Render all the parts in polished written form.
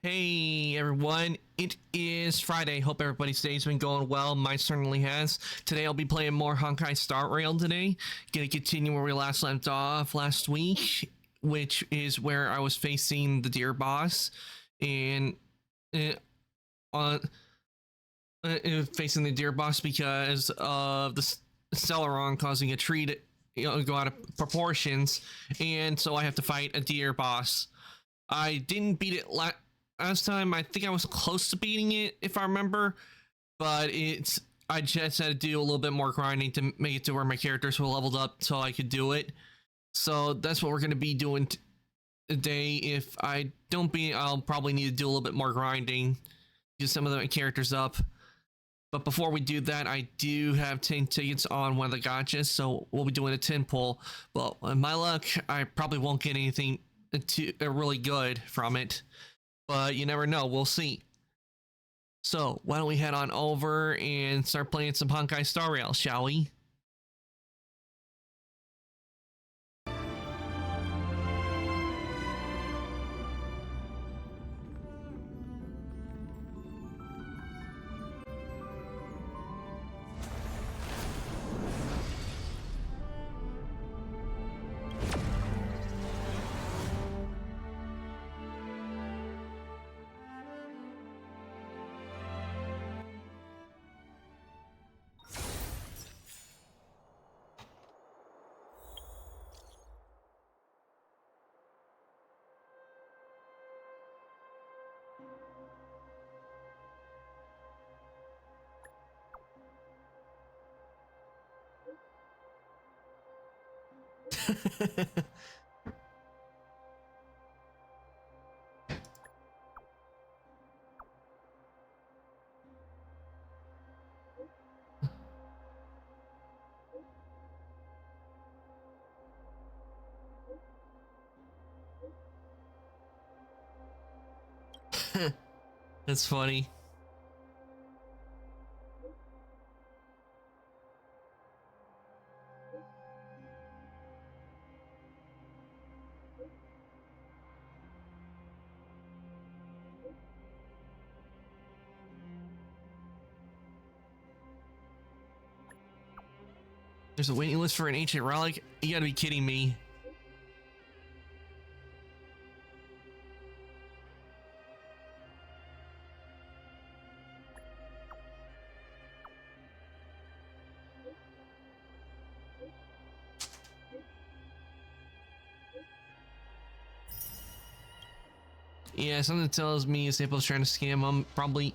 Hey everyone, it is Friday. Hope everybody's day's been going well. Mine certainly has. Today I'll be playing more Honkai Star Rail today. Gonna continue where we last left off last week, which is where I was facing the deer boss and on facing the deer boss because of the Celeron causing a tree to go out of proportions, and so I have to fight a deer boss. I didn't beat it last time. I think I was close to beating it, if I remember, but I just had to do a little bit more grinding to make it to where my characters were leveled up so I could do it. So that's what we're going to be doing today. If I don't beat it, I'll probably need to do a little bit more grinding, get some of the characters up. But before we do that, I do have 10 tickets on one of the gotchas, so we'll be doing a 10 pull. But with my luck, I probably won't get anything really good from it. But you never know, we'll see. So why don't we head on over and start playing some Honkai Star Rail, shall we? That's funny. There's a waiting list for an ancient relic? You gotta be kidding me. Yeah, something tells me Staples trying to scam them, probably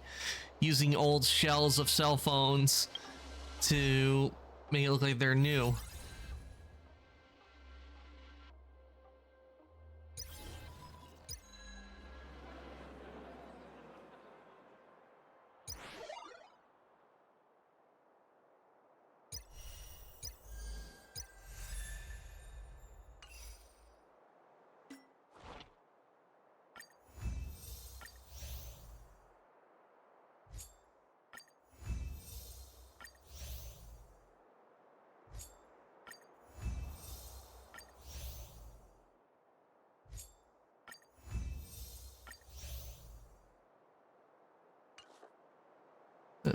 using old shells of cell phones to make it look like they're new.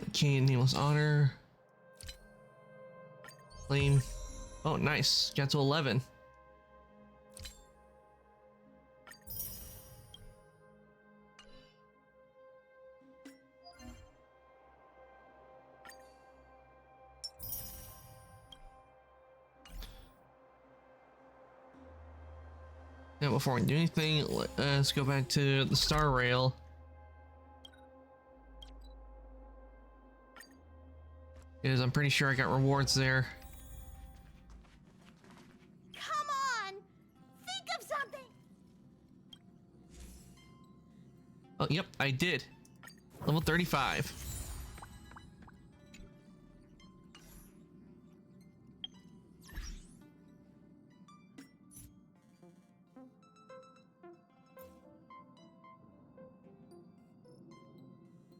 Okay, nameless honor. Claim. Oh, nice. Got to 11. Now, before we do anything, let's go back to the Star Rail. Because I'm pretty sure I got rewards there. Come on! Think of something! Oh, yep, I did. Level 35.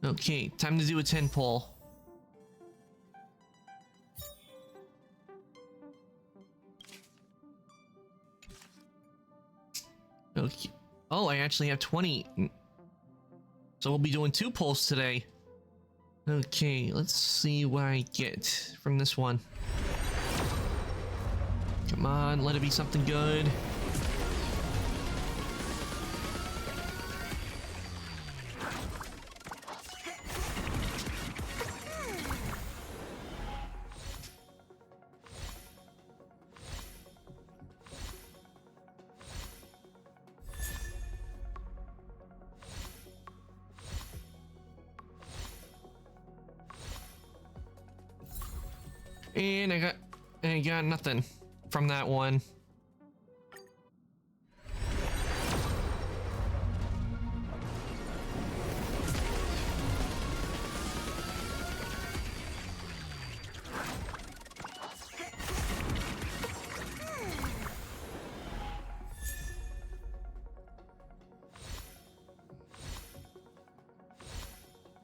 Okay, time to do a 10 pull. Okay. Oh, I actually have 20. So we'll be doing 2 pulls today. Okay, let's see what I get from this one. Come on, let it be something good. And I got nothing from that one.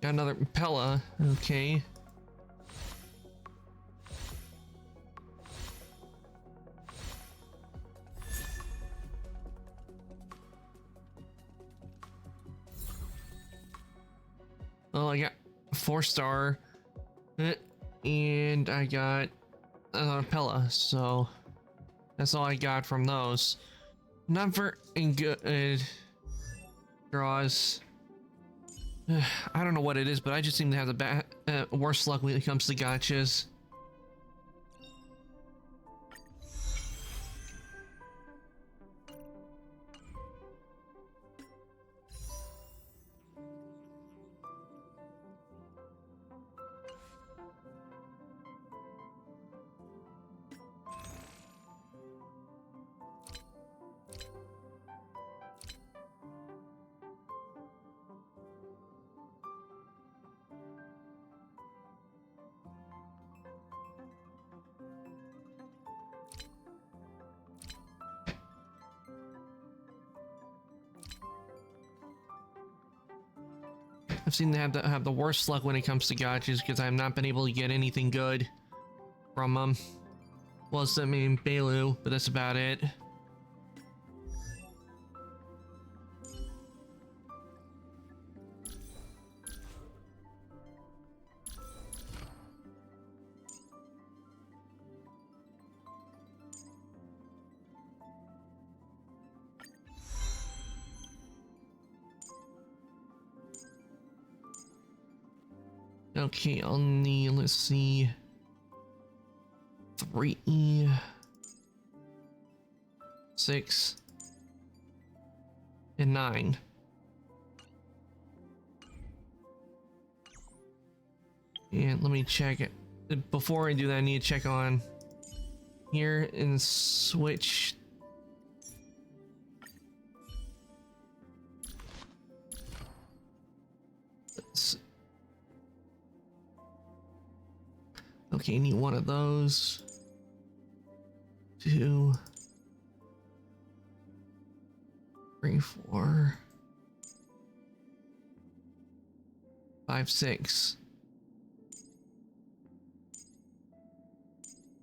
Got another Pella, okay. Well, I got 4-star, and I got another Pella, so that's all I got from those. Not very good draws. I don't know what it is, but I just seem to have the worst luck when it comes to gotchas. I've seen them have the worst luck when it comes to gotchas because I've not been able to get anything good from them. Well, it's, I mean, Bailu, but that's about it. Okay, I'll need, let's see, 3, 6, and 9. And let me check it. Before I do that, I need to check on here and switch. Okay, need one of those. 2, 3, 4, 5, 6.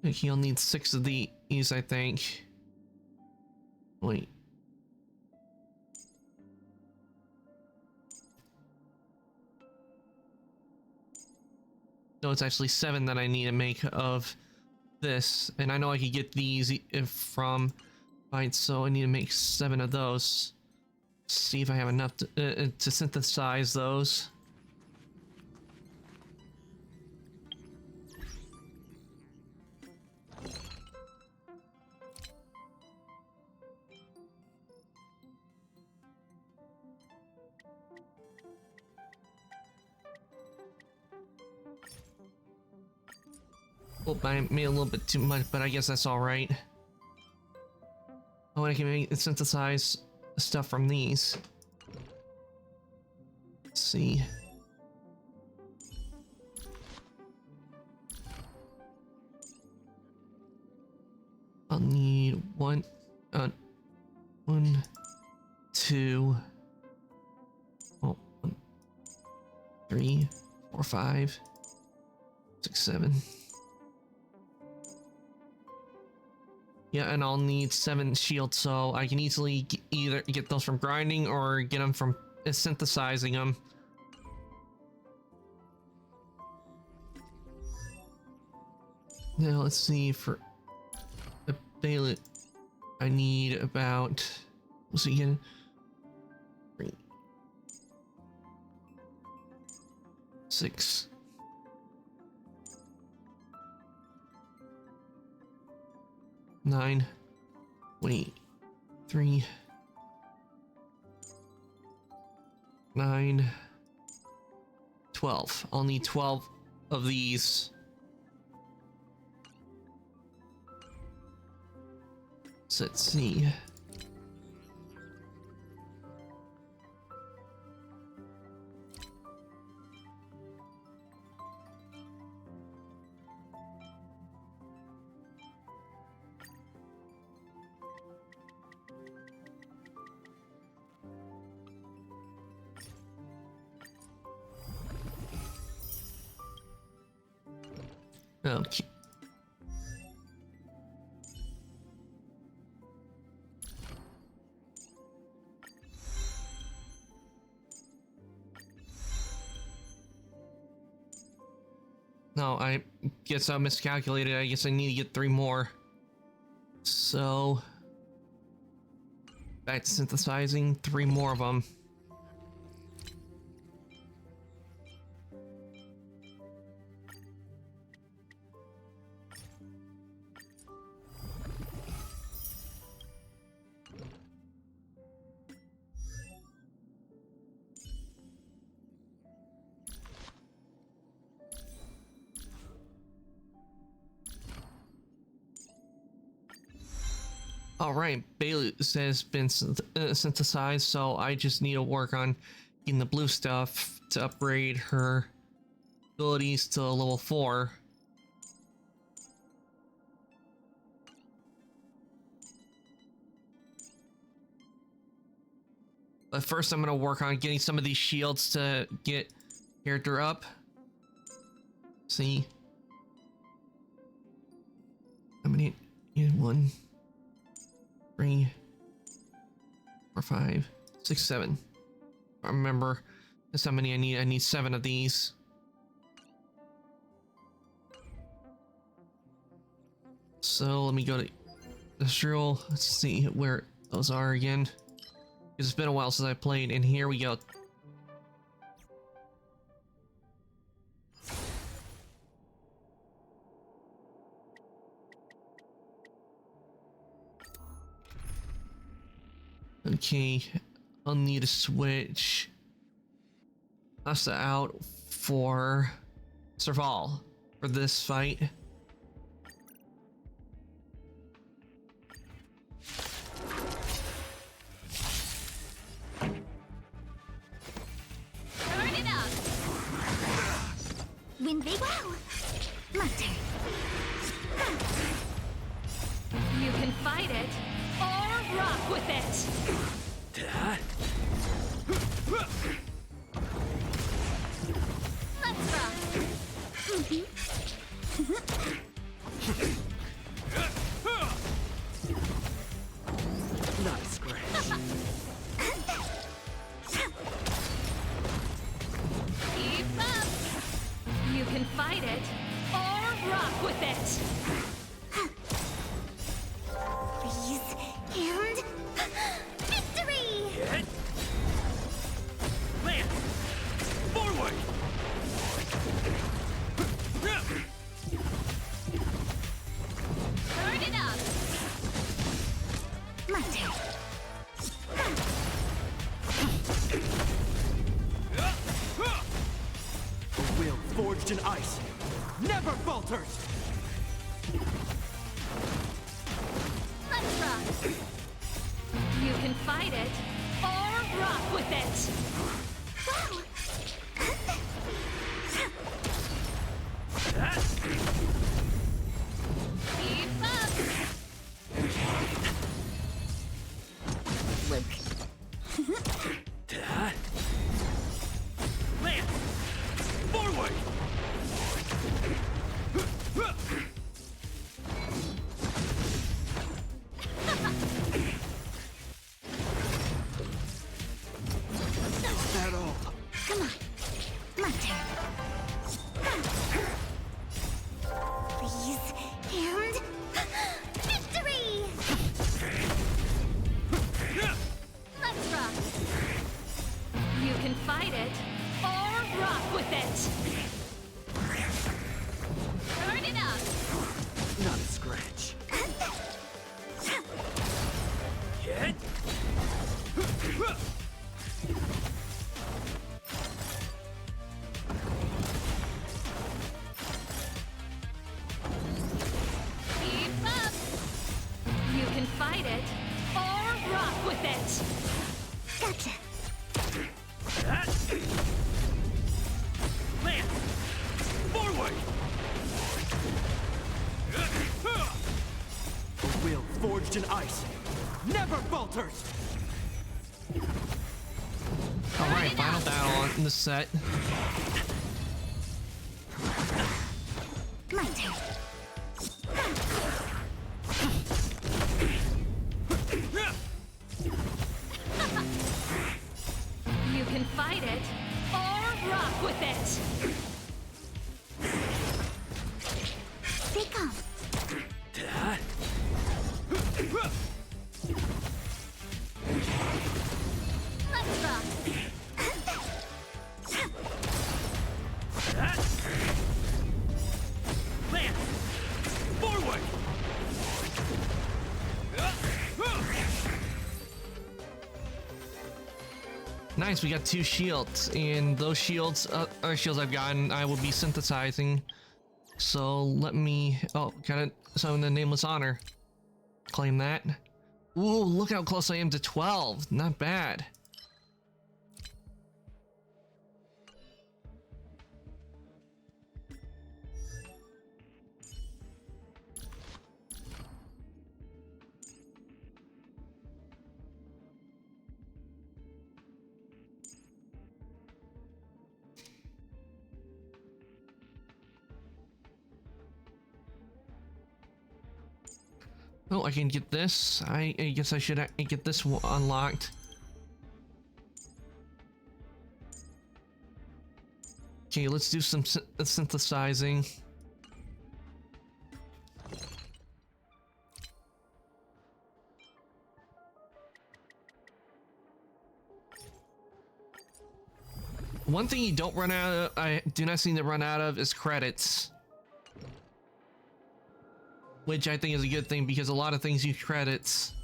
Okay, I'll need 6 of these, I think. Wait. No, it's actually 7 that I need to make of this, and I know I could get these from fights, so I need to make 7 of those. See if I have enough to synthesize those. Oh, I made a little bit too much, but I guess that's all right. Oh, and I can synthesize stuff from these. Let's see. I'll need 1, 2, 3, 4, 5, 6, 7. Yeah, and I'll need 7 shields, so I can easily either get those from grinding or get them from synthesizing them. Now let's see, for a Bailet, I need about, what's it again? 3, 6. Nine. Wait. 3. 9. 12. I'll need 12 of these. So let's see. Okay. No, I guess I miscalculated. I guess I need to get 3 more. So, back to synthesizing 3 more of them. Alright, Bailut has been synthesized, so I just need to work on getting the blue stuff to upgrade her abilities to level 4. But first I'm going to work on getting some of these shields to get character up. See? How many? 1, 3, 4, 5, 6, 7. I remember that's how many I need. I need 7 of these. So let me go to industrial. Let's see where those are again. It's been a while since I played, and here we go. Okay, I'll need to switch us out for Serval for this fight. Turn it up. Win big. Wow. My turn. You can fight it or rock with it. Let's rock. Not a scratch. Keep up. You can fight it or rock with it. Freeze and victory! Land! Forward! Turn it up. My turn. A will forged in ice never falters! Let's rock. You can fight it or rock with it. Wow. Keep up. Land! Forward! Is that all? Turn it up. Not a scratch. Hit. Keep up. You can fight it or rock with it. Gotcha. That. Lance. Forward. A will forged in ice never falters. All right, final battle in the set. My turn. You can fight it or rock with it. Stay calm. That. Let's rock. That. Lance. Forward. Nice, we got 2 shields, and those shields, other shields I've gotten, I will be synthesizing. So let me, oh, got it. So in the Nameless Honor, claim that. Ooh, look how close I am to 12. Not bad. Oh, I can get this. I guess I should get this unlocked. Okay, let's do some synthesizing. One thing you don't run out of, I do not seem to run out of, is credits. Which I think is a good thing because a lot of things use credits.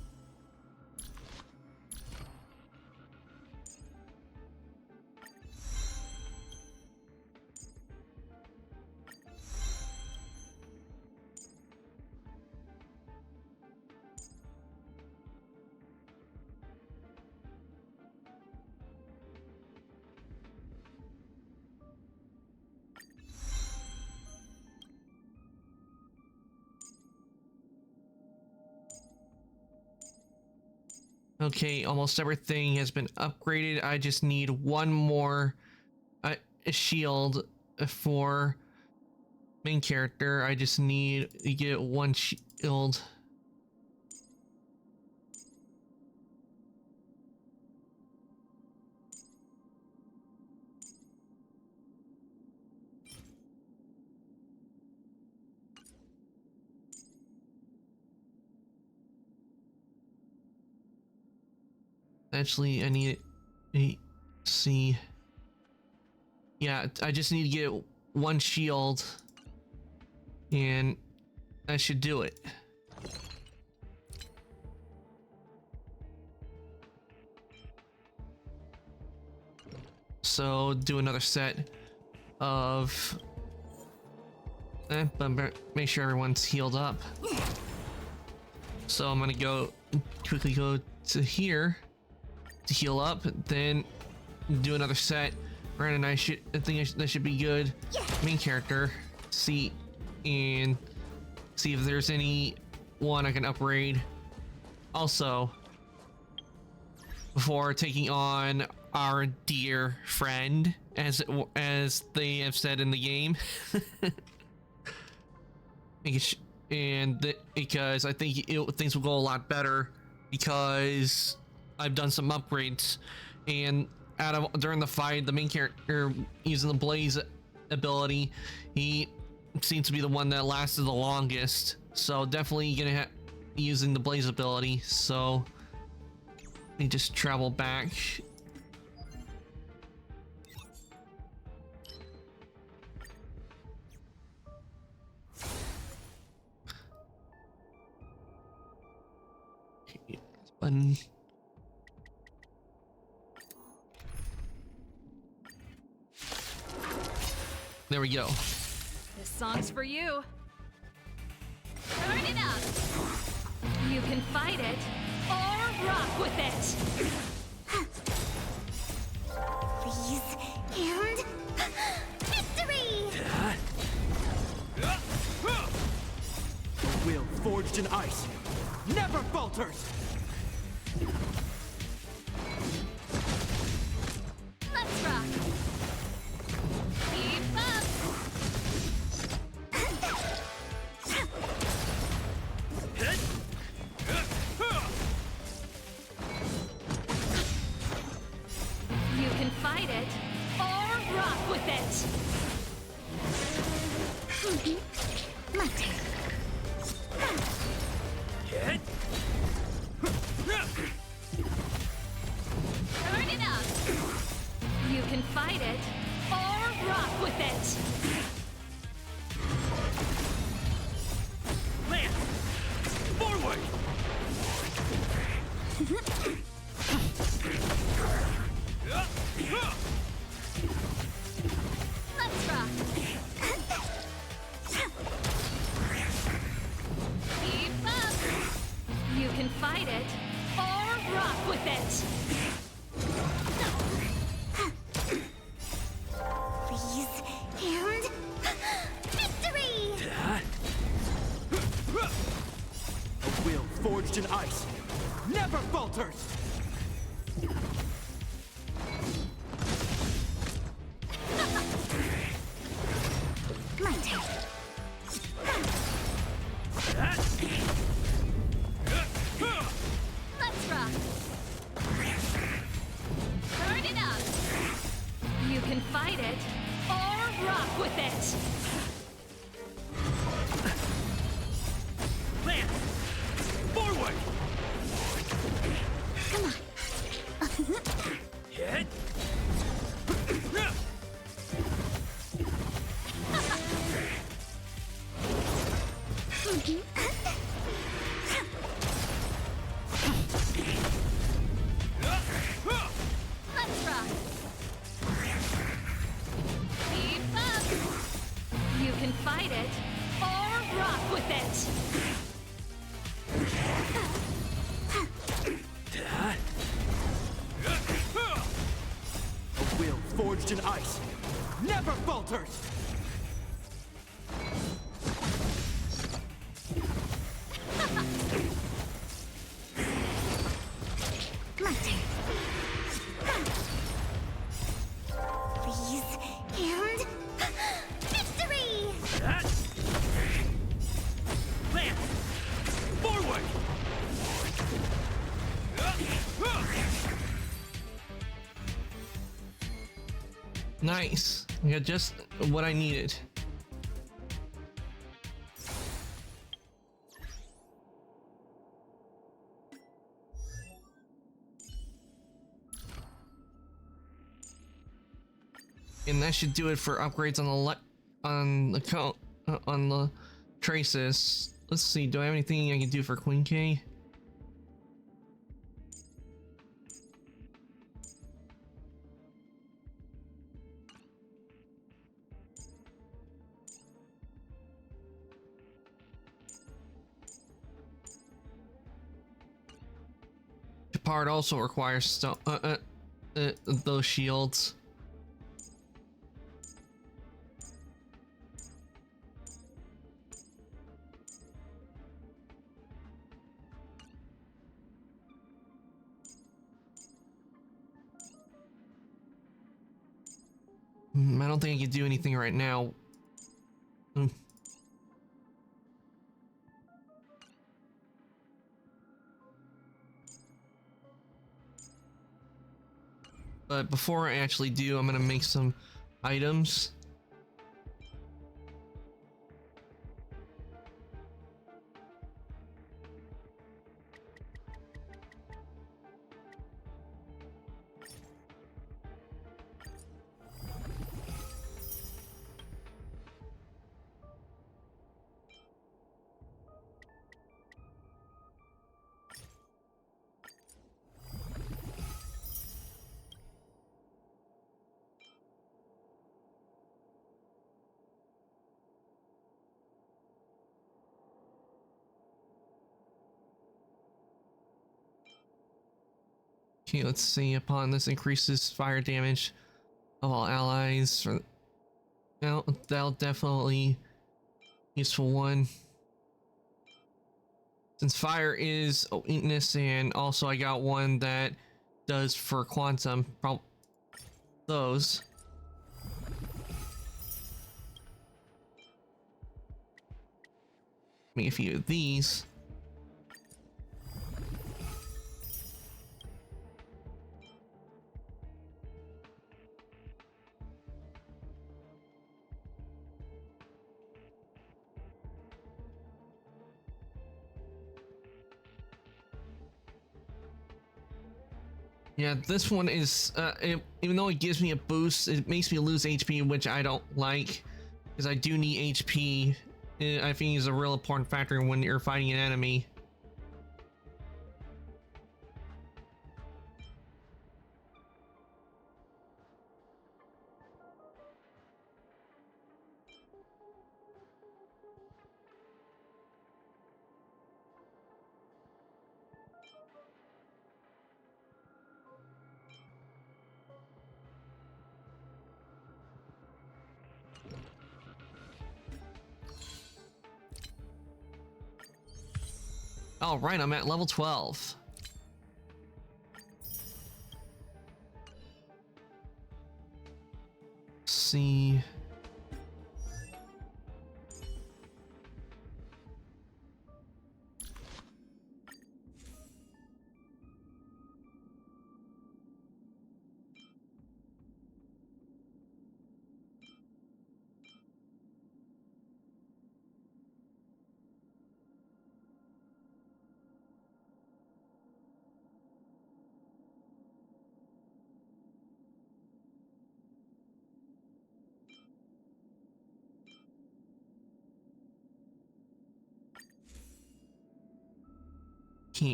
Okay, almost everything has been upgraded. I just need one more shield for main character. I just need to get one shield. Actually, I need to see. Yeah, I just need to get one shield, and that should do it. So do another set of. But make sure everyone's healed up. So I'm gonna quickly go to here to heal up, then do another set. Brandon, I think that should be good. Main character, see, and see if there's any one I can upgrade. Also, before taking on our dear friend, as they have said in the game, because I think things will go a lot better because I've done some upgrades, and during the fight, the main character using the blaze ability, he seems to be the one that lasted the longest. So definitely gonna using the blaze ability. So let me just travel back. button. There we go. This song's for you. Turn it up. You can fight it or rock with it. Please, and victory! A will forged in ice never falters! Let's rock. Keep up. You can fight it or rock with it. My turn. Turn it up. You can fight it or rock with it. Lance! Forward! Let's rock. Keep up. You can fight it or rock with it. Please, and victory! A will forged in ice never falters! My turn. Let's rock. Turn it up. You can fight it or rock with it. Lance! Forward! Come on. Hit! Let's rock. Keep up. You can fight it or rock with it. A will forged in ice never falters! My turn. Please, and victory! Lance! Forward! Nice. We got just what I needed. And that should do it for upgrades on the traces. Let's see. Do I have anything I can do for Queen K? Shepard also requires those shields. I don't think I can do anything right now. But before I actually do, I'm gonna make some items. Okay, let's see. Upon this increases fire damage of all allies. Now that'll definitely useful one. Since fire is a weakness, and also I got one that does for quantum. Those. Make a few of these. Yeah, this one is, even though it gives me a boost, it makes me lose HP, which I don't like, because I do need HP. I think is a real important factor when you're fighting an enemy. All right, I'm at level 12. See.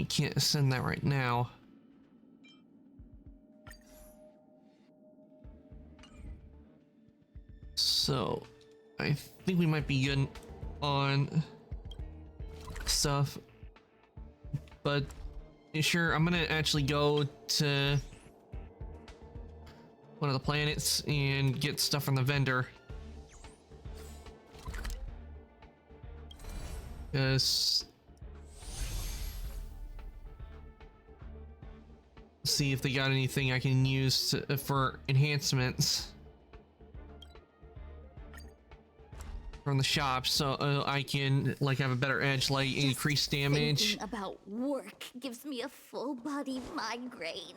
Can't send that right now. So, I think we might be good on stuff, but sure, I'm gonna actually go to one of the planets and get stuff from the vendor. Because see if they got anything I can use for enhancements from the shop, so I can like have a better edge, like increased damage. Thinking about work gives me a full body migraine.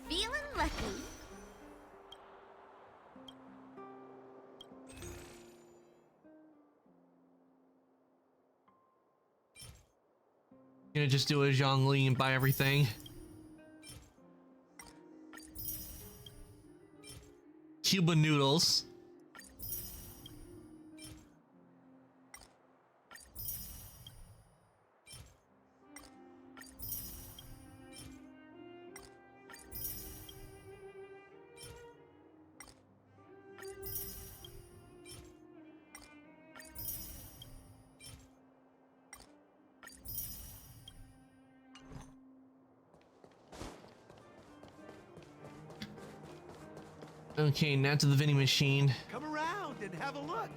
Feeling lucky. Gonna just do a Zhongli and buy everything. Cuban noodles. Okay, now to the vending machine. Come around and have a look.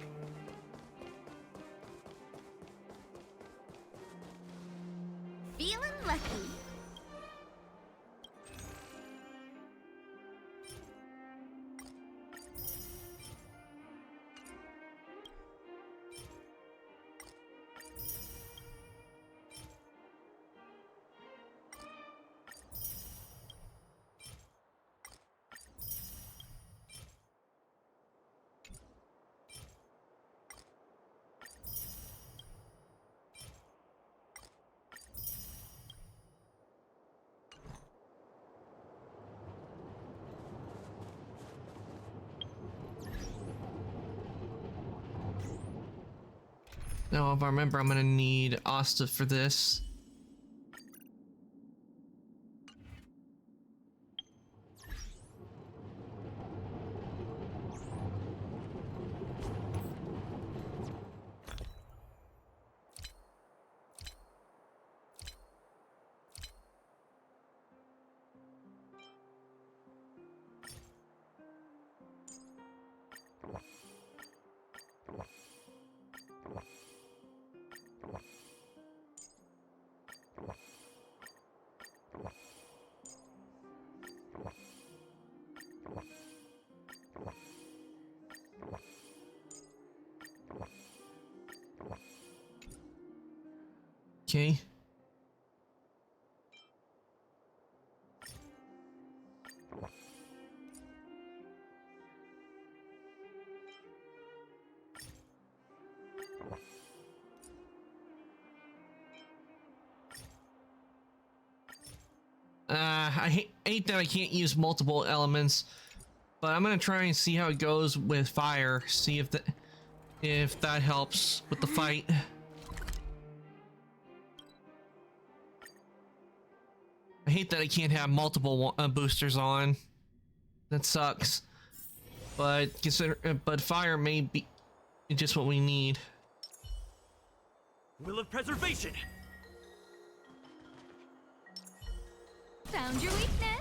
Feeling lucky. Now, if I remember, I'm gonna need Asta for this. Okay. I hate that I can't use multiple elements, but I'm gonna try and see how it goes with fire. See if that helps with the fight. I hate that I can't have multiple boosters on. That sucks. But but fire may be just what we need. Will of preservation. Found your weakness.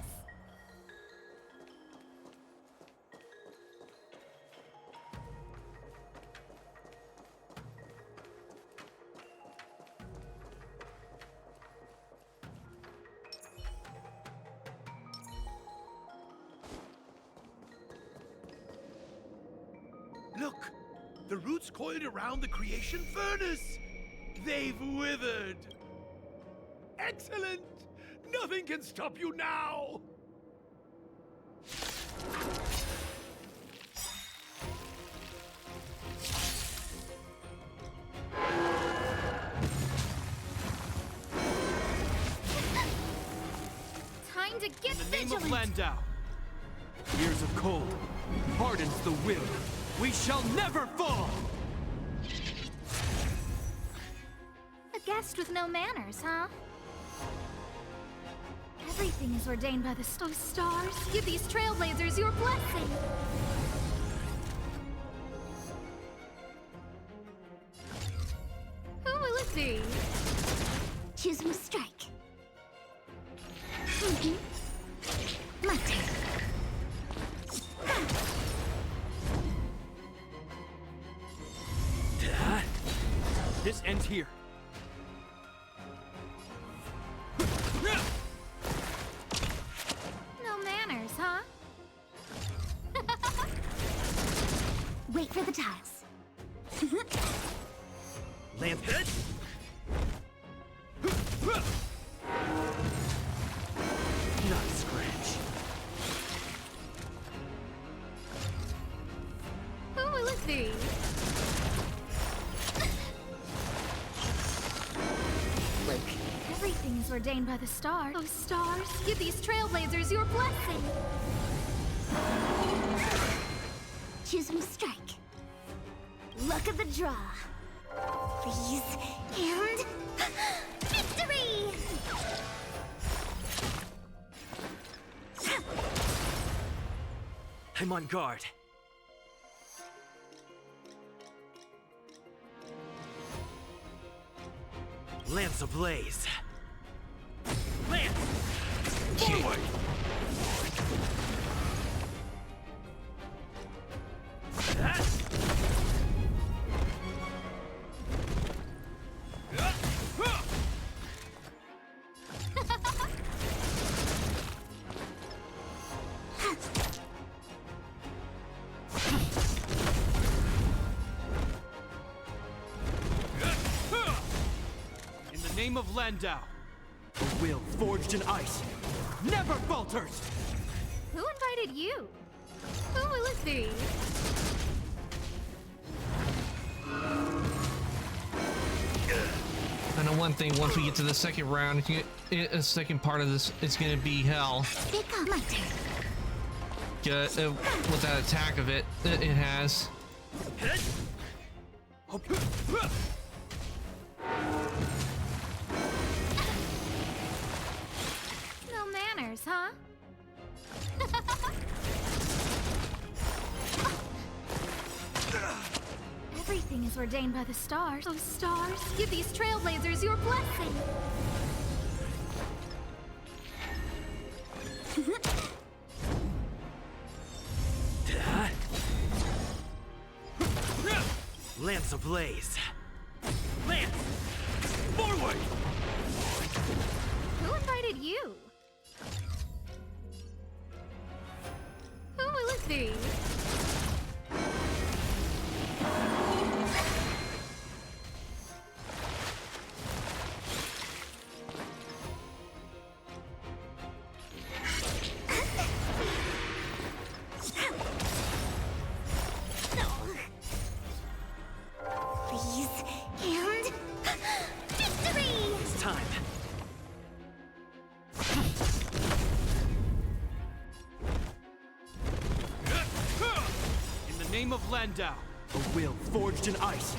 Look! The roots coiled around the creation furnace! They've withered! Excellent! Nothing can stop you now! Time to get In the name vigilant. of Landau. Years of cold hardens the will. We shall never fall! A guest with no manners, huh? Everything is ordained by the stars. Give these trailblazers your blessing. Who will it be? Choose my strike. My turn. This ends here. No manners, huh? Wait for the tiles. Lamp head. Not a scratch. Who will it be? Look. Everything is ordained by the stars. Oh, stars, give these trailblazers your blessing. Choose my strike. Luck of the draw. Freeze and victory! I'm on guard. Lance ablaze. Lance! Forward! In the name of Landau, a will forged in ice never falters! Who invited you? Who will it be? I know one thing. Once we get to the second round, a second part of this, it's gonna be hell. Pick up my turn. With that attack of it has. No manners, huh? Everything is ordained by the stars. Oh, stars, give these trailblazers your blessing. Lance ablaze. Lance! Forward! Who invited you? Who will it be? Please, and victory! It's time. In the name of Landau, a will forged in ice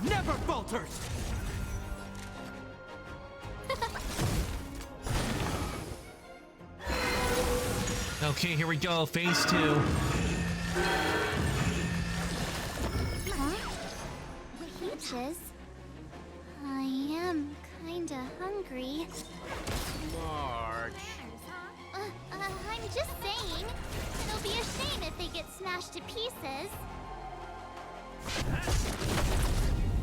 never falters! Okay, here we go. Phase 2. Huh? Peaches? I am kinda hungry. March. I'm just saying. It'll be a shame if they get smashed to pieces.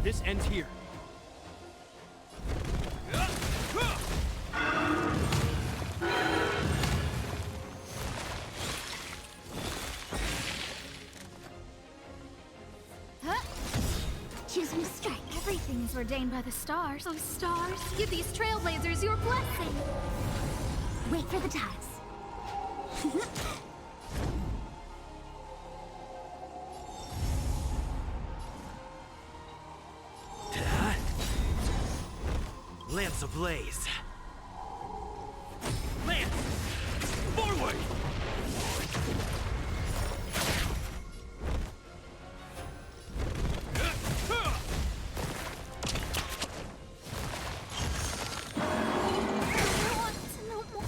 This ends here. Huh? Choose me strike. Everything is ordained by the stars. Oh, stars, give these trailblazers your blessing. Wait for the tides. Lance ablaze. Lance! Forward! I want to know more.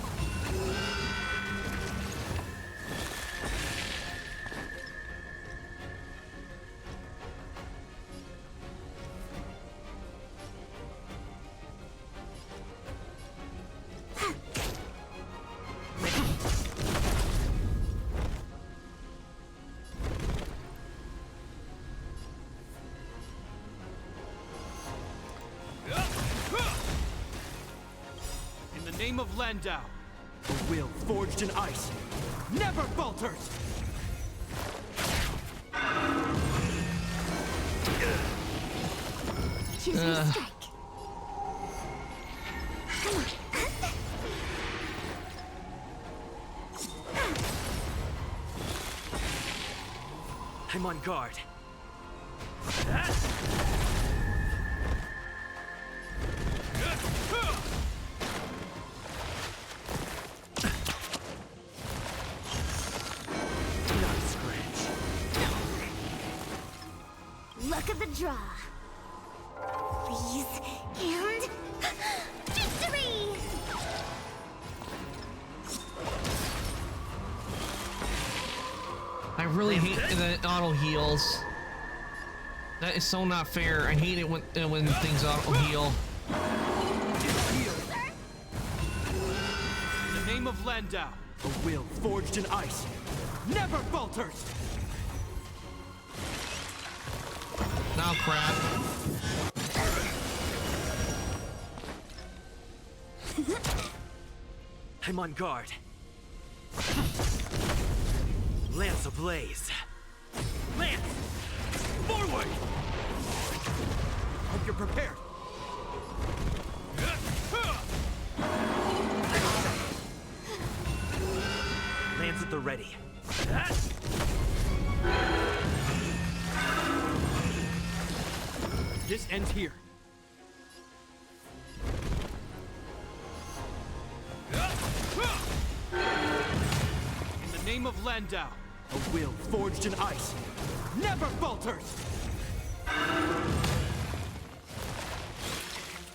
In the name of Landau, a will forged in ice never falters! Choose me strike. Come on. I'm on guard. Not a scratch. Luck of the draw. Please, and victory! I really hate that auto heals. That is so not fair. I hate it when things auto heal. In the name of Landau, a will forged in ice never falters! Now crap. I'm on guard. Lance ablaze. Lance! Forward! Hope you're prepared. Lance at the ready. This ends here. In the name of Landau, a will forged in ice never falters!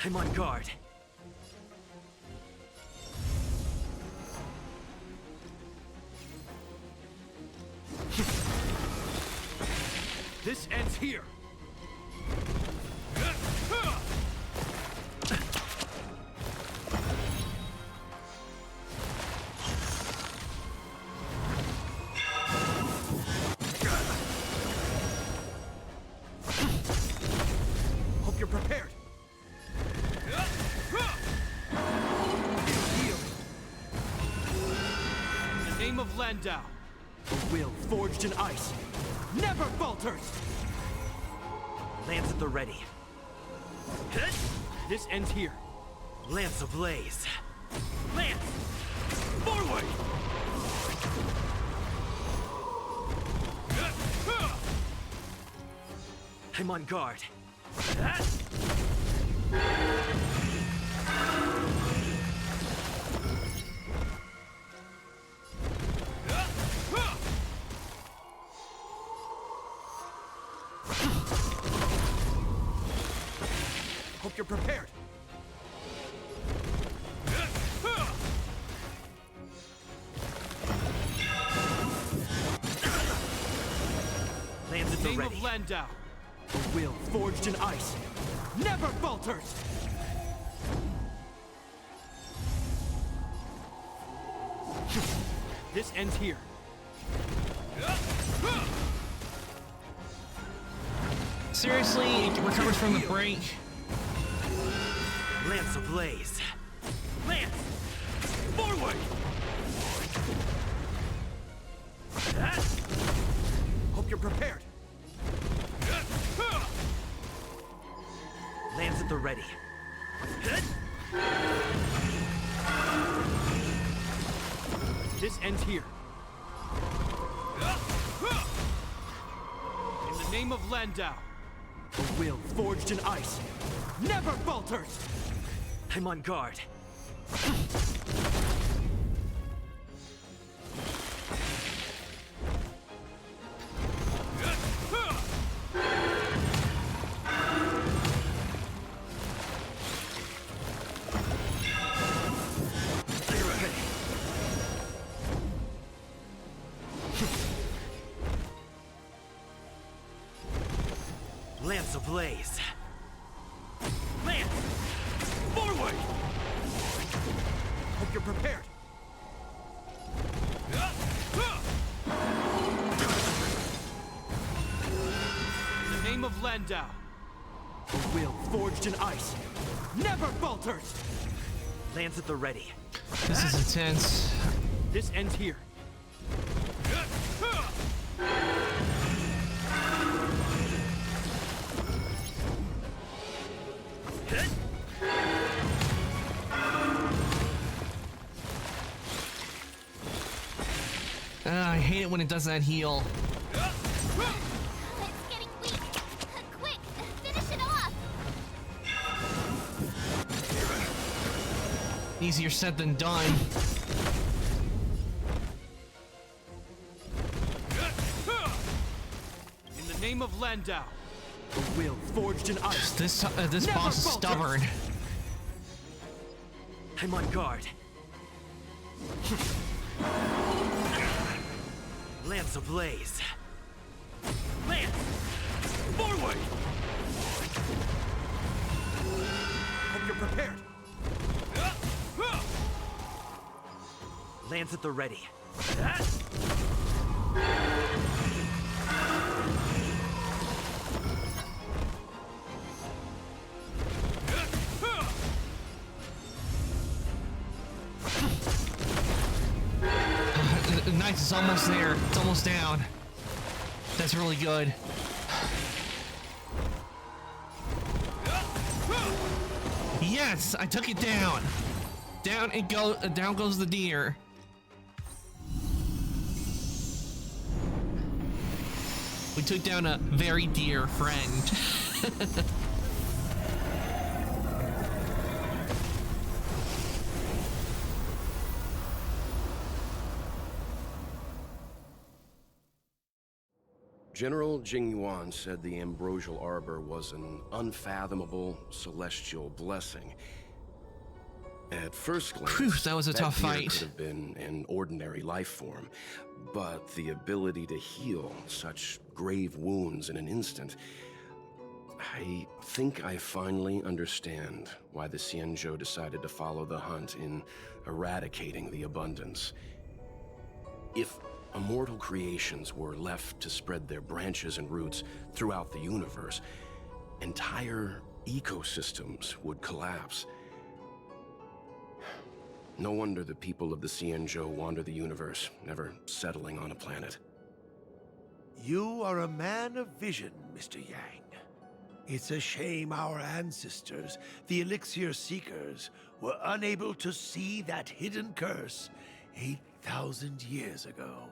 I'm on guard. This ends here. Landau, a will forged in ice never falters! Lance at the ready. This ends here. Lance ablaze. Lance! Forward! I'm on guard. Hope you're prepared. Lance at the Name ready. of Landau, a will forged in ice never falters! This ends here. Seriously, it recovers from the break. Lance ablaze. Lance! Forward! Hope you're prepared. Lance at the ready. This ends here. In the name of Landau, a will forged in ice never falters! I'm on guard. Lance ablaze. Lance! Forward! Hope you're prepared. In the name of Landau, a will forged in ice never falters! Lance at the ready. This is intense. This ends here. I hate it when it does that heal. It's getting weak. Quick, finish it off. Easier said than done. In the name of Landau, a will forged in ice This never boss is falters. stubborn. I'm on guard. Lance ablaze. Lance! Forward! Hope you're prepared. Lance at the ready. Knights is almost there. It's almost down. That's really good. Yes, I took it down. Down goes the deer. We took down a very dear friend. General Jing Yuan said the Ambrosial Arbor was an unfathomable celestial blessing. At first glance, Phew, that was a tough deer fight. could have been an ordinary life form, but the ability to heal such grave wounds in an instant, I think I finally understand why the Xianzhou decided to follow the hunt in eradicating the abundance. If immortal creations were left to spread their branches and roots throughout the universe, entire ecosystems would collapse. No wonder the people of the Xianzhou wander the universe, never settling on a planet. You are a man of vision, Mr. Yang. It's a shame our ancestors, the Elixir Seekers, were unable to see that hidden curse 8,000 years ago.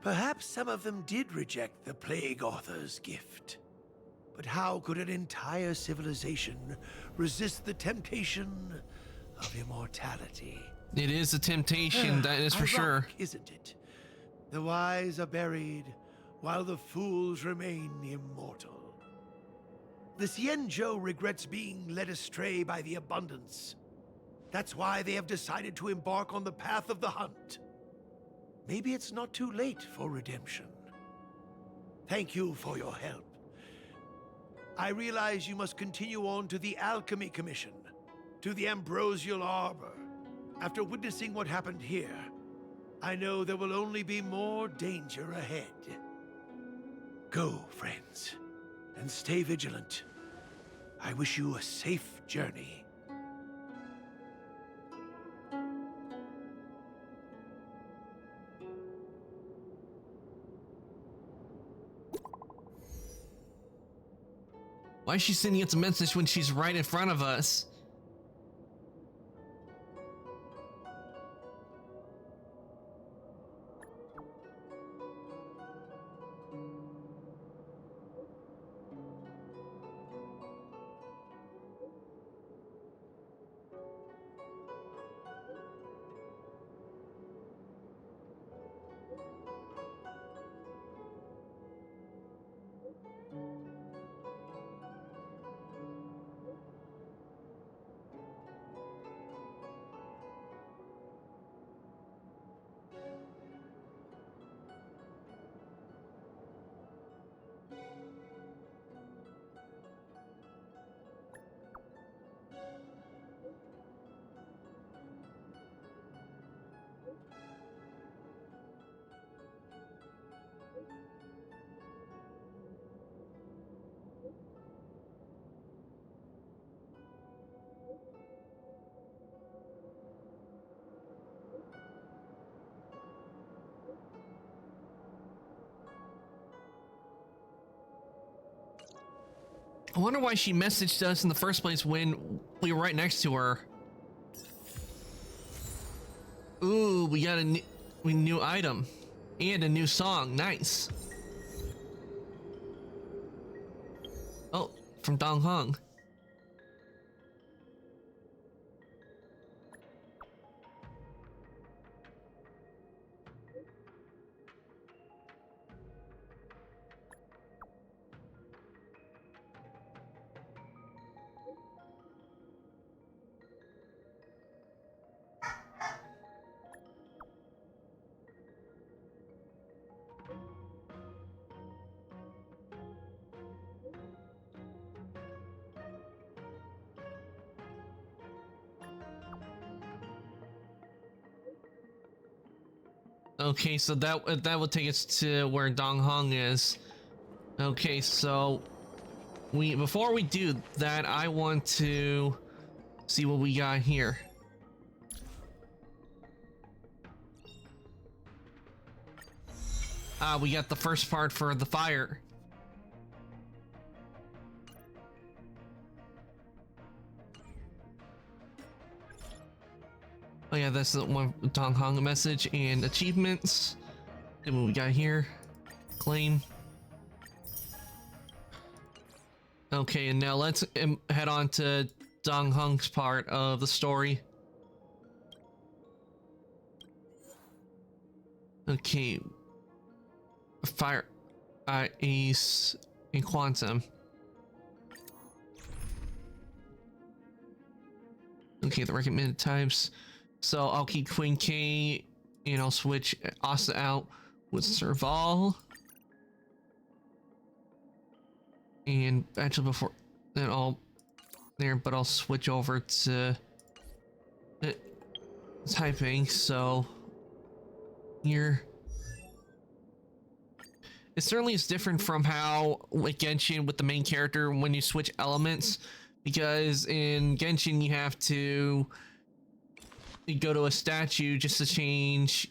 Perhaps some of them did reject the Plague Author's gift. But how could an entire civilization resist the temptation of immortality? It is a temptation, that is for sure. Ironic, isn't it? The wise are buried, while the fools remain immortal. The Xianzhou regrets being led astray by the abundance. That's why they have decided to embark on the path of the hunt. Maybe it's not too late for redemption. Thank you for your help. I realize you must continue on to the Alchemy Commission, to the Ambrosial Arbor. After witnessing what happened here, I know there will only be more danger ahead. Go, friends, and stay vigilant. I wish you a safe journey. Why is she sending us a message when she's right in front of us? I wonder why she messaged us in the first place when we were right next to her. Ooh, we got a new item and a new song. Nice. Oh, from Dong Hong. Okay, so that would take us to where Dong Hong is. Okay, so before we do that, I want to see what we got here. We got the first part for the fire. Oh yeah, that's the one Dong Hong message and achievements. And what we got here, claim. Okay, and now let's head on to Dong Hong's part of the story. Okay, fire, Ace, and Quantum. Okay, the recommended types. So I'll keep Queen K and I'll switch Asa out with Serval. And actually before then but I'll switch over to typing. So here it certainly is different from how like Genshin with the main character when you switch elements, because in Genshin you have to you go to a statue just to change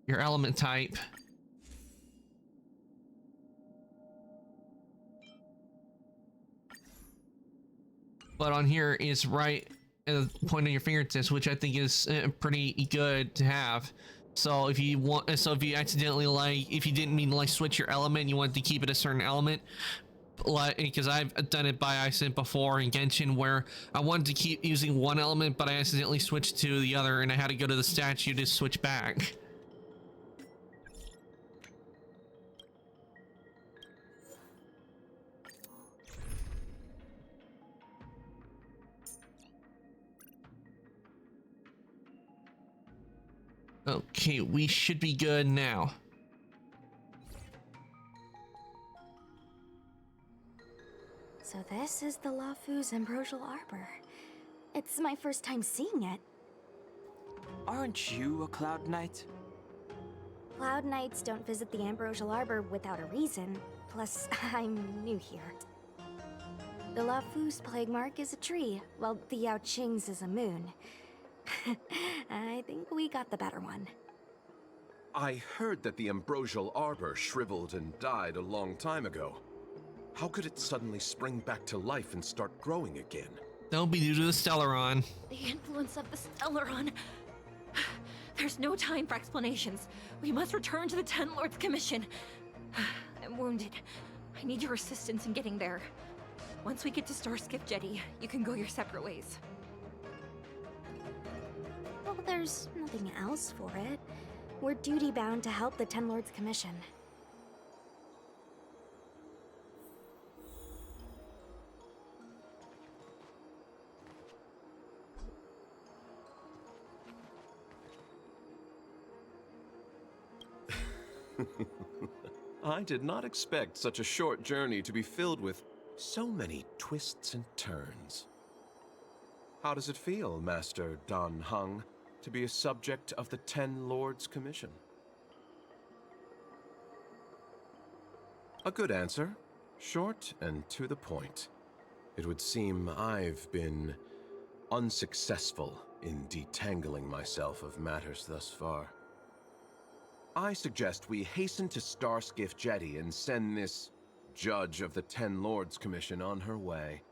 your element type. But on here is right at the point of your fingertips, which I think is pretty good to have. So if you want, so if you accidentally if you didn't mean to switch your element, you wanted to keep it a certain element, because I've done it by accident before in Genshin, where I wanted to keep using one element, but I accidentally switched to the other, and I had to go to the statue to switch back. Okay, we should be good now. So this is the Lafu's Ambrosial Arbor. It's my first time seeing it. Aren't you a Cloud Knight? Cloud Knights don't visit the Ambrosial Arbor without a reason. Plus, I'm new here. The Lafu's plague mark is a tree, while the Yao Qing's is a moon. I think we got the better one. I heard that the Ambrosial Arbor shriveled and died a long time ago. How could it suddenly spring back to life and start growing again? That'll be due to the Stellaron. The influence of the Stellaron. There's no time for explanations. We must return to the Ten Lords Commission. I'm wounded. I need your assistance in getting there. Once we get to Starskiff Jetty, you can go your separate ways. Well, there's nothing else for it. We're duty-bound to help the Ten Lords Commission. I did not expect such a short journey to be filled with so many twists and turns. How does it feel, Master Dan Heng, to be a subject of the Ten Lords Commission? A good answer. Short and to the point. It would seem I've been unsuccessful in detangling myself of matters thus far. I suggest we hasten to Starskiff Jetty and send this judge of the Ten Lords Commission on her way.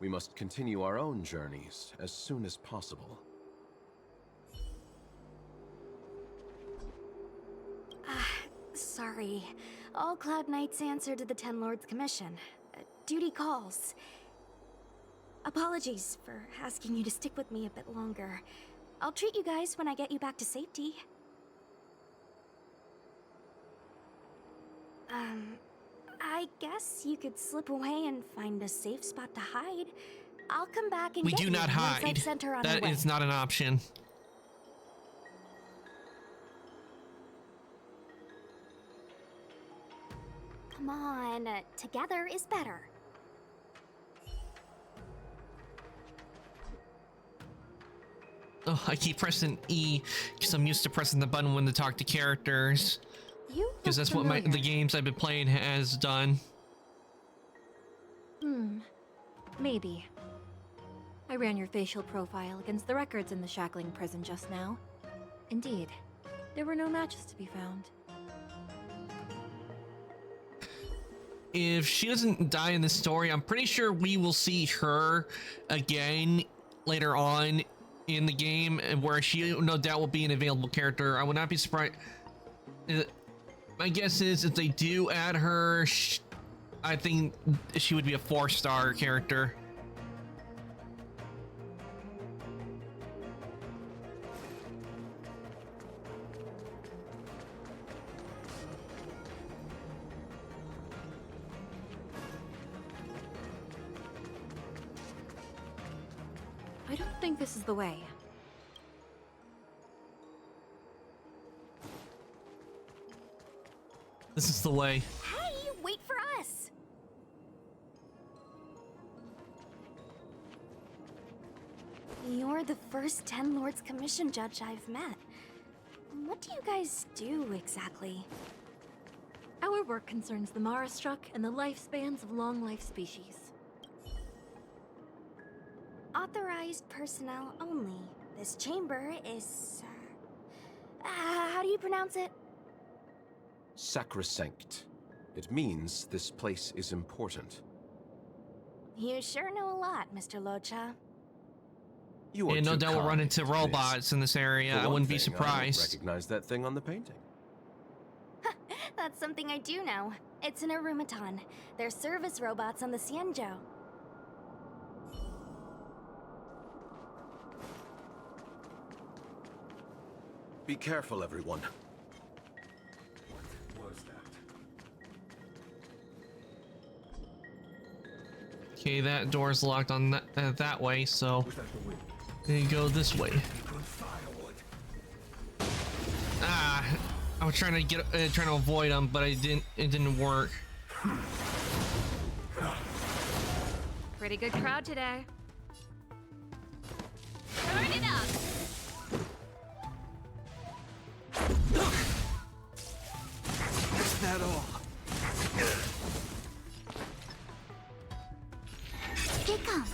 We must continue our own journeys as soon as possible. Sorry. All Cloud Knights answer to the Ten Lords Commission. Duty calls. Apologies for asking you to stick with me a bit longer. I'll treat you guys when I get you back to safety. I guess you could slip away and find a safe spot to hide. I'll come back and We get do you not once hide. I've sent her on her That way. is not an option. Come on, together is better. Oh, I keep pressing E because I'm used to pressing the button when to talk to characters. Because that's what the games I've been playing has done. Maybe. I ran your facial profile against the records in the Shackling prison just now. Indeed, there were no matches to be found. If she doesn't die in this story, I'm pretty sure we will see her again later on in the game, where she no doubt will be an available character. I would not be surprised. My guess is if they do add her, I think she would be a 4-star character. I don't think this is the way. This is the way. Hey, wait for us! You're the first Ten Lords Commission judge I've met. What do you guys do exactly? Our work concerns the Marastruck and the lifespans of long-life species. Authorized personnel only. This chamber is... how do you pronounce it? Sacrosanct. It means this place is important. You sure know a lot, Mr. Locha. You are Yeah, no too doubt we'll run kind, into Miss. robots in this area. For I one wouldn't be thing, I surprised. recognize that thing on the painting. That's something I do know. It's an Arumaton. They're service robots on the Xianzhou. Be careful, everyone. What was that? Okay, that door's locked on that way, so you go this way. Ah, I was trying to avoid them, but it didn't work. Pretty good crowd today. Turn it up! Is that all? Here it comes.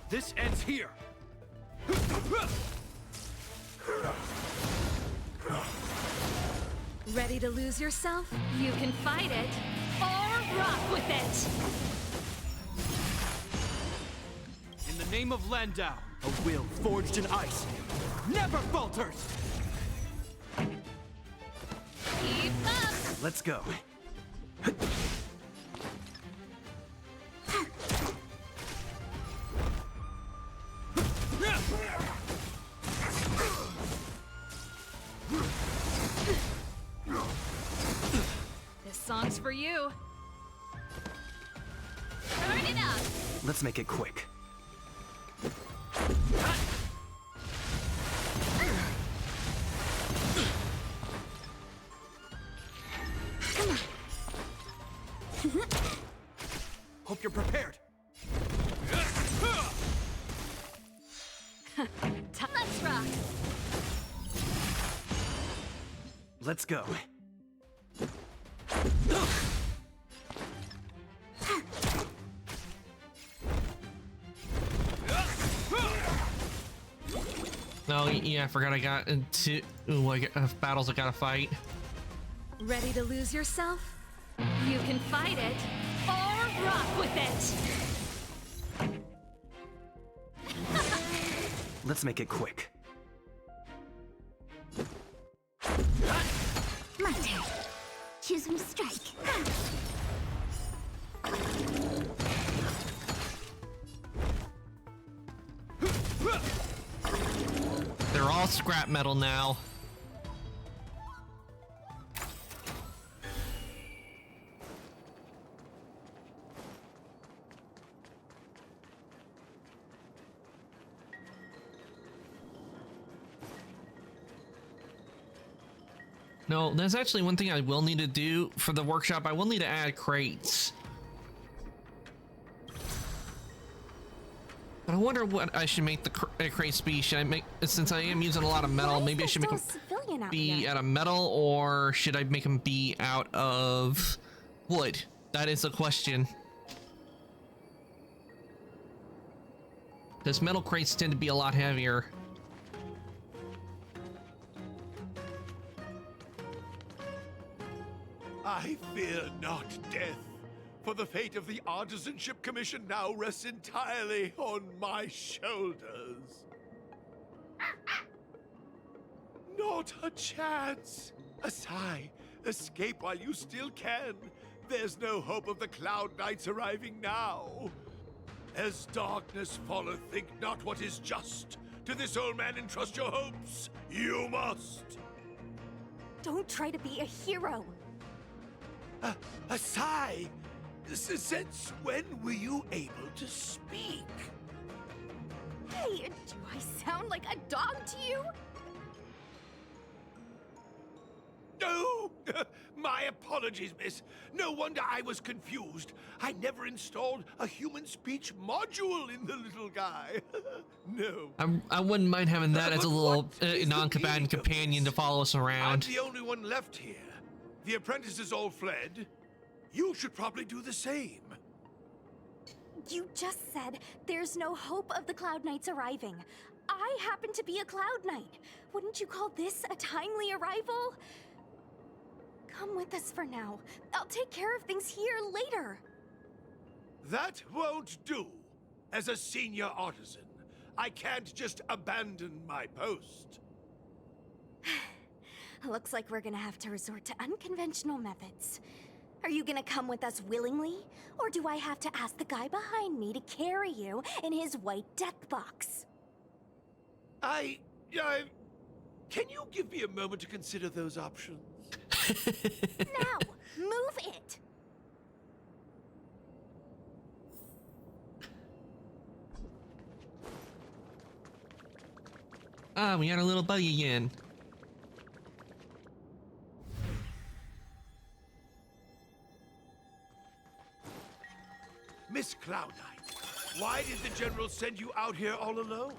This ends here. Ready to lose yourself? You can fight it, or rock with it! In the name of Landau, a will forged in ice never falters! Keep up! Let's go. This song's for you. Turn it up! Let's make it quick. Hope you're prepared. Let's rock! Let's go. No, yeah, I forgot I got into battles I gotta fight. Ready to lose yourself? You can fight it, or rock with it! Let's make it quick. My turn. Choose from strike. They're all scrap metal now. No, there's actually one thing I will need to do for the workshop. I will need to add crates. But I wonder what I should make the crate be. Should I make, since I am using a lot of metal, maybe I should make them be out of metal, or should I make them be out of wood? That is the question. Because metal crates tend to be a lot heavier. I fear not death, for the fate of the Artisanship Commission now rests entirely on my shoulders. Not a chance. Asai, escape while you still can. There's no hope of the Cloud Knights arriving now. As darkness falleth, think not what is just. To this old man entrust your hopes. You must. Don't try to be a hero. Asai, since when were you able to speak? Hey, do I sound like a dog to you? No! My apologies, miss. No wonder I was confused. I never installed a human speech module in the little guy. No. I wouldn't mind having that as a But little what is the non-combatant meaning of companion to this? follow us I'm around. the only one left here. The apprentices all fled. You should probably do the same. You just said there's no hope of the Cloud Knights arriving. I happen to be a Cloud Knight. Wouldn't you call this a timely arrival? Come with us for now. I'll take care of things here later. That won't do. As a senior artisan, I can't just abandon my post. Looks like we're gonna have to resort to unconventional methods. Are you gonna come with us willingly? Or do I have to ask the guy behind me to carry you in his white death box? Can you give me a moment to consider those options? Now, move it! Ah, we got a little buddy again. Miss Cloud Knight, why did the General send you out here all alone?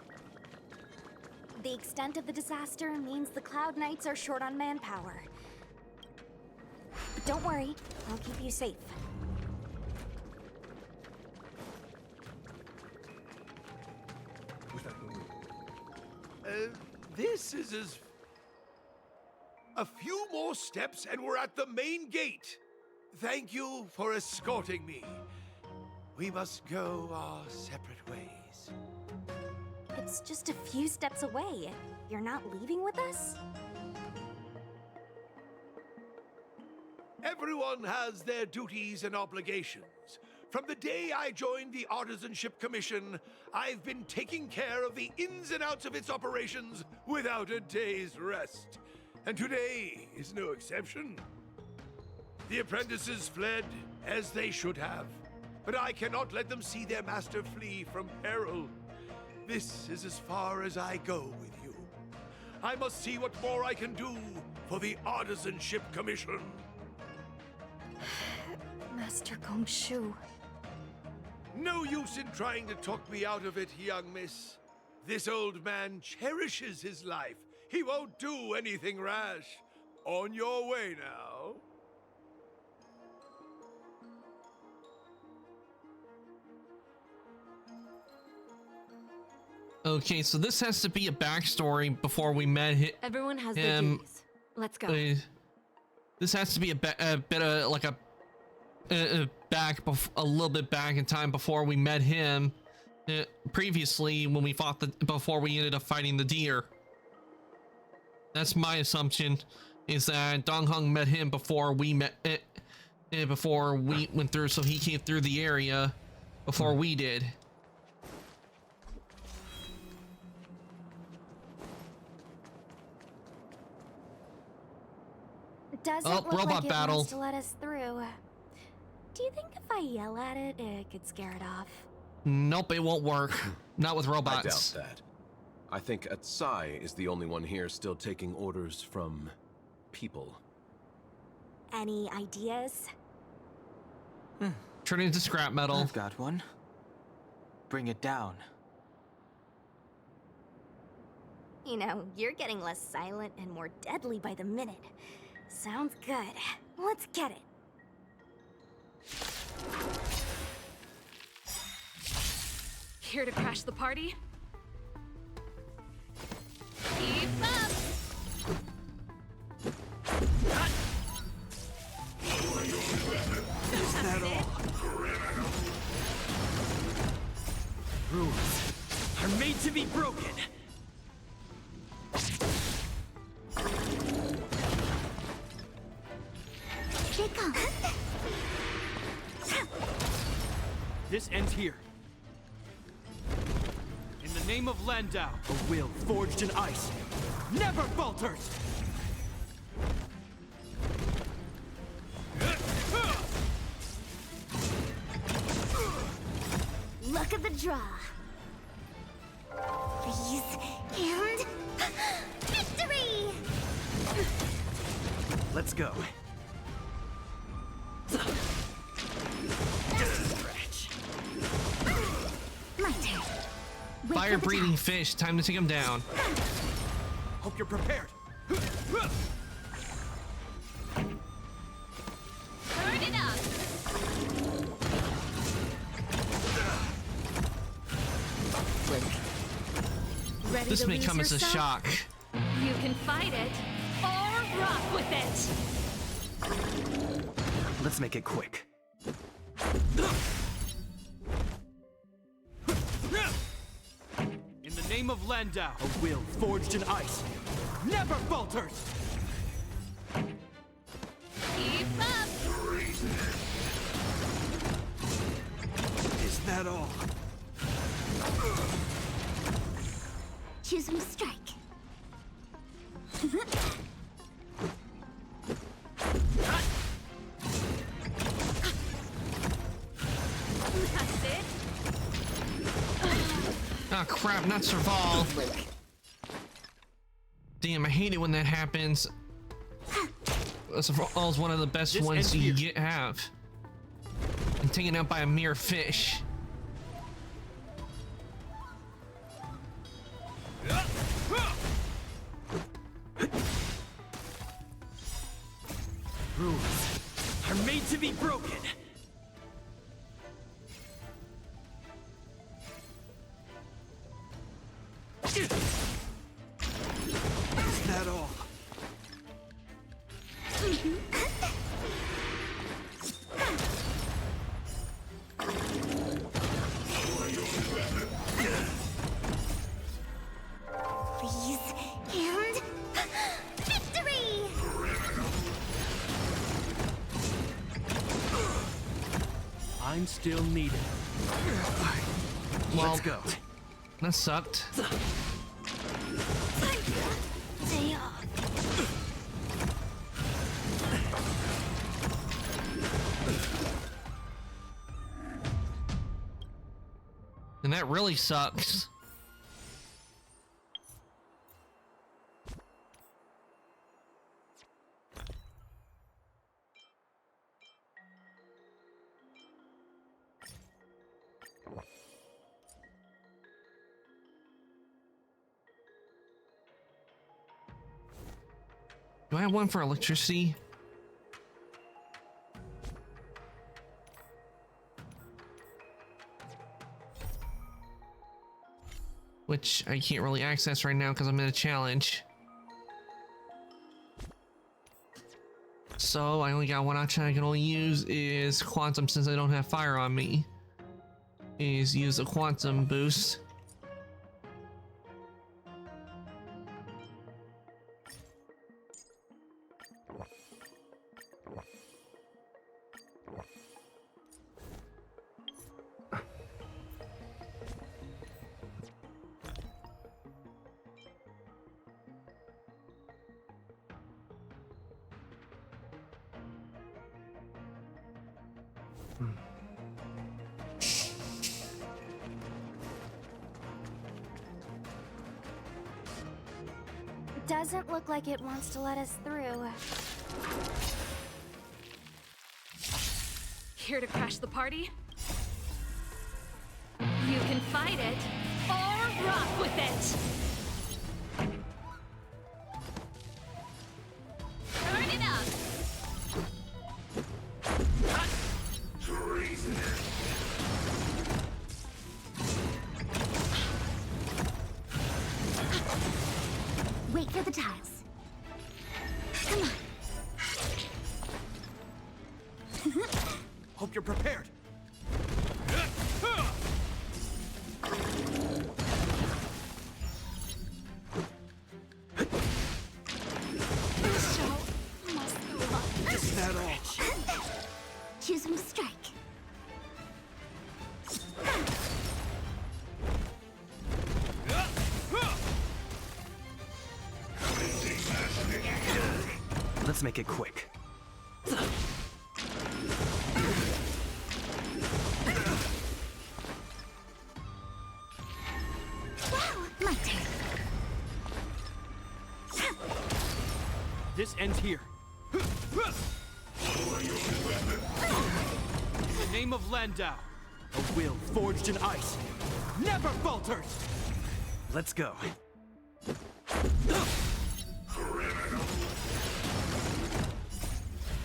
The extent of the disaster means the Cloud Knights are short on manpower. But don't worry, I'll keep you safe. This is as... A few more steps and we're at the main gate. Thank you for escorting me. We must go our separate ways. It's just a few steps away. You're not leaving with us? Everyone has their duties and obligations. From the day I joined the Artisanship Commission, I've been taking care of the ins and outs of its operations without a day's rest. And today is no exception. The apprentices fled, as they should have. But I cannot let them see their master flee from peril. This is as far as I go with you. I must see what more I can do for the Artisanship Commission. Master Gongshu. No use in trying to talk me out of it, young miss. This old man cherishes his life. He won't do anything rash. On your way now. Okay, so this has to be a backstory before we met Everyone has their duties. Let's go. This has to be a bit of like a little bit back in time before we met him. Previously, when we fought before we ended up fighting the deer. That's my assumption, is that Dong Heng met him before we met before we went through, so he came through the area before we did. Doesn't look robot like it battle. wants to let us through. Do you think if I yell at it, it could scare it off? Nope, it won't work. Not with robots. I doubt that. I think Atsai is the only one here still taking orders from people. Any ideas? Turn into scrap metal. I've got one. Bring it down. You know, you're getting less silent and more deadly by the minute. Sounds good. Let's get it. Here to crash the party? Keep up! Is that all? Rules are made to be broken. This ends here. In the name of Landau, a will forged in ice never falters! Luck of the draw. Freeze and victory! Let's go. My turn. Wait for Fire the breathing fish. Time to take him down. Hope you're prepared. Turn it up! Ready This to may lose come as a yourself? shock. You can fight it or rock with it. Let's make it quick. In the name of Landau, a will forged in ice never falters! Keep up. Is that all? Choose me strike. That's it. Oh crap, not Serval. Damn, I hate it when that happens. Serval is one of the best This ones ends you here. have. And taken out by a mere fish. Rules are made to be broken! Is that all? Freeze and victory! I'm still needed. Well, Let's go. that sucked. Day off. And that really sucks. Do I have one for electricity? Which I can't really access right now because I'm in a challenge. So I only got one option I can only use is quantum since I don't have fire on me. Is use a quantum boost. Doesn't look like it wants to let us through. Here to crash the party? You can fight it or rock with it. Turn it up. Wait for the tiles. Come on. Hope you're prepared. The show must go on. Is that all? Choose me strike. Let's make it quick. Wow, my turn. This ends here. In the name of Landau, a will forged in ice never falters! Let's go.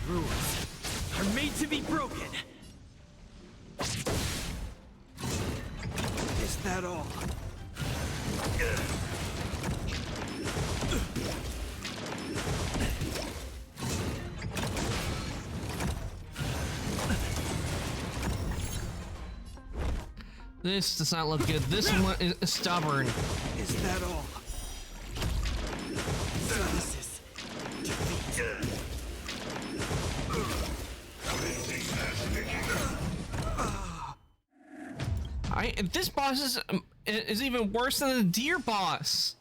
Rules are made to be broken! Is that all? This does not look good. This one is stubborn. Is that all? This boss is even worse than the deer boss.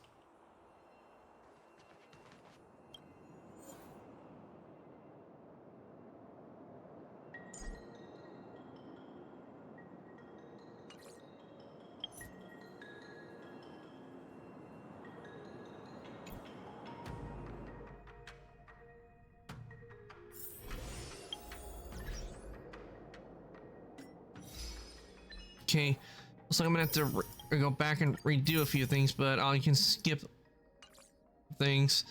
Okay, so I'm gonna have to go back and redo a few things, but I can skip things.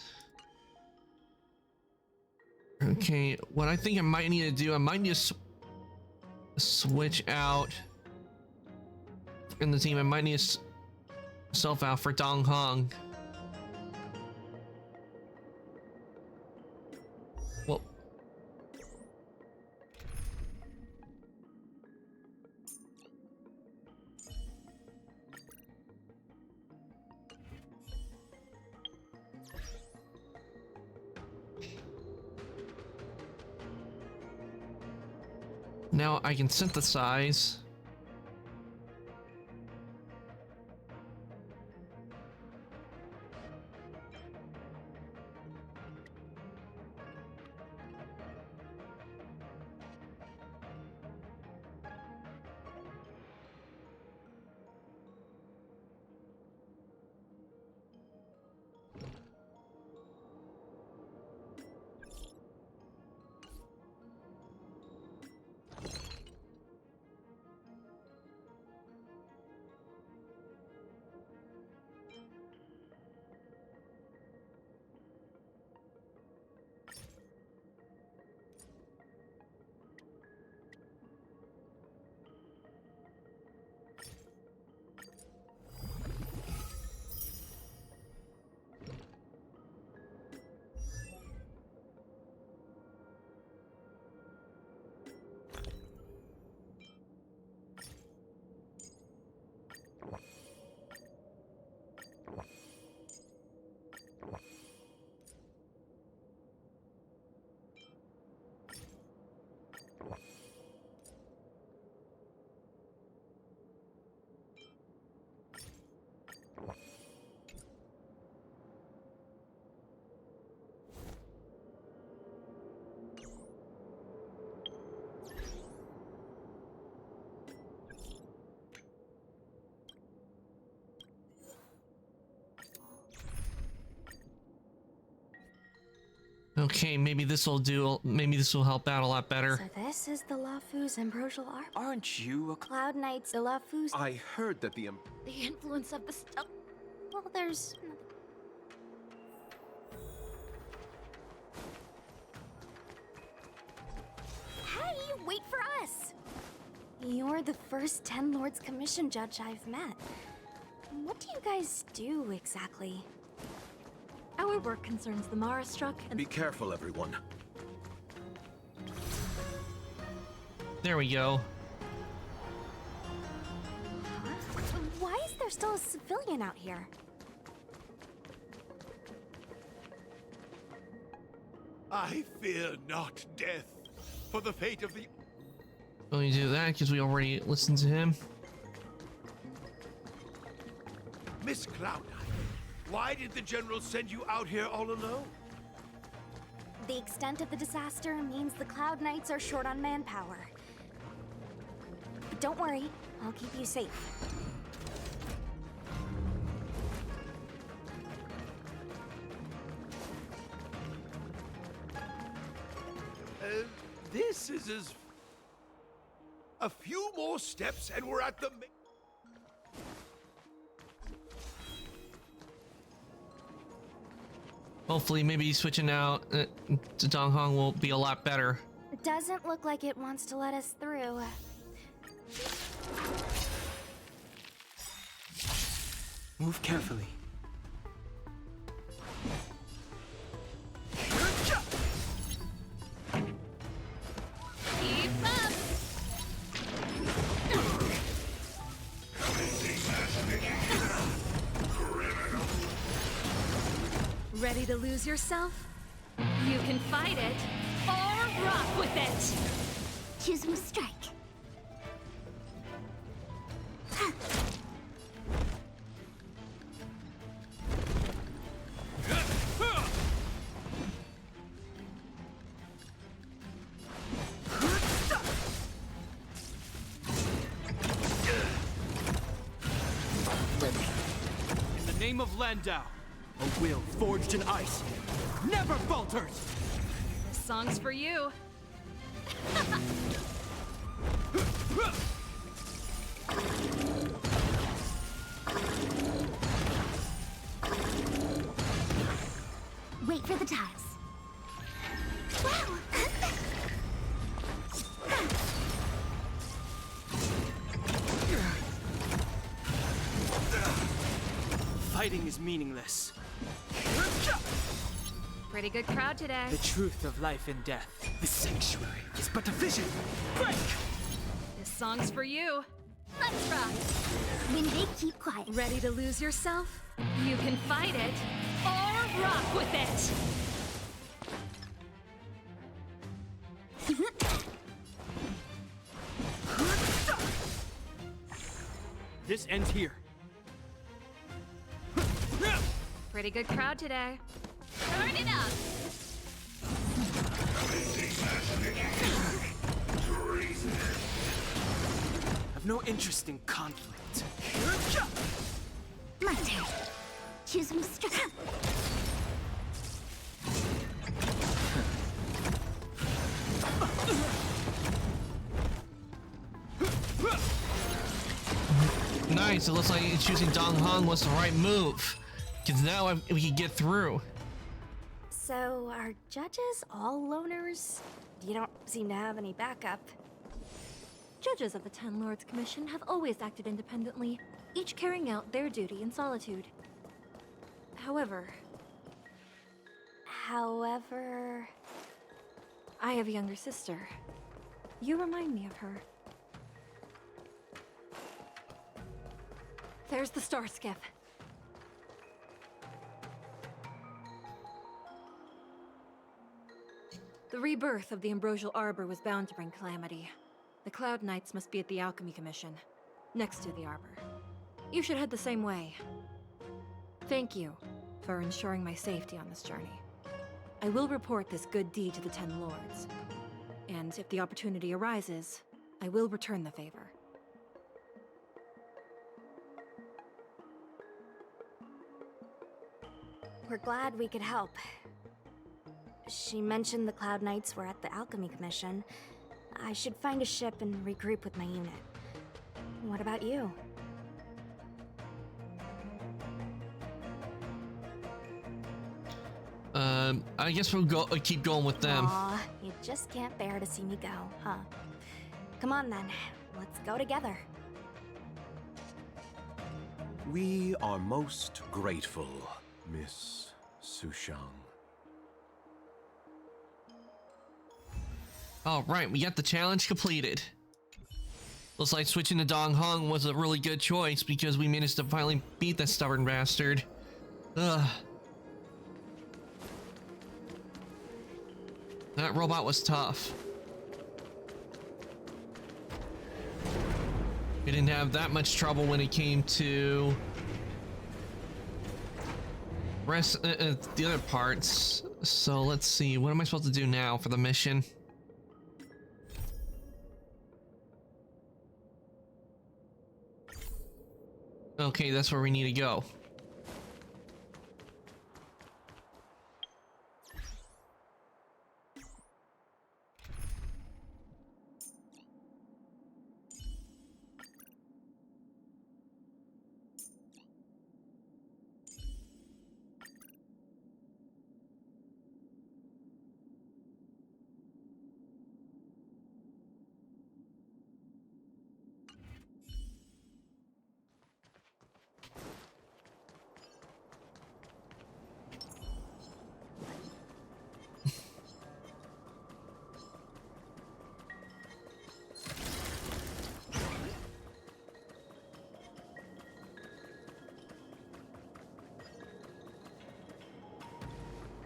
Okay, what I think I might need to do, I might need to switch out in the team. I might need to self out for Dong Hong. Well, now I can synthesize. Okay, maybe this will do. Maybe this will help out a lot better. So this is the Lafu's Ambrosial Arbor. Aren't you a Cloud Knight's the Lafu's. I heard that the The influence of the stuff. Well, there's. Hey, wait for us! You're the first 10 Lords Commission judge I've met. What do you guys do exactly? Our work concerns the Mara struck and Be careful, everyone. There we go. Why is there still a civilian out here? I fear not death, for the fate of the... Only do that because we already listened to him. Miss Cloud Knight, why did the General send you out here all alone? The extent of the disaster means the Cloud Knights are short on manpower. But don't worry, I'll keep you safe. This is as... A few more steps and we're at the... Hopefully, maybe switching out to Dong Hong will be a lot better. It doesn't look like it wants to let us through. Move carefully. Keep up! Ready to lose yourself? You can fight it or rock with it! Choose one strike. In the name of Landau, a will forged in ice never falters! This song's for you. Wait for the tiles. Wow! Fighting is meaningless. Pretty good crowd today. The truth of life and death. The sanctuary is but a vision. Break! This song's for you. Let's rock! When they keep quiet. Ready to lose yourself? You can fight it or rock with it! This ends here. Pretty good crowd today. Turn it up! I've no interest in conflict. My turn. Choose one strike. Nice, it looks like choosing Dong Hong was the right move. Because now we can get through. So, are judges all loners? You don't seem to have any backup. Judges of the Ten Lords Commission have always acted independently, each carrying out their duty in solitude. However, I have a younger sister. You remind me of her. There's the star skiff. The rebirth of the Ambrosial Arbor was bound to bring calamity. The Cloud Knights must be at the Alchemy Commission, next to the Arbor. You should head the same way. Thank you for ensuring my safety on this journey. I will report this good deed to the Ten Lords. And if the opportunity arises, I will return the favor. We're glad we could help. She mentioned the Cloud Knights were at the Alchemy Commission. I should find a ship and regroup with my unit. What about you? I guess we'll keep going with them. Aw, you just can't bear to see me go, huh? Come on then, let's go together. We are most grateful, Miss Sushang. Alright, we got the challenge completed. Looks like switching to Dong Hong was a really good choice because we managed to finally beat that stubborn bastard. Ugh. That robot was tough. We didn't have that much trouble when it came to the other parts. So let's see, what am I supposed to do now for the mission? Okay, that's where we need to go.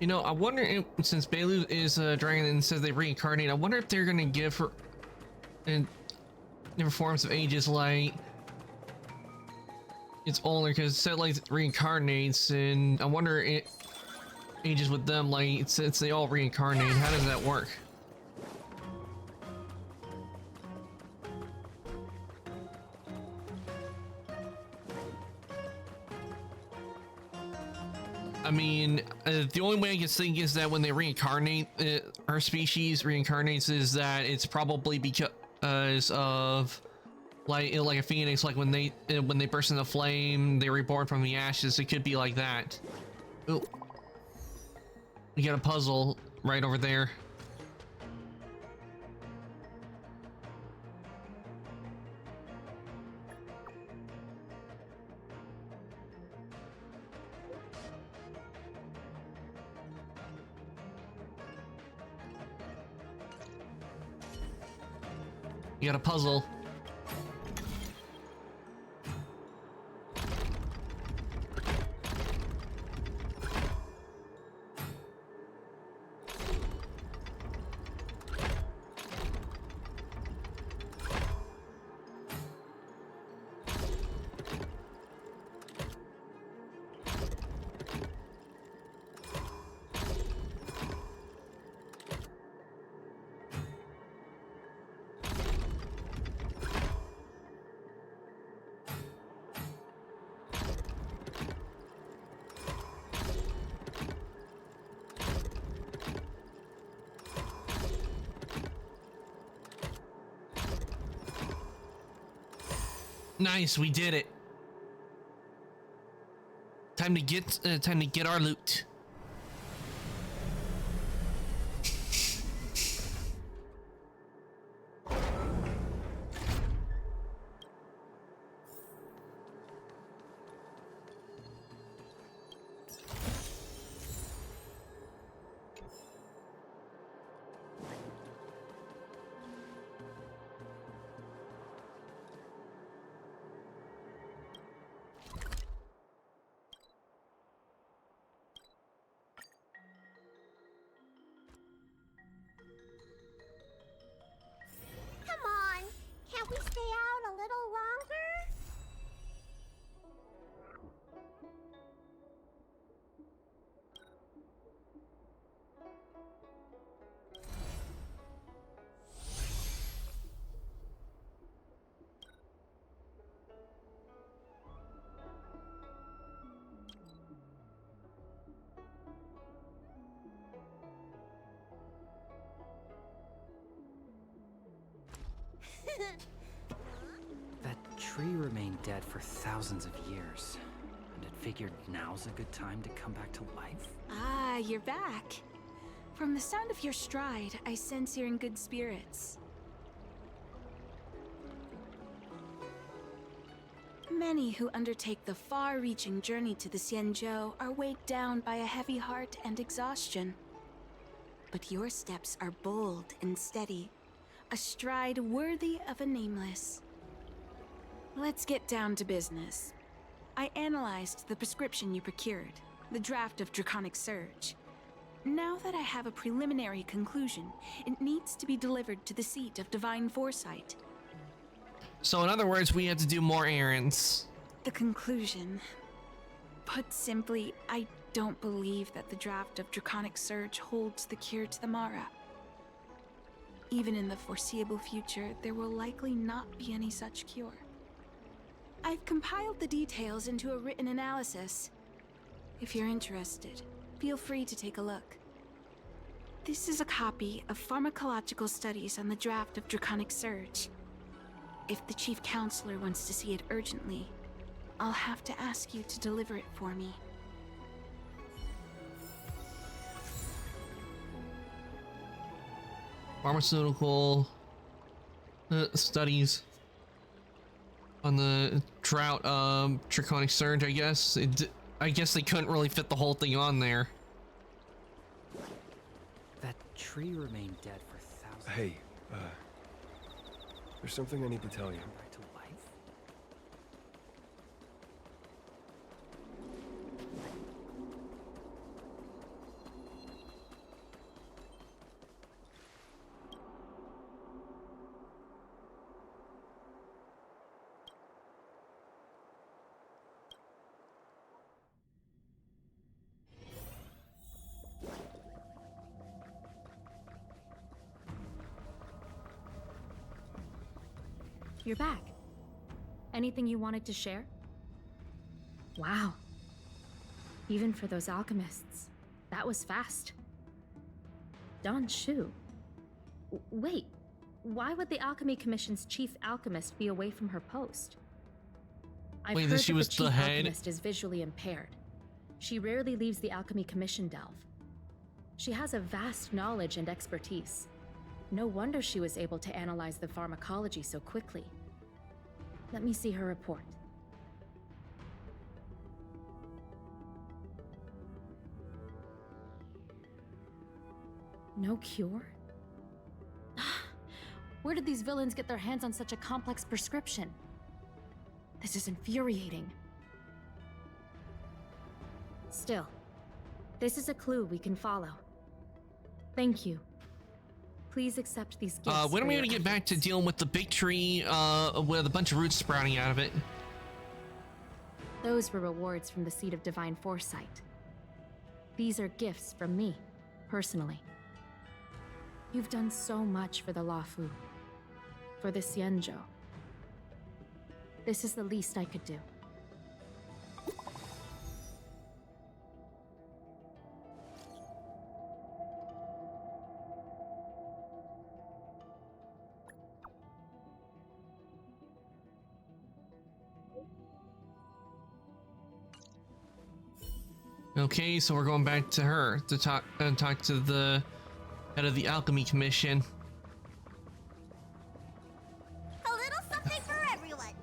You know, I wonder if, since Bailu is a dragon and says they reincarnate, I wonder if they're gonna give her in different forms of ages, like it's older, because it said like it reincarnates, and I wonder it ages with them, like since they all reincarnate, how does that work? I mean, the only way I can think is that when they reincarnate, our species reincarnates, is that it's probably because of like a phoenix, like when they burst into flame, they're reborn from the ashes. It could be like that. Oh, we got a puzzle right over there. You got a puzzle. Nice, we did it. Time to get our loot. Can't we stay out a little longer? That tree remained dead for thousands of years, and it figured now's a good time to come back to life. Ah, you're back. From the sound of your stride, I sense you're in good spirits. Many who undertake the far-reaching journey to the Xianzhou are weighed down by a heavy heart and exhaustion. But your steps are bold and steady, a stride worthy of a nameless. Let's get down to business. I analyzed the prescription you procured, the draft of Draconic Surge. Now that I have a preliminary conclusion, it needs to be delivered to the seat of Divine Foresight. So in other words, we have to do more errands. The conclusion. Put simply, I don't believe that the draft of Draconic Surge holds the cure to the Mara. Even in the foreseeable future, there will likely not be any such cure. I've compiled the details into a written analysis. If you're interested, feel free to take a look. This is a copy of pharmacological studies on the draft of Draconic Surge. If the Chief Counselor wants to see it urgently, I'll have to ask you to deliver it for me. Pharmaceutical studies on the drought Draconic Surge, I guess. I guess they couldn't really fit the whole thing on there. That tree remained dead for thousands. Hey, there's something I need to tell you. Back to life? you're back. Anything you wanted to share? Wow. Even for those alchemists, that was fast. Dan Shu. Wait, why would the Alchemy Commission's chief alchemist be away from her post? I've Wait, heard she that was the the chief head? alchemist is visually impaired. She rarely leaves the Alchemy Commission delve. She has a vast knowledge and expertise. No wonder she was able to analyze the pharmacology so quickly. Let me see her report. No cure? Where did these villains get their hands on such a complex prescription? This is infuriating. Still, this is a clue we can follow. Thank you. Please accept these gifts. When are for we your gonna get back to efforts. dealing with the big tree, with a bunch of roots sprouting out of it? Those were rewards from the Seed of Divine Foresight. These are gifts from me, personally. You've done so much for the Luofu, for the Xianzhou. This is the least I could do. Okay, so we're going back to her to talk to the head of the Alchemy Commission. A little something for everyone.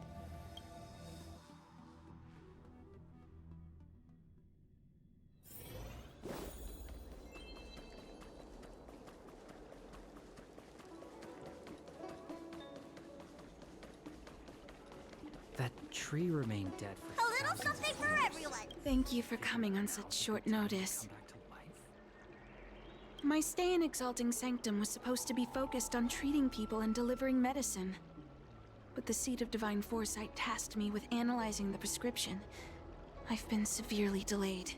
That tree remained dead for A little thousands something of for years. everyone. Thank you for coming on such short notice. Come back to life? My stay in Exalting Sanctum was supposed to be focused on treating people and delivering medicine. But the Seed of Divine Foresight tasked me with analyzing the prescription. I've been severely delayed.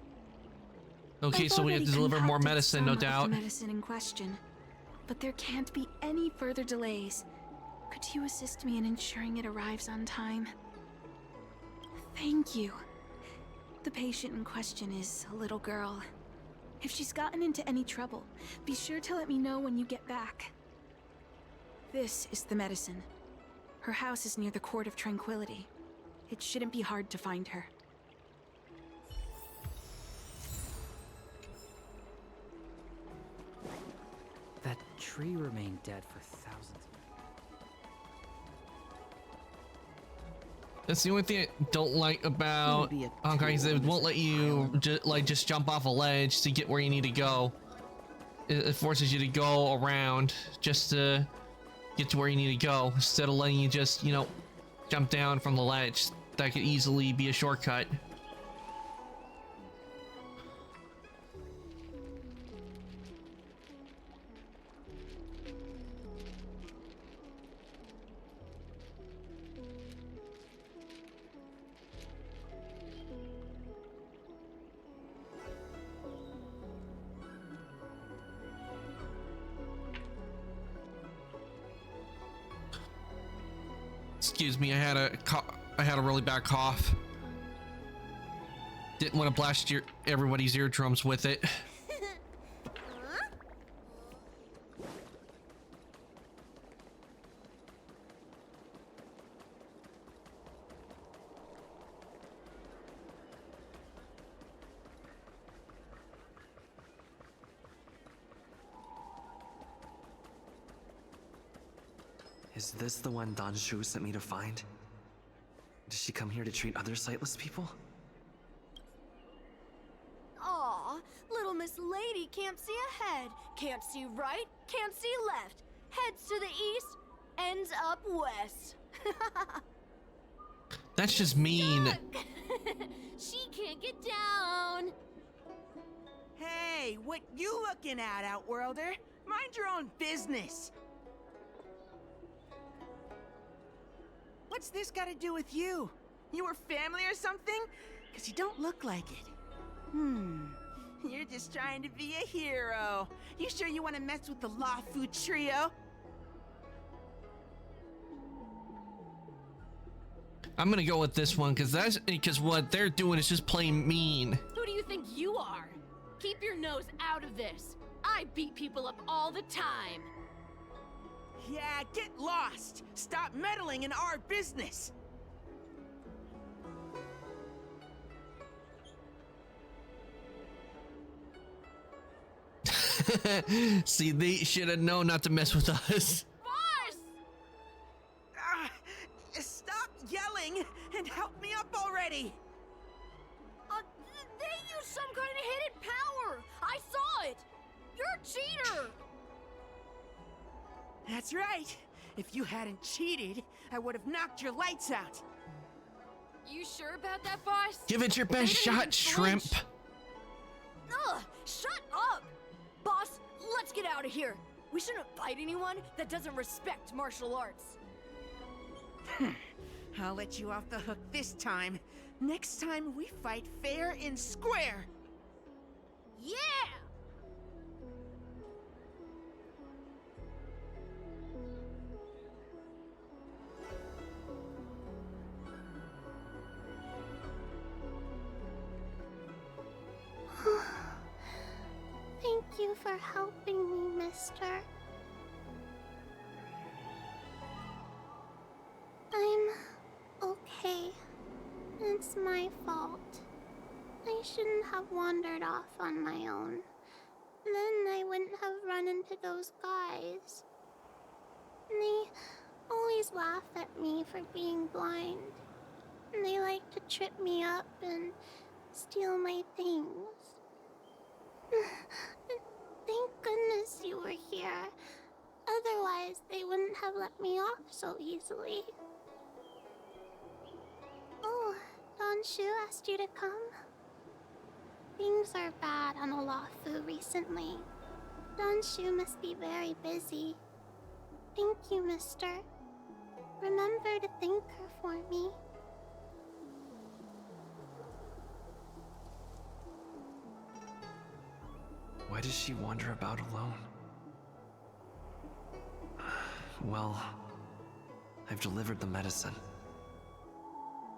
Okay, I've so we have to already deliver more concocted medicine, no some of doubt. the medicine in question, but there can't be any further delays. Could you assist me in ensuring it arrives on time? Thank you. The patient in question is a little girl. If she's gotten into any trouble, be sure to let me know when you get back. This is the medicine. Her house is near the Court of Tranquility. It shouldn't be hard to find her. That tree remained dead for thousands of That's the only thing I don't like about Honkai is it won't let you just jump off a ledge to get where you need to go. It forces you to go around just to get to where you need to go instead of letting you just, you know, jump down from the ledge. That could easily be a shortcut. Excuse me, I had a really bad cough. Didn't want to blast everybody's eardrums with it. Huh? Is this the one Dan Shu sent me to find? Did she come here to treat other sightless people? Aw, little Miss Lady can't see ahead, can't see right, can't see left. Heads to the east, ends up west. That's just mean. She can't get down. Hey, what you looking at, Outworlder? Mind your own business. What's this got to do with you? You were family or something? Because you don't look like it. You're just trying to be a hero. You sure you want to mess with the Luofu trio? I'm gonna go with this one because what they're doing is just plain mean. Who do you think you are? Keep your nose out of this. I beat people up all the time. Yeah, get lost. Stop meddling in our business. See, they should have known not to mess with us. Boss! Stop yelling and help me up already. They used some kind of hidden power. I saw it. You're a cheater. That's right. If you hadn't cheated, I would have knocked your lights out. You sure about that, boss? Give it your best shot, Shrimp. Ugh, shut up! Boss, let's get out of here. We shouldn't fight anyone that doesn't respect martial arts. I'll let you off the hook this time. Next time we fight fair and square. Yeah! Thank you for helping me, mister. I'm okay. It's my fault. I shouldn't have wandered off on my own. Then I wouldn't have run into those guys. They always laugh at me for being blind. They like to trip me up and steal my things. Thank goodness you were here. Otherwise, they wouldn't have let me off so easily. Oh, Don Shu asked you to come? Things are bad on Olafu recently. Don Shu must be very busy. Thank you, mister. Remember to thank her for me. Why does she wander about alone? Well, I've delivered the medicine.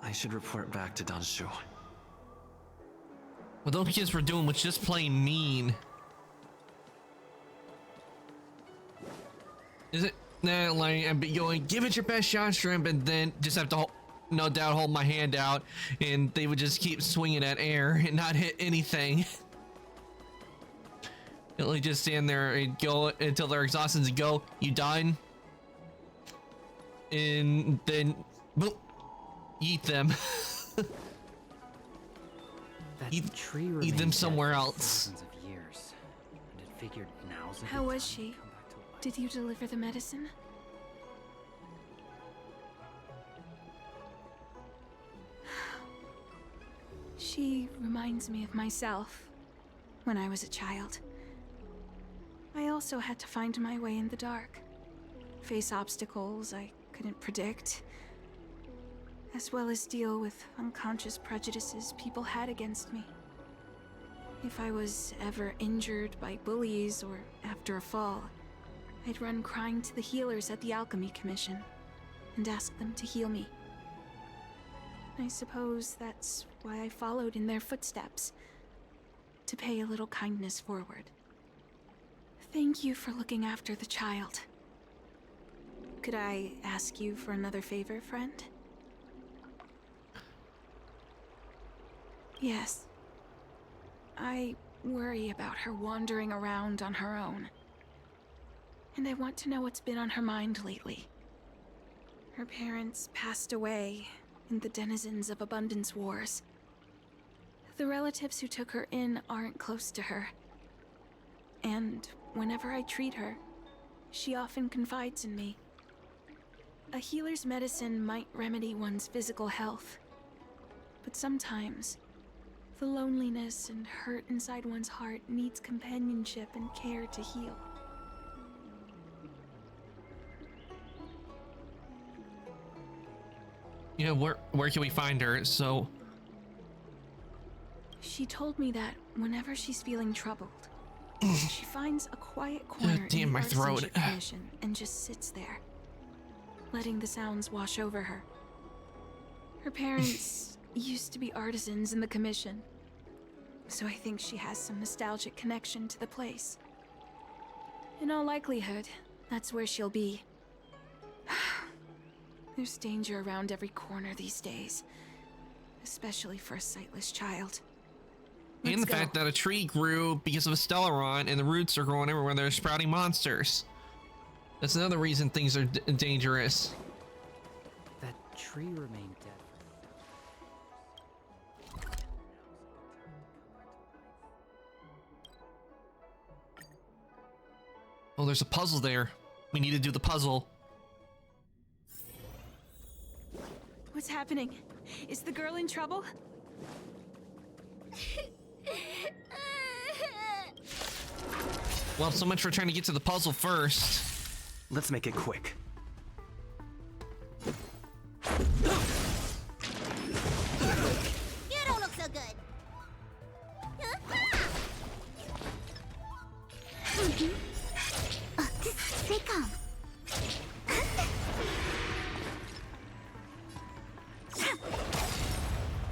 I should report back to Don Shu. What those kids were doing was just plain mean. Is it? Nah, like, I'd be going, give it your best shot, Shrimp, and then just have to, no doubt, hold my hand out, and they would just keep swinging at air and not hit anything. They'll just stand there and go until they're exhausted and go, you done? And then, boom, eat them. Eat them somewhere else. Thousands of years, and it figured now's a How good was time she? to come back to life. Did you deliver the medicine? She reminds me of myself when I was a child. I also had to find my way in the dark, face obstacles I couldn't predict, as well as deal with unconscious prejudices people had against me. If I was ever injured by bullies or after a fall, I'd run crying to the healers at the Alchemy Commission and ask them to heal me. I suppose that's why I followed in their footsteps, to pay a little kindness forward. Thank you for looking after the child. Could I ask you for another favor, friend? Yes. I worry about her wandering around on her own. And I want to know what's been on her mind lately. Her parents passed away in the Denizens of Abundance Wars. The relatives who took her in aren't close to her. And whenever I treat her, she often confides in me. A healer's medicine might remedy one's physical health, but sometimes the loneliness and hurt inside one's heart needs companionship and care to heal. Yeah, where can we find her? So She told me that whenever she's feeling troubled, she finds a quiet corner damn in the my throat. Artisanship Commission and just sits there, letting the sounds wash over her. Her parents used to be artisans in the Commission, so I think she has some nostalgic connection to the place. In all likelihood, that's where she'll be. There's danger around every corner these days, especially for a sightless child. And the fact that a tree grew because of a Stellaron and the roots are growing everywhere, they're sprouting monsters. That's another reason things are dangerous. That tree remained dead. Oh, there's a puzzle there. We need to do the puzzle. What's happening? Is the girl in trouble? Well, so much for trying to get to the puzzle first. Let's make it quick. You don't look so good. They come.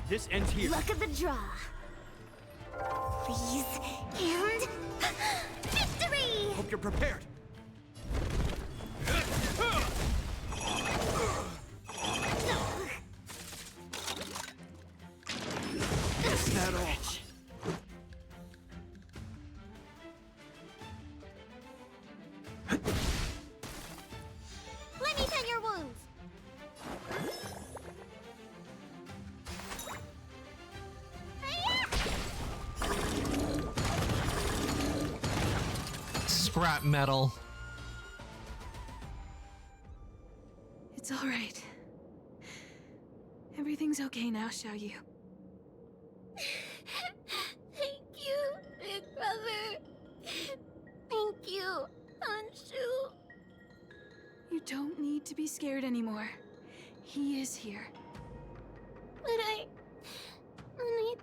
This ends here. Luck of the draw. Please, and victory! Hope you're prepared. Is that all? Let me tend your wounds. Scrap metal. It's all right. Everything's okay now, Xiaoyu. Thank you, big brother. Thank you, Anshu. You don't need to be scared anymore. He is here. When I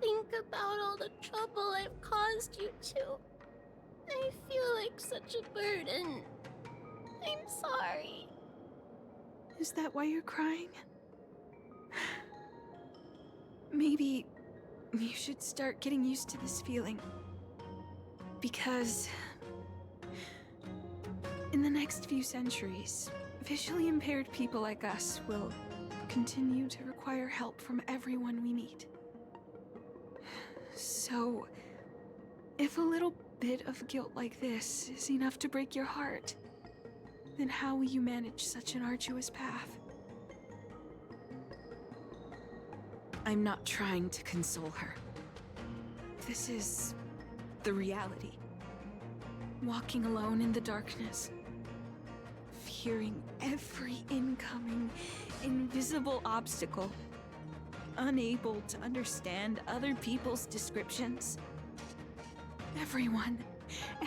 think about all the trouble I've caused you two, I feel like such a burden. I'm sorry. Is that why you're crying? Maybe you should start getting used to this feeling. Because in the next few centuries, visually impaired people like us will continue to require help from everyone we meet. So, if a little bit of guilt like this is enough to break your heart, then how will you manage such an arduous path? I'm not trying to console her. This is the reality. Walking alone in the darkness, fearing every incoming, invisible obstacle, unable to understand other people's descriptions. Everyone,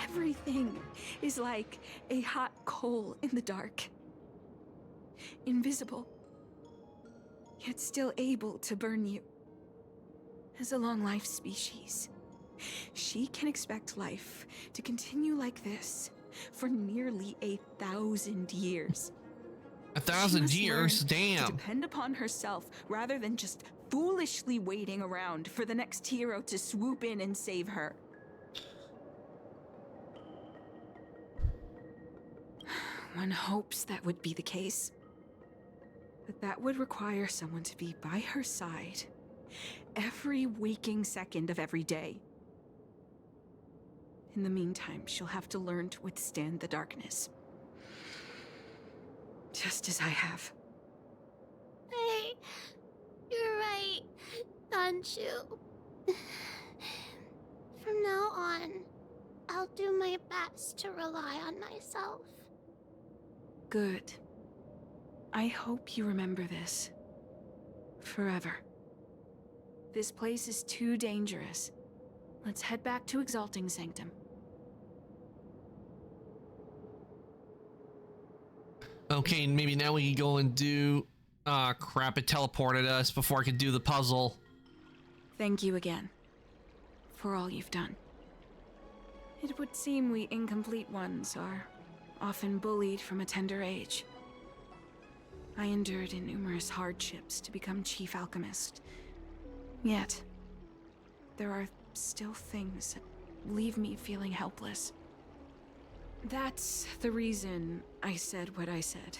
everything is like a hot coal in the dark. Invisible, yet still able to burn you. As a long-life species, she can expect life to continue like this for nearly 1,000 years. 1,000 years? Damn. To depend upon herself rather than just foolishly waiting around for the next hero to swoop in and save her. One hopes that would be the case. But that would require someone to be by her side every waking second of every day. In the meantime, she'll have to learn to withstand the darkness. Just as I have. Hey, you're right, Anshu. From now on, I'll do my best to rely on myself. Good. I hope you remember this. Forever. This place is too dangerous. Let's head back to Exalting Sanctum. Okay, maybe now we can go and do... crap, it teleported us before I could do the puzzle. Thank you again. For all you've done. It would seem we incomplete ones are often bullied from a tender age. I endured numerous hardships to become chief alchemist. Yet, there are still things that leave me feeling helpless. That's the reason I said what I said.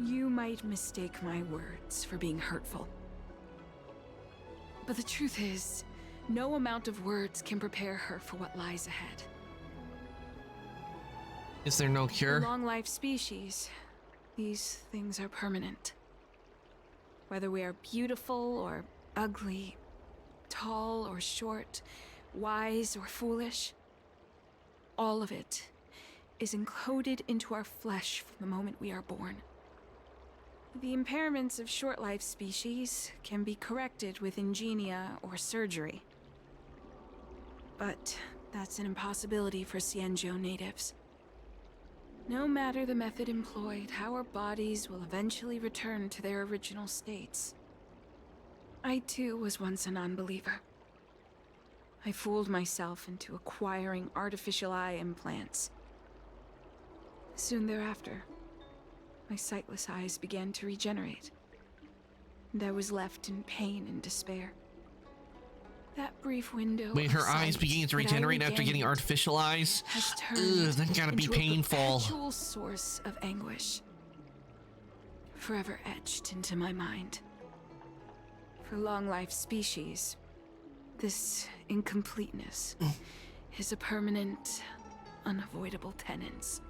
You might mistake my words for being hurtful. But the truth is, no amount of words can prepare her for what lies ahead. Is there no cure? For long-life species, these things are permanent. Whether we are beautiful or ugly, tall or short, wise or foolish, all of it is encoded into our flesh from the moment we are born. The impairments of short-life species can be corrected with ingenia or surgery. But that's an impossibility for Xianzhou natives. No matter the method employed, our bodies will eventually return to their original states. I too was once a non-believer. I fooled myself into acquiring artificial eye implants. Soon thereafter, my sightless eyes began to regenerate, and I was left in pain and despair. That brief window. Wait, her eyes began to regenerate after getting artificial eyes? Ugh, that gotta be painful. A perpetual source of anguish, forever etched into my mind. For long-life species, this incompleteness is a permanent, unavoidable tenance.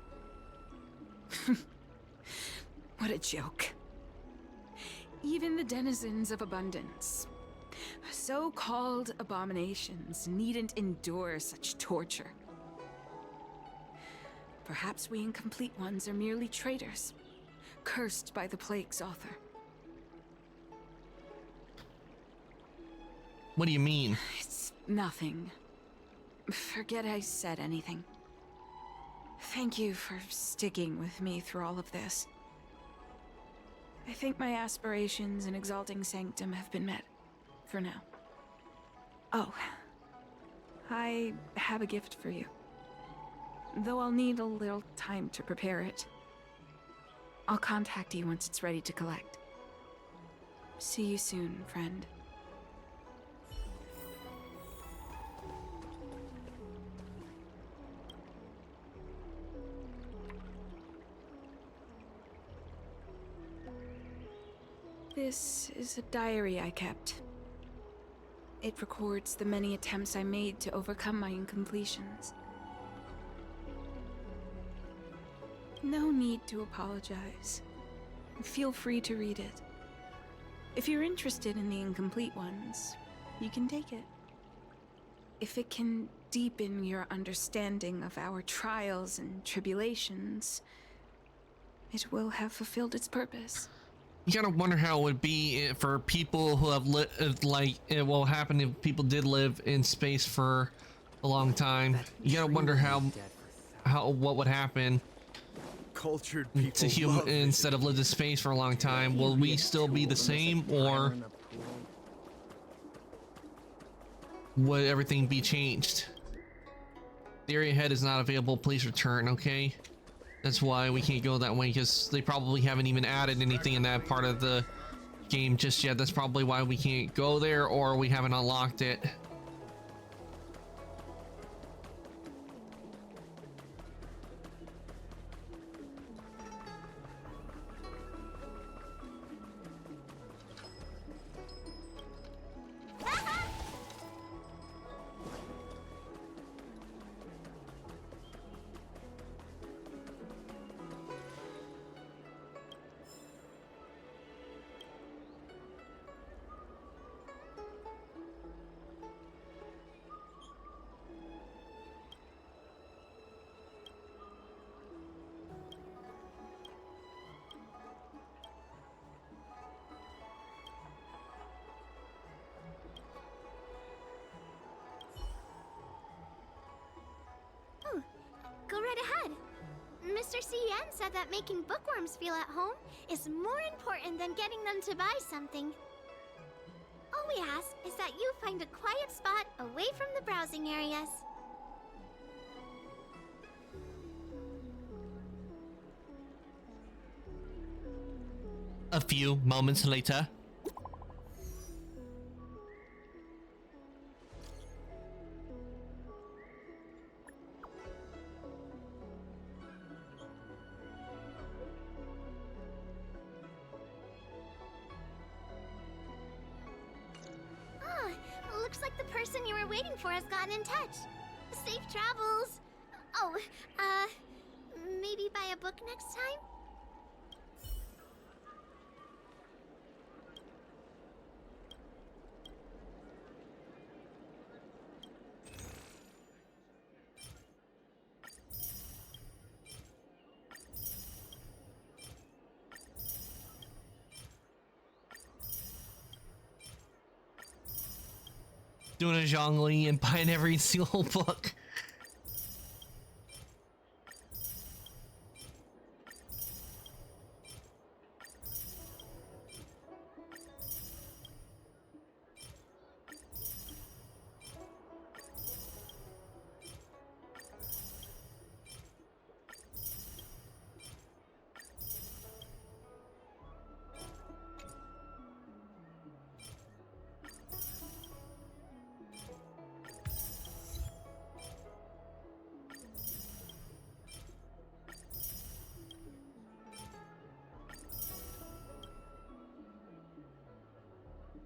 What a joke. Even the denizens of abundance, so-called abominations, needn't endure such torture. Perhaps we incomplete ones are merely traitors, cursed by the plague's author. What do you mean? It's nothing. Forget I said anything. Thank you for sticking with me through all of this. I think my aspirations in exalting Sanctum have been met. For now. Oh. I have a gift for you. Though I'll need a little time to prepare it. I'll contact you once it's ready to collect. See you soon, friend. This is a diary I kept. It records the many attempts I made to overcome my incompletions. No need to apologize. Feel free to read it. If you're interested in the incomplete ones, you can take it. If it can deepen your understanding of our trials and tribulations, it will have fulfilled its purpose. You gotta wonder how it would be for people who have like it will happen if people did live in space for a long time. You gotta wonder what would happen Cultured people to human instead of lived in space for a long time. Will we still be the same, or would everything be changed? The area ahead is not available. Please return. Okay. That's why we can't go that way, because they probably haven't even added anything in that part of the game just yet. That's probably why we can't go there, or we haven't unlocked it. Go right ahead. Mr. Cien said that making bookworms feel at home is more important than getting them to buy something. All we ask is that you find a quiet spot away from the browsing areas. a few moments later. Ah, looks like the person you were waiting for has gotten in touch. Safe travels. Oh, maybe buy a book next time? Doing a Zhongli and buying every single book.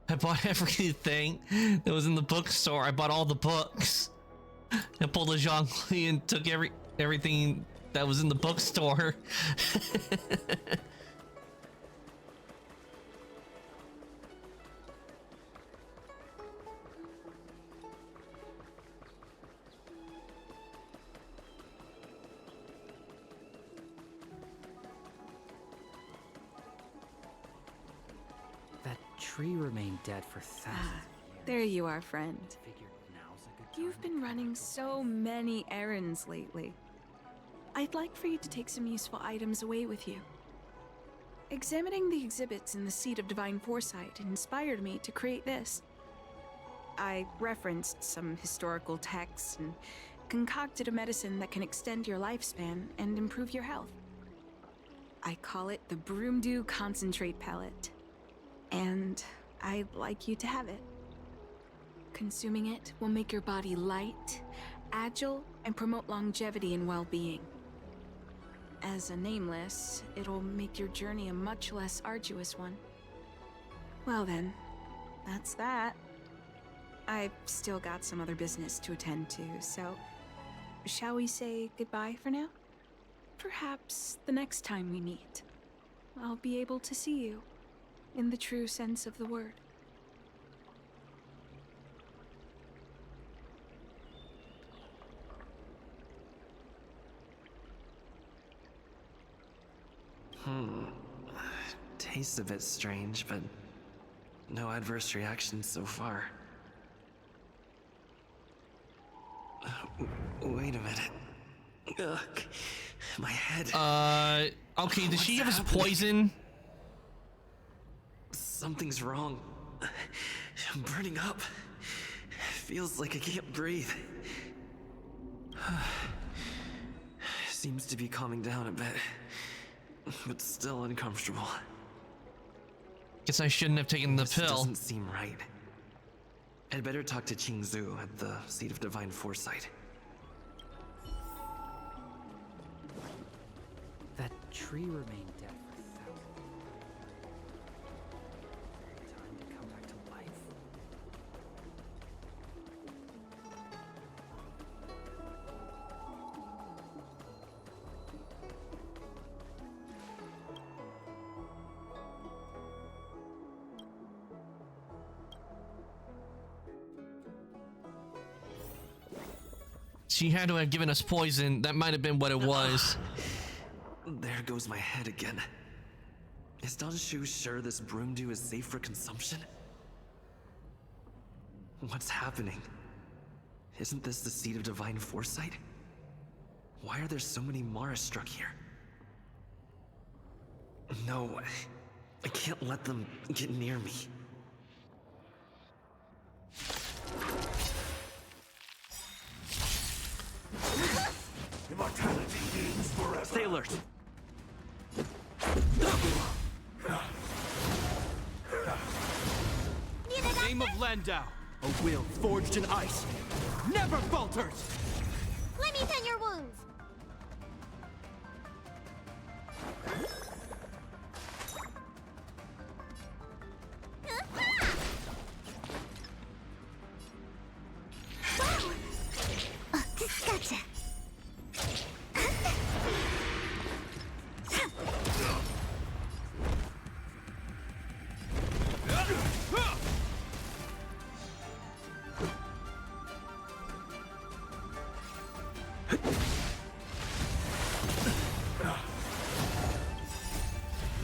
I bought everything that was in the bookstore. I bought all the books. I pulled a Zhongli and took everything that was in the bookstore. That tree remained dead for thousands. There you are, friend. You've been running so many errands lately. I'd like for you to take some useful items away with you. Examining the exhibits in the Seat of Divine Foresight inspired me to create this. I referenced some historical texts and concocted a medicine that can extend your lifespan and improve your health. I call it the Broomdew Concentrate Pellet. And I'd like you to have it. Consuming it will make your body light, agile, and promote longevity and well-being. As a nameless, it'll make your journey a much less arduous one. Well then, that's that. I've still got some other business to attend to, so shall we say goodbye for now? Perhaps the next time we meet, I'll be able to see you in the true sense of the word. Tastes a bit strange, but no adverse reactions so far. Wait a minute. Ugh, my head. Okay, did she give us poison? Something's wrong. I'm burning up. Feels like I can't breathe. Seems to be calming down a bit, but still uncomfortable. Guess I shouldn't have taken the pill. Doesn't seem right. I'd better talk to Qingzu at the Seat of Divine Foresight. That tree remained dead for thousands. Time to come back to life. She had to have given us poison. That might have been what it was. There goes my head again. Is Danshu sure this broomdew is safe for consumption? What's happening? Isn't this the Seat of Divine Foresight? Why are there so many Mara struck here? No, I can't let them get near me. Immortality means forever. Stay alert. Landau, a will forged in ice, never falters! Let me tend your wounds. Gotcha.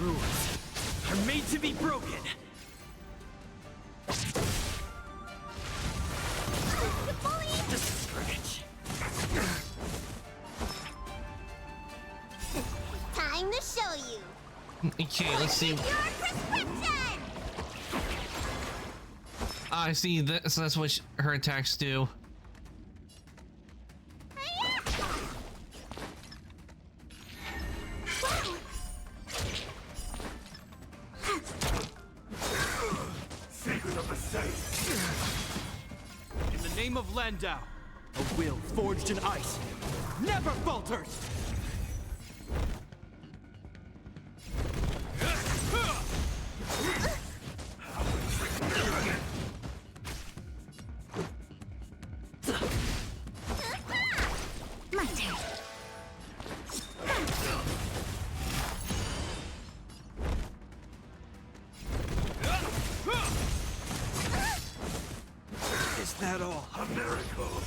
Rules are made to be broken. Discourage. Time to show you. Okay, let's see. Your prescription. I see. So that's what her attacks do. Sacred of the Saints. In the name of Landau, a will forged in ice, never falters! My turn. Is that all? A miracle.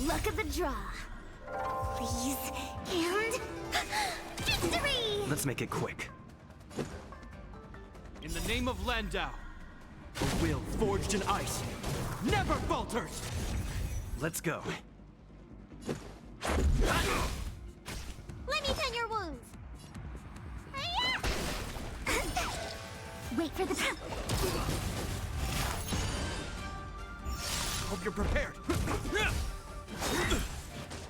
Luck of the draw. Please. And victory! Let's make it quick. In the name of Landau, a will forged in ice, never falters! Let's go. Let me tend your wounds. Wait for the time. Hope you're prepared.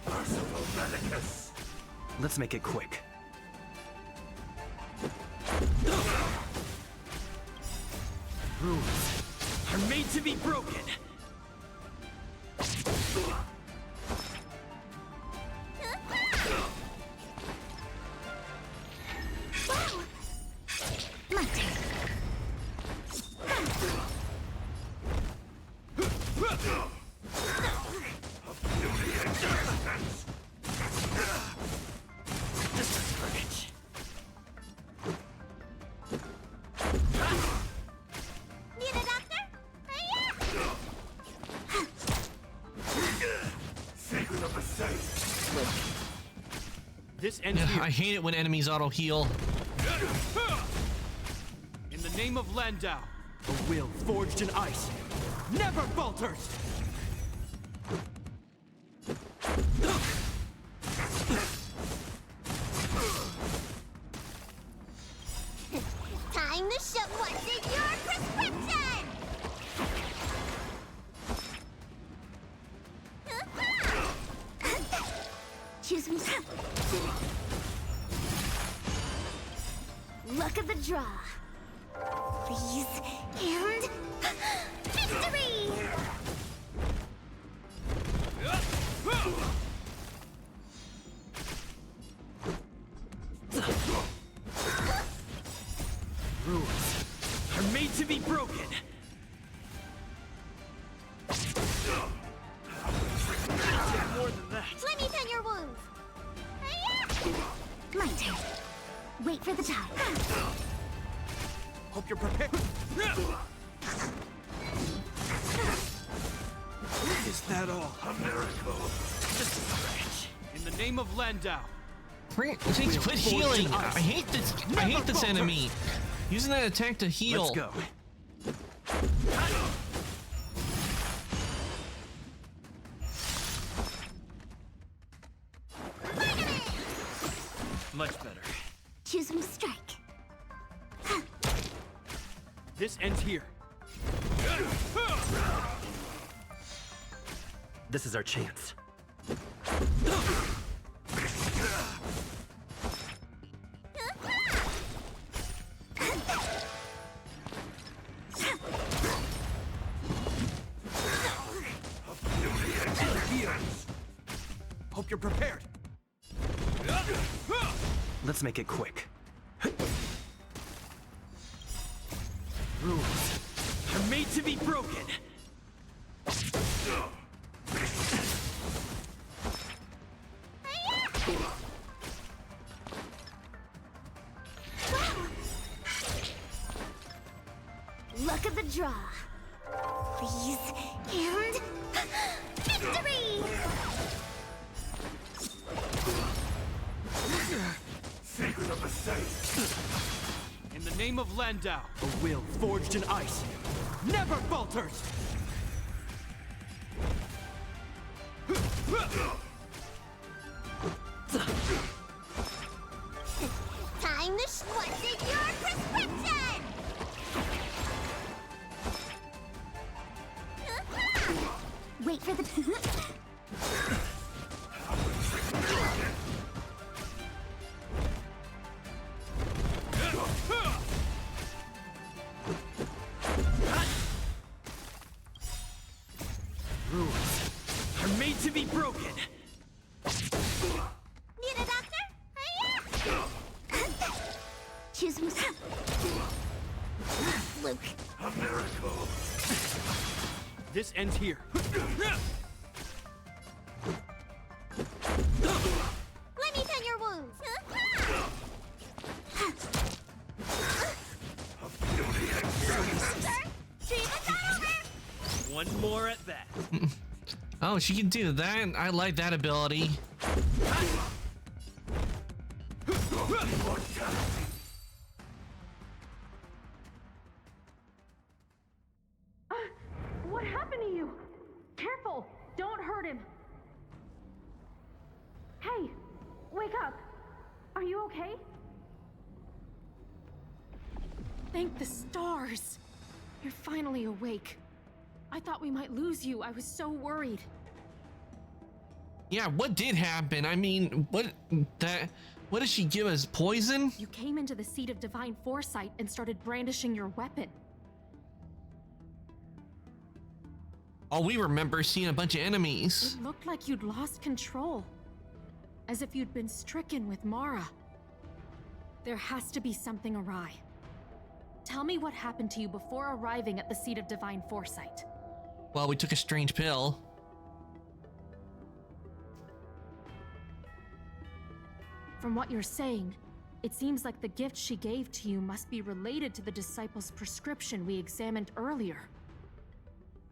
Merciful Medicus. Let's make it quick. Rules are made to be broken. My turn. Discourage. Need a doctor? Sacred of the Saints. This ends Yeah, here. I hate it when enemies auto heal. In the name of Landau, a will forged in ice, never falters! Time to show what's in your prescription! Choose me. Luck of the draw. Please. And victory! Rules are made to be broken. More than that. Let me tend your wounds. My turn. Wait for the time. Hope you're prepared. Is that all? A miracle. Discourage. In the name of Landau, Please quit healing. I hate this. I hate this enemy. Using that attack to heal. Let's go. much better. Choose me strike. This ends here. This is our chance. Hope you're prepared. Let's make it quick. Rules are made to be broken. Luck of the draw. Please, and victory! Secret of the safe. In the name of Landau, a will forged in ice never falters! Time to Schwartz your prescription! Wait for the... Rules are made to be broken. Need a doctor? Hiya! Choose me. Luke. A miracle. This ends here. Let me tend your wounds. Treatment's not over. One more at that. Oh, she can do that. I like that ability. What happened to you? Careful! Don't hurt him! Hey! Wake up! Are you okay? Thank the stars! You're finally awake. I thought we might lose you. I was so worried. Yeah, what did happen? I mean, what did she give us? Poison? You came into the seat of divine foresight and started brandishing your weapon. All we remember is seeing a bunch of enemies. It looked like you'd lost control. As if you'd been stricken with Mara. There has to be something awry. Tell me what happened to you before arriving at the seat of divine foresight. Well, we took a strange pill. From what you're saying, it seems like the gift she gave to you must be related to the disciple's prescription we examined earlier.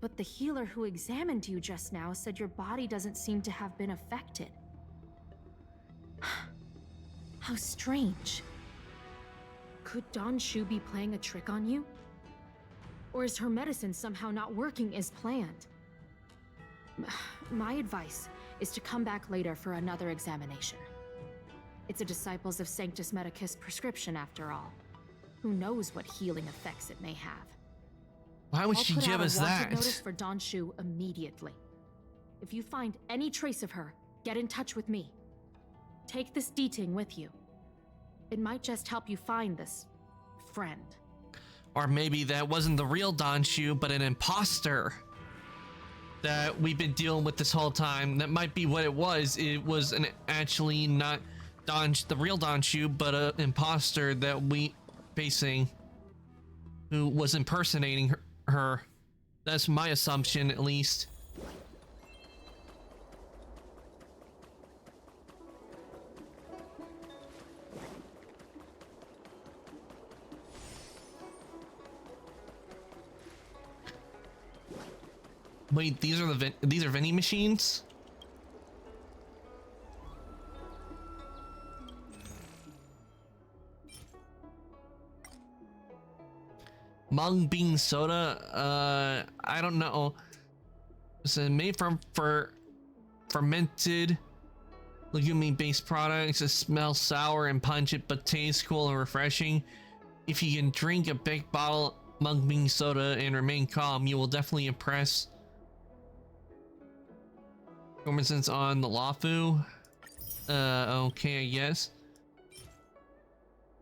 But the healer who examined you just now said your body doesn't seem to have been affected. How strange. Could Don Shu be playing a trick on you? Or is her medicine somehow not working as planned? My advice is to come back later for another examination. It's a Disciples of Sanctus Medicus prescription after all. Who knows what healing effects it may have. Why would she give us I'll put out a that? wanted notice for Don Shu immediately. If you find any trace of her, get in touch with me. Take this D-Ting with you. It might just help you find this friend. Or maybe that wasn't the real Don Shu, but an imposter that we've been dealing with this whole time. That might be what it was. It was actually not the real Don Shu, but an imposter that we facing who was impersonating her. That's my assumption, at least. Wait, these are vending machines? Mung bean soda, I don't know. It's made from fermented legume-based products. It smells sour and pungent, but tastes cool and refreshing. If you can drink a big bottle of mung bean soda and remain calm, you will definitely impress. Performances on the Lafu. Okay, I guess.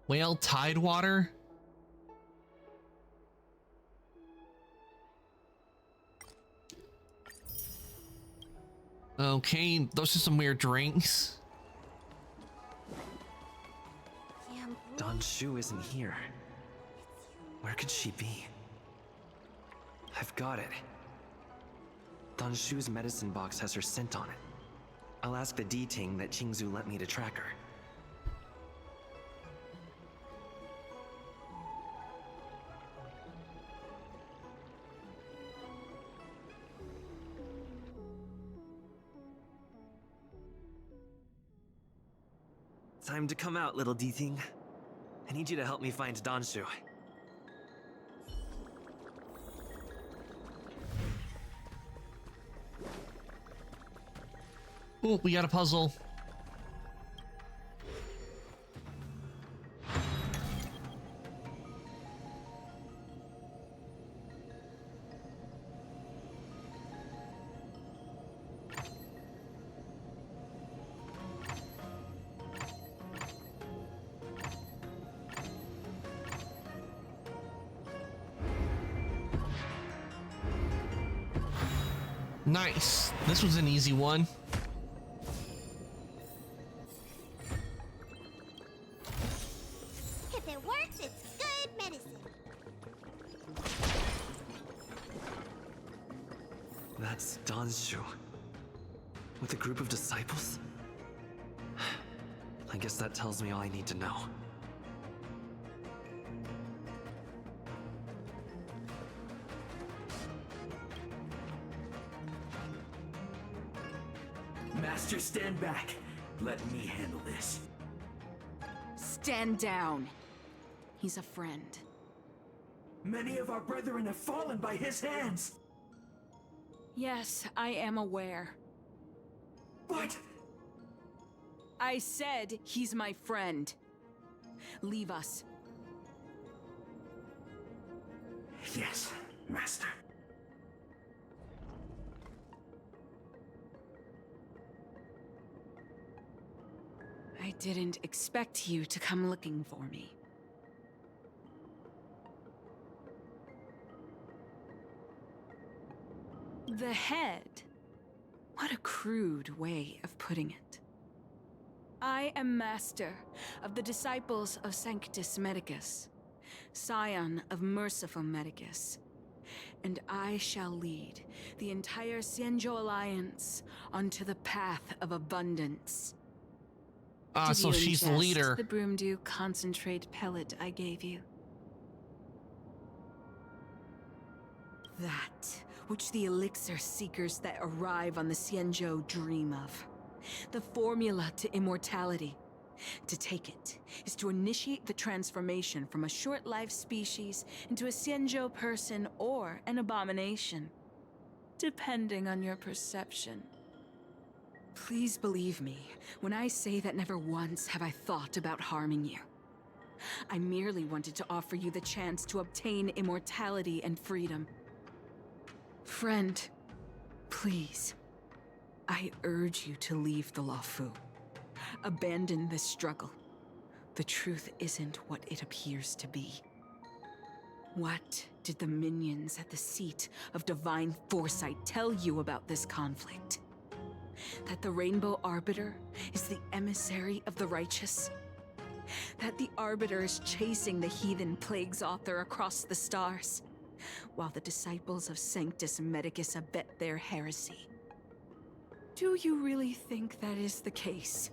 Whale Tidewater. Okay, those are some weird drinks. Don Shu isn't here. Where could she be? I've got it. Don Shu's medicine box has her scent on it. I'll ask the D-Ting that Qingzu let me to track her. Time to come out, little D-Ting. I need you to help me find Don Shu. Oh, we got a puzzle. Nice. This was an easy one. If it works, it's good medicine. That's Don Shu. With a group of disciples? I guess that tells me all I need to know. Master, stand back. Let me handle this. Stand down. He's a friend. Many of our brethren have fallen by his hands. Yes, I am aware. But... I said he's my friend. Leave us. Yes, Master. I didn't expect you to come looking for me. The head. What a crude way of putting it. I am master of the disciples of Sanctus Medicus, scion of Merciful Medicus, and I shall lead the entire Xianzhou Alliance onto the path of abundance. Ah, Did so you she's the ingest leader. the Broomdew concentrate pellet I gave you? That which the elixir seekers that arrive on the Xianzhou dream of. The formula to immortality. To take it is to initiate the transformation from a short-lived species into a Xianzhou person or an abomination, depending on your perception. Please believe me when I say that never once have I thought about harming you. I merely wanted to offer you the chance to obtain immortality and freedom. Friend, please, I urge you to leave the Luofu. Abandon this struggle. The truth isn't what it appears to be. What did the minions at the seat of divine foresight tell you about this conflict? That the Rainbow Arbiter is the emissary of the righteous? That the Arbiter is chasing the heathen plagues author across the stars, while the disciples of Sanctus Medicus abet their heresy? Do you really think that is the case?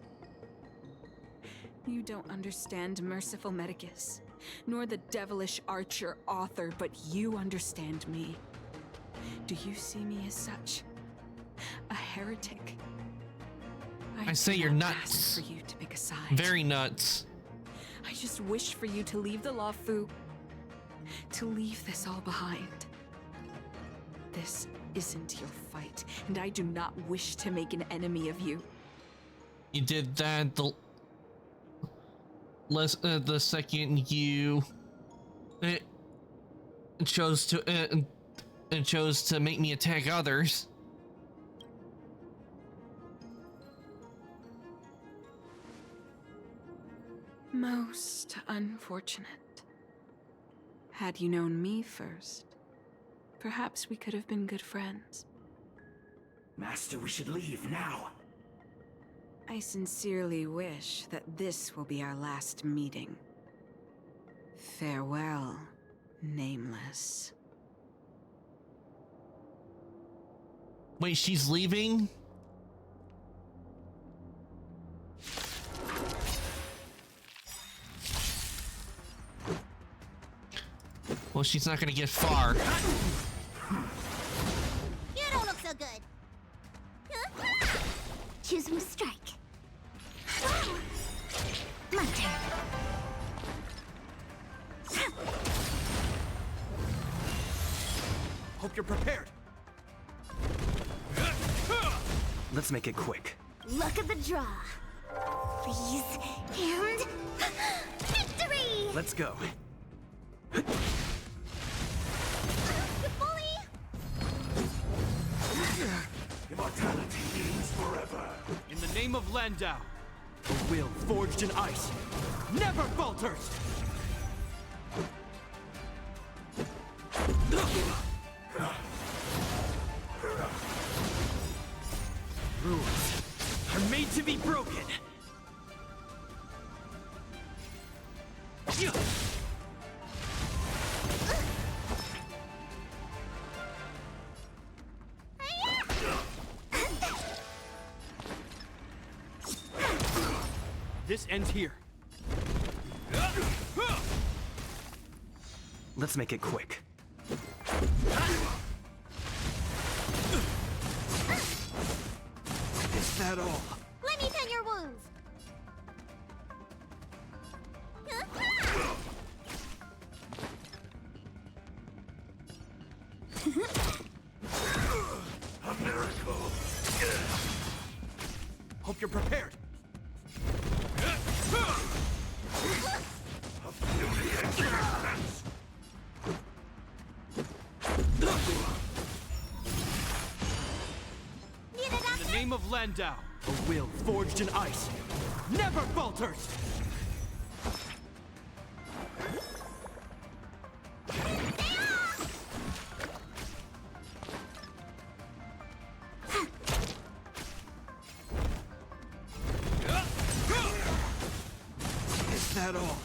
You don't understand Merciful Medicus, nor the devilish archer author, but you understand me. Do you see me as such? A heretic? I say you're nuts. Ask for you to pick a side. Very nuts. I just wish for you to leave the Luofu. To leave this all behind. This isn't your fight, and I do not wish to make an enemy of you. You did that the second you chose to make me attack others. Most unfortunate. Had you known me first, perhaps we could have been good friends. Master, we should leave now. I sincerely wish that this will be our last meeting. Farewell, Nameless. Wait, she's leaving? Well, she's not gonna get far. You don't look so good. Choose from strike. My turn. Hope you're prepared. Let's make it quick. Luck of the draw. Freeze and victory! Let's go. You bully! Immortality means forever. In the name of Landau, a will forged in ice never falters! Rules are made to be broken! This ends here. Let's make it quick. Is that all? Let me tend your wounds. A miracle. Hope you're prepared. A beauty existence. In the name of Landau, a will forged in ice never falters! Is that all?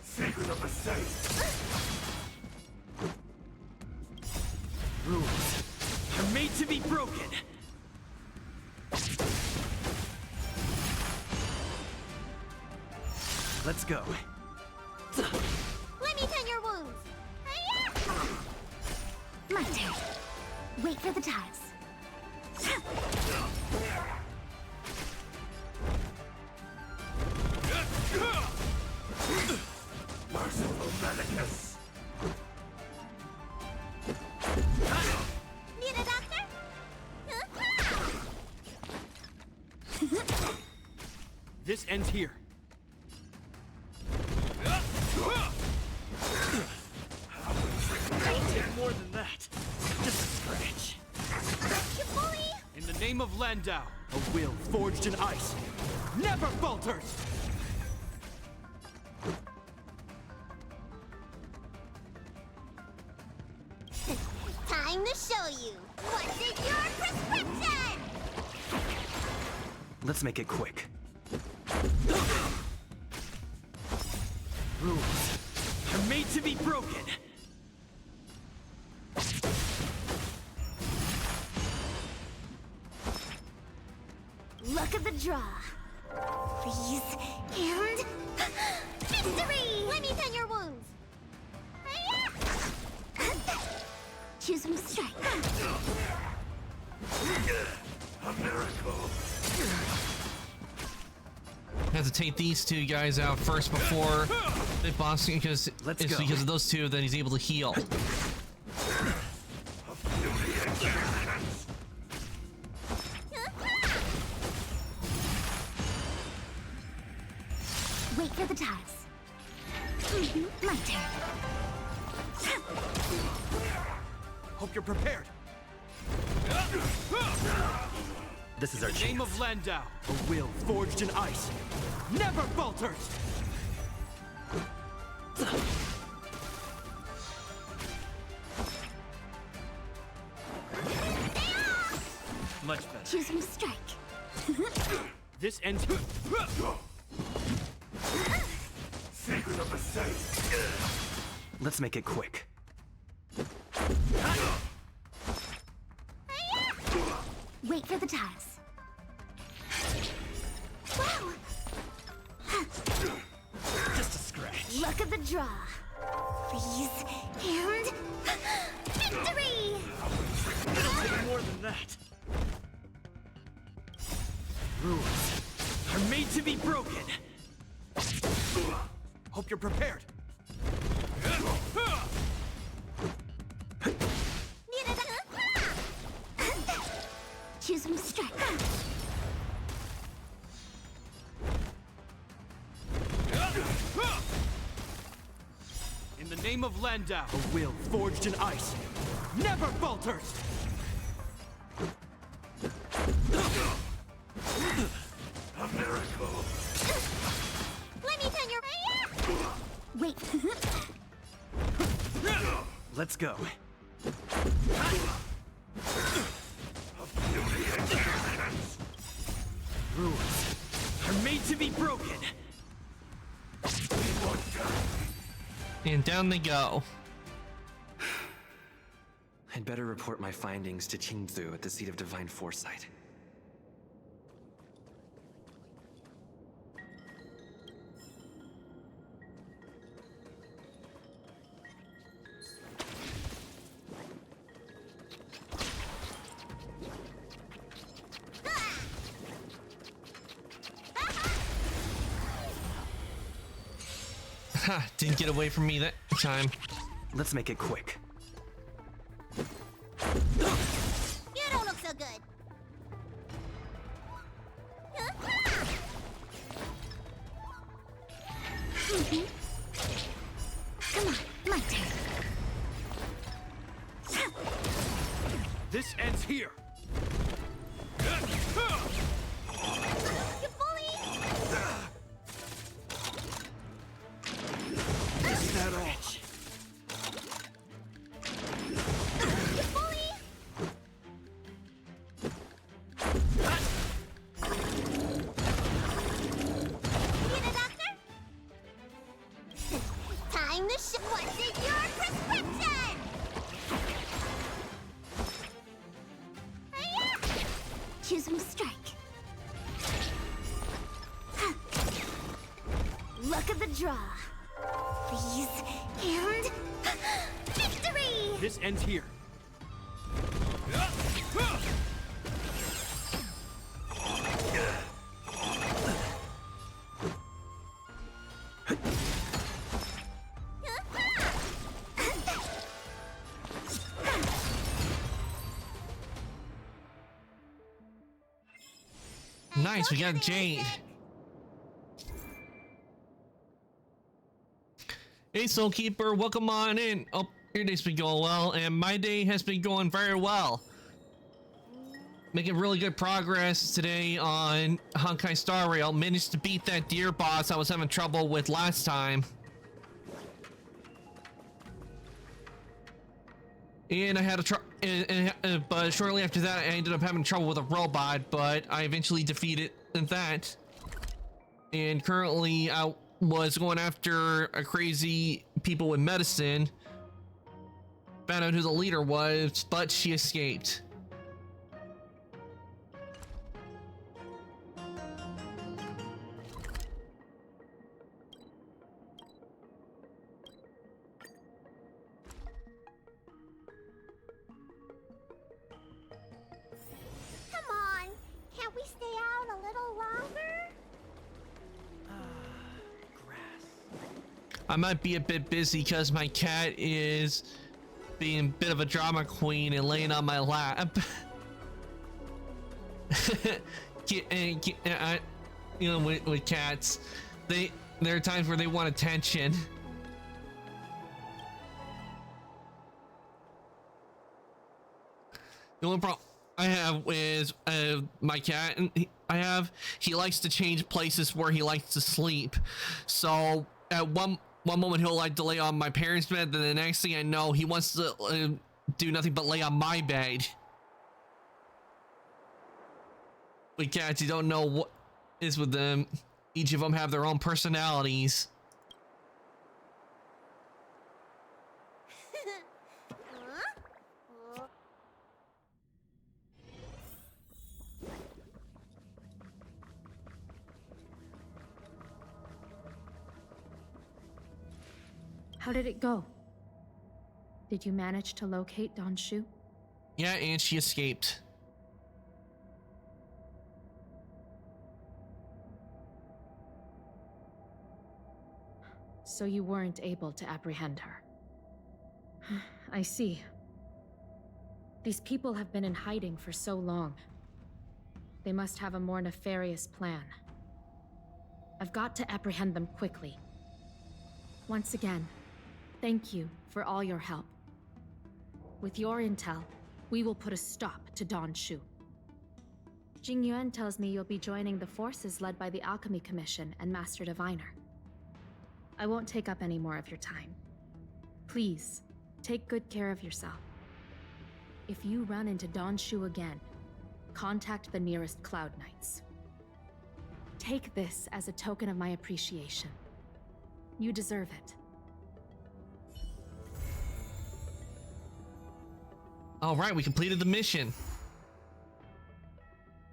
Secret of the safe. Rules are made to be broken! Let's go. Let me tend your wounds. My turn. Wait for the tiles. Merciful Medicus. Need a doctor? This ends here. I'll take more than that. Just a scratch. You bully! In the name of Landau, a will forged in ice never falters! Time to show you. What's in your prescription? Let's make it quick. Rules are made to be broken! Luck of the draw. Freeze and victory! Let me tend your wounds. Choose from strike. A miracle. Have to take these two guys out first before the boss, because it's because of those two that he's able to heal. Wait for the tiles. My turn. Hope you're prepared. This is our In the name chance. of Landau, a will forged in ice never falters! Much better. Choose me strike. This ends. Secret of the safe. Let's make it quick. Wait for the tiles. Wow! Just a scratch. Look at the draw. Freeze and victory! It'll take more than that. Rules are made to be broken. Hope you're prepared. Choose me strike. In the name of Landau, a will forged in ice never falters! A miracle. Let me turn your... Wait. Let's go. Rules are made to be broken. And down they go. I'd better report my findings to Qingzu at the Seat of Divine Foresight. Ha! Didn't get away from me that time. Let's make it quick. You don't look so good. Come on, my turn. This ends here. Is that all? Time to show what's in your prescription! Choose me strike. Look at the draw. Freeze and victory! This ends here. Nice, we got Jade. Hey, Soulkeeper, welcome on in. Oh, your day's been going well, and my day has been going very well. Making really good progress today on Honkai Star Rail. Managed to beat that deer boss I was having trouble with last time. And I had a but shortly after that, I ended up having trouble with a robot, but I eventually defeated that. And currently, I was going after a crazy people with medicine. Found out who the leader was, but she escaped. Come on, can't we stay out a little longer? I might be a bit busy because my cat is being a bit of a drama queen and laying on my lap. You know, with cats, there are times where they want attention. The only problem I have is my cat, and he likes to change places where he likes to sleep. So at one moment he'll like to lay on my parents' bed, then the next thing I know he wants to do nothing but lay on my bed. But cats, you don't know what is with them. Each of them have their own personalities. How did it go? Did you manage to locate Don Shu? Yeah, and she escaped. So you weren't able to apprehend her. I see. These people have been in hiding for so long. They must have a more nefarious plan. I've got to apprehend them quickly. Once again, thank you for all your help. With your intel, we will put a stop to Don Shu. Jing Yuan tells me you'll be joining the forces led by the Alchemy Commission and Master Diviner. I won't take up any more of your time. Please, take good care of yourself. If you run into Don Shu again, contact the nearest Cloud Knights. Take this as a token of my appreciation. You deserve it. All right, we completed the mission.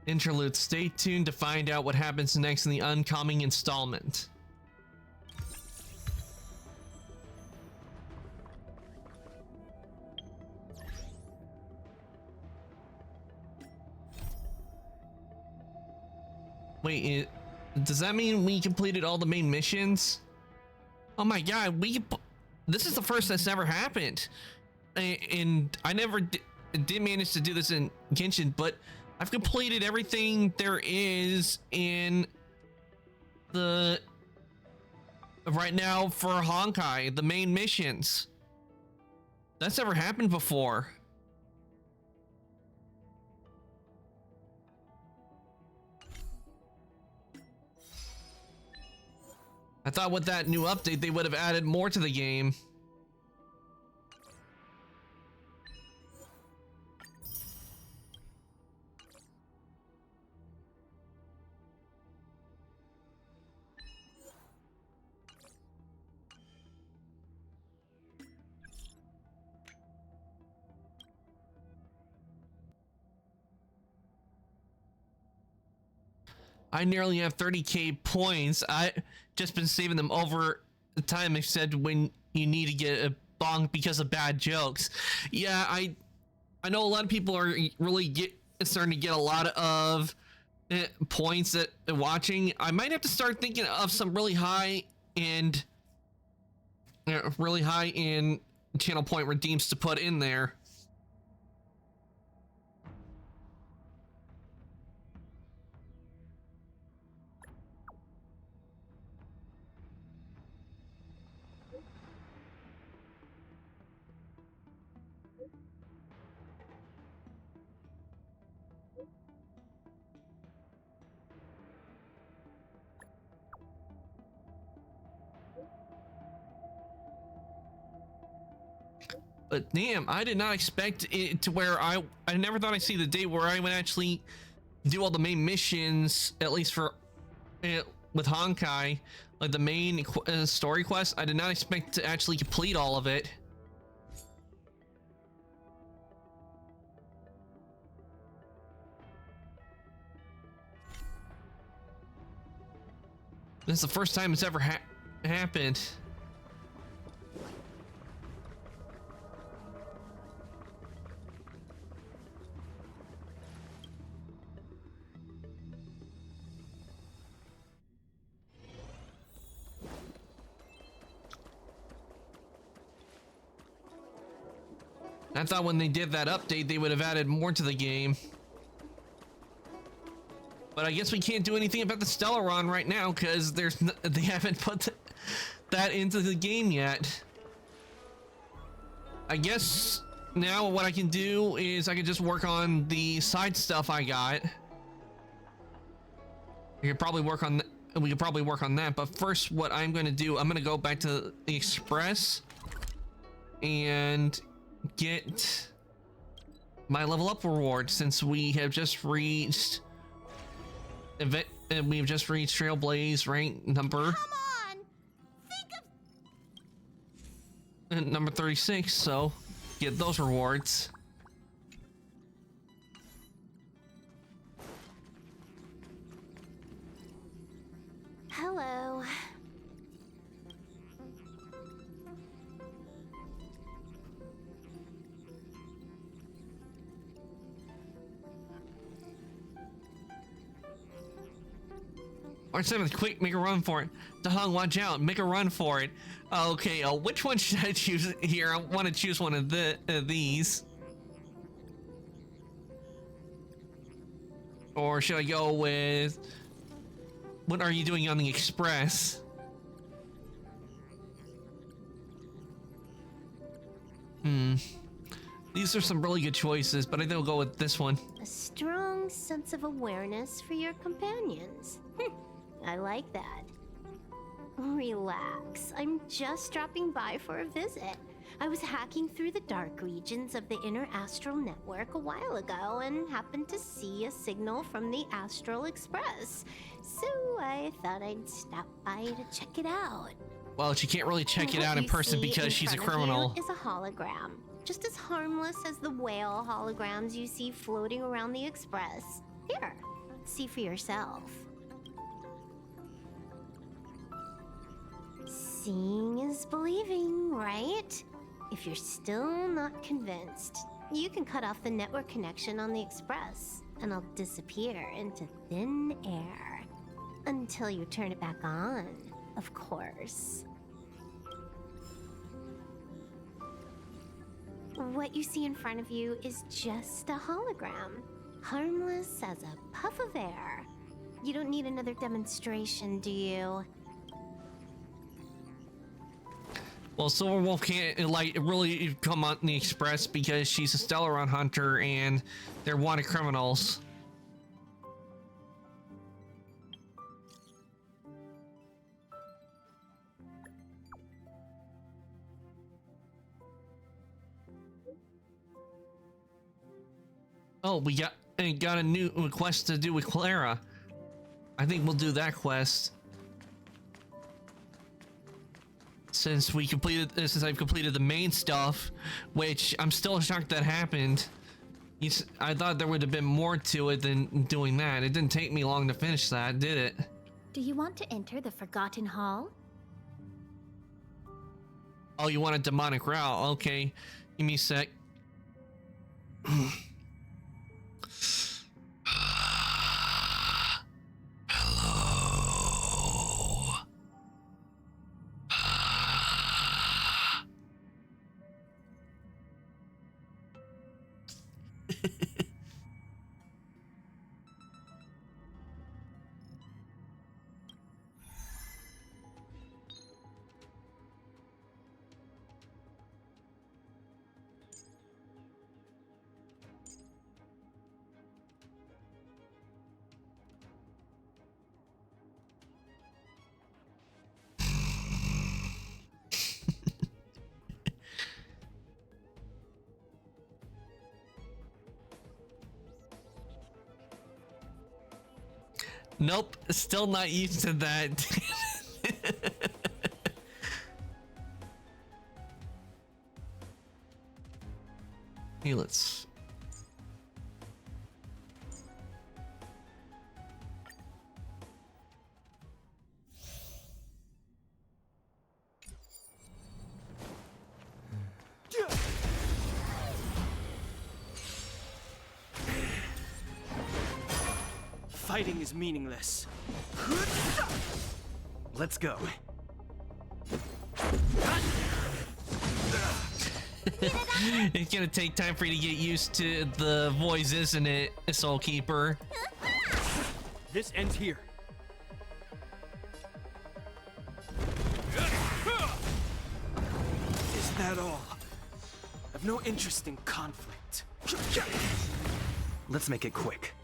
Interlude. Stay tuned to find out what happens next in the oncoming installment. Wait, does that mean we completed all the main missions? Oh my god, this is the first that's ever happened. And I never did manage to do this in Genshin, but I've completed everything there is in the right now for Honkai, the main missions. That's never happened before. I thought with that new update they would have added more to the game. I nearly have 30k points. I just been saving them over the time. They said when you need to get a bonk because of bad jokes. Yeah, I know a lot of people are really starting to get a lot of points at watching. I might have to start thinking of some really high in channel point redeems to put in there. But damn, I did not expect it to where I never thought I'd see the day where I would actually do all the main missions, at least for with Honkai, like the main story quest. I did not expect to actually complete all of it. This is the first time it's ever happened. I thought when they did that update, they would have added more to the game. But I guess we can't do anything about the Stellaron right now because they haven't put that into the game yet. I guess now what I can do is I can just work on the side stuff I got. We could probably work on that, but first what I'm going to do, I'm going to go back to the Express and get my level up reward since we have just reached event, and we've just reached Trailblaze rank number. Come on! Think of Number 36, so get those rewards. Hello. March 7th, quick, make a run for it. Dahong, watch out, make a run for it. Okay, which one should I choose here? I want to choose one of these. Or should I go with... What are you doing on the Express? These are some really good choices, but I think I'll go with this one. A strong sense of awareness for your companions. I like that. Relax. I'm just dropping by for a visit. I was hacking through the dark regions of the inner astral network a while ago and happened to see a signal from the Astral Express. So I thought I'd stop by to check it out. Well, she can't really check it out in person because she's a criminal. Is a hologram, just as harmless as the whale holograms you see floating around the Express. Here, see for yourself. Seeing is believing, right? If you're still not convinced, you can cut off the network connection on the Express, and I'll disappear into thin air. Until you turn it back on, of course. What you see in front of you is just a hologram, harmless as a puff of air. You don't need another demonstration, do you? Well, Silverwolf can't like really come on the Express because she's a Stellaron hunter and they're wanted criminals. Oh, we got a new quest to do with Clara. I think we'll do that quest. Since I've completed the main stuff, which I'm still shocked that happened. I thought there would have been more to it than doing that. It didn't take me long to finish that, did it? Do you want to enter the Forgotten Hall? Oh, you want a demonic route? Okay, give me a sec. Nope, still not used to that. Hey, let's... Fighting is meaningless. Let's go. It's gonna take time for you to get used to the voice, isn't it, Soul Keeper? This ends here. Is that all? I've no interest in conflict. Let's make it quick.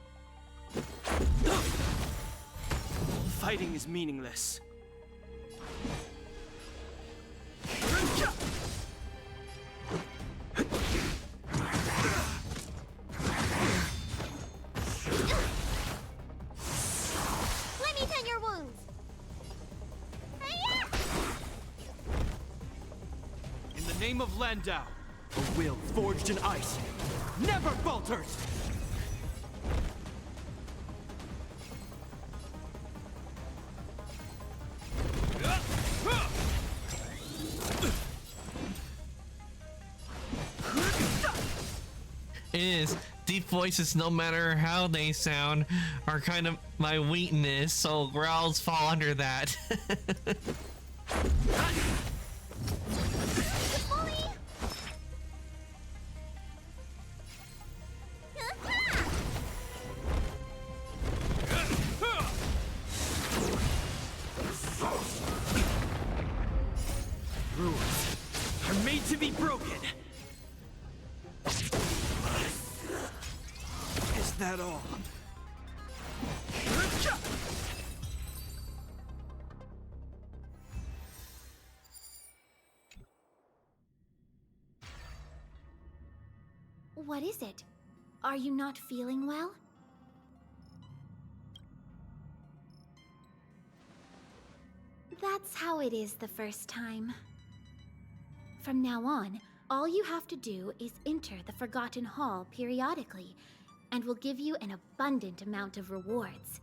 Fighting is meaningless. name of Landau, a will forged in ice never falters! It is. Deep voices, no matter how they sound, are kind of my weakness, so growls fall under that. Rules are made to be broken. Is that all? What is it? Are you not feeling well? That's how it is the first time. From now on, all you have to do is enter the Forgotten Hall periodically, and we'll give you an abundant amount of rewards.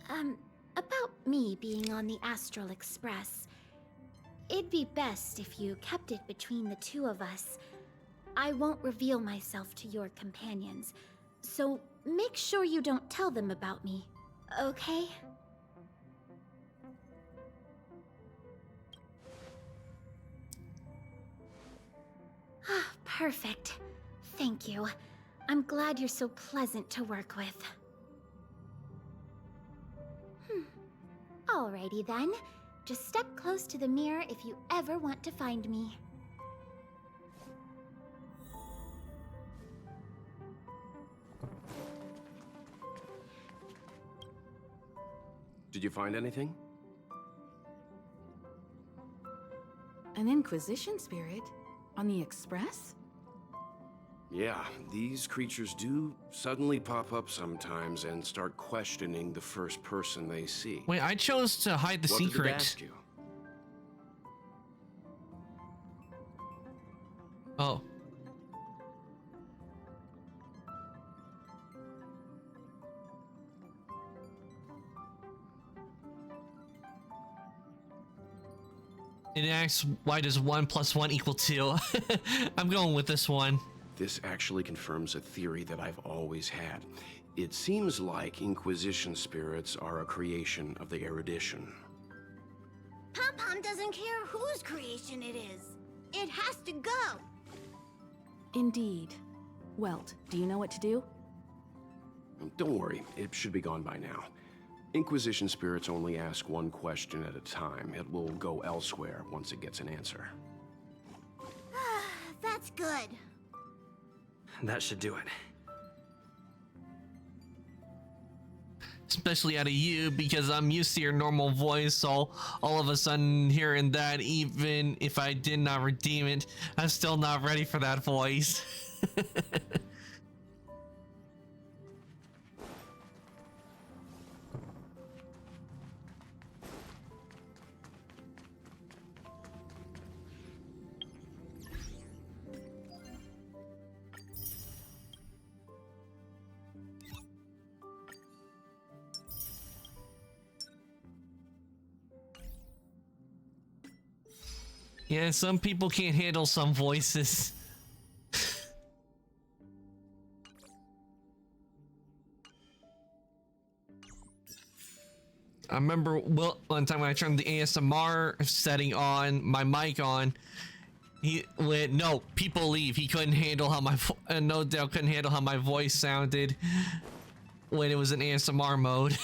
About me being on the Astral Express. It'd be best if you kept it between the two of us. I won't reveal myself to your companions, so make sure you don't tell them about me, okay? Ah, perfect. Thank you. I'm glad you're so pleasant to work with. Alrighty then. Just step close to the mirror if you ever want to find me. Did you find anything? An Inquisition spirit? On the Express? Yeah, these creatures do suddenly pop up sometimes and start questioning the first person they see. Wait, I chose to hide the What did it secret. ask you? Oh. It asks, why does 1 + 1 = 2? I'm going with this one. This actually confirms a theory that I've always had. It seems like Inquisition spirits are a creation of the Erudition. Pom-Pom doesn't care whose creation it is. It has to go. Indeed. Welt, do you know what to do? Don't worry, it should be gone by now. Inquisition spirits only ask one question at a time. It will go elsewhere once it gets an answer. That's good. That should do it. Especially out of you, because I'm used to your normal voice, so all of a sudden hearing that, even if I did not redeem it, I'm still not ready for that voice. Yeah, some people can't handle some voices. I remember one time when I turned the ASMR setting on, my mic on, he went, no, people leave. He couldn't handle how my, no doubt couldn't handle how my voice sounded when it was in ASMR mode.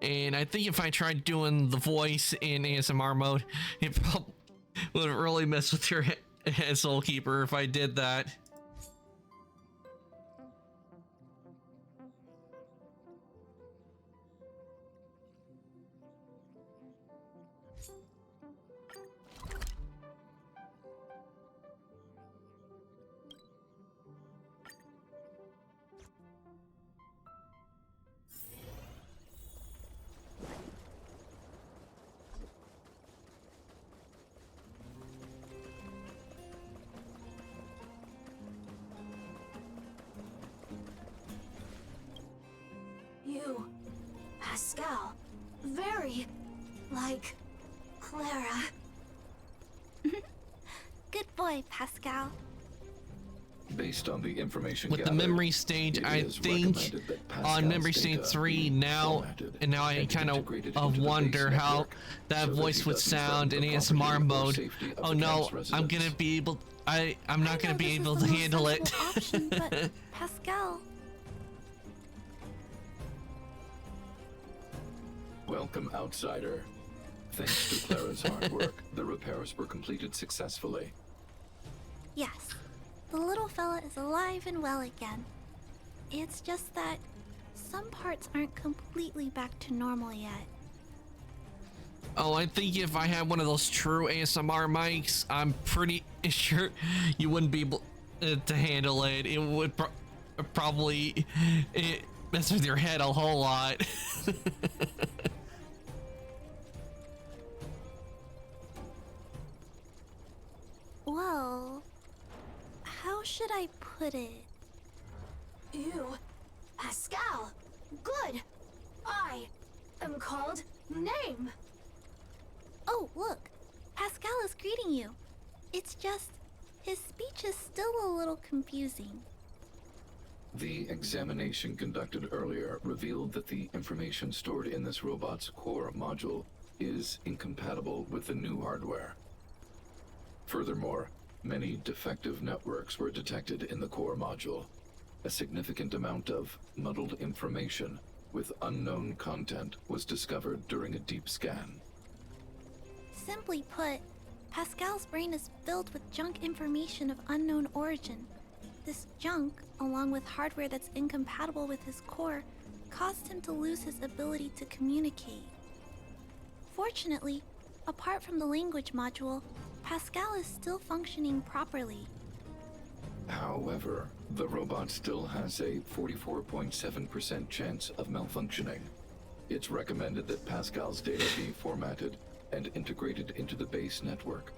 And I think if I tried doing the voice in ASMR mode, it probably would really mess with your head, Soul Keeper, if I did that. Pascal. Very like Clara. Good boy, Pascal. Based on the information with the gathered, memory stage, it I is think recommended that on Pascal's memory stage data 3 be now, formatted and now I and kind integrated of into the base wonder how network that so that voice he would doesn't sound in threaten the ASMR property or mode. safety of Oh the no, camp's I'm gonna residents. be able. I'm not gonna be This is able the to most handle it. sensible option, but Pascal. Welcome, outsider. Thanks to Clara's hard work, the repairs were completed successfully. Yes, the little fella is alive and well again. It's just that some parts aren't completely back to normal yet. Oh, I think if I had one of those true ASMR mics, I'm pretty sure you wouldn't be able to handle it. It would probably mess with your head a whole lot. Well, how should I put it? Ew. Pascal. Good. I am called Name. Oh, look. Pascal is greeting you. It's just, his speech is still a little confusing. The examination conducted earlier revealed that the information stored in this robot's core module is incompatible with the new hardware. Furthermore, many defective networks were detected in the core module. A significant amount of muddled information with unknown content was discovered during a deep scan. Simply put, Pascal's brain is filled with junk information of unknown origin. This junk, along with hardware that's incompatible with his core, caused him to lose his ability to communicate. Fortunately, apart from the language module, Pascal is still functioning properly. However, the robot still has a 44.7% chance of malfunctioning. It's recommended that Pascal's data be formatted and integrated into the base network.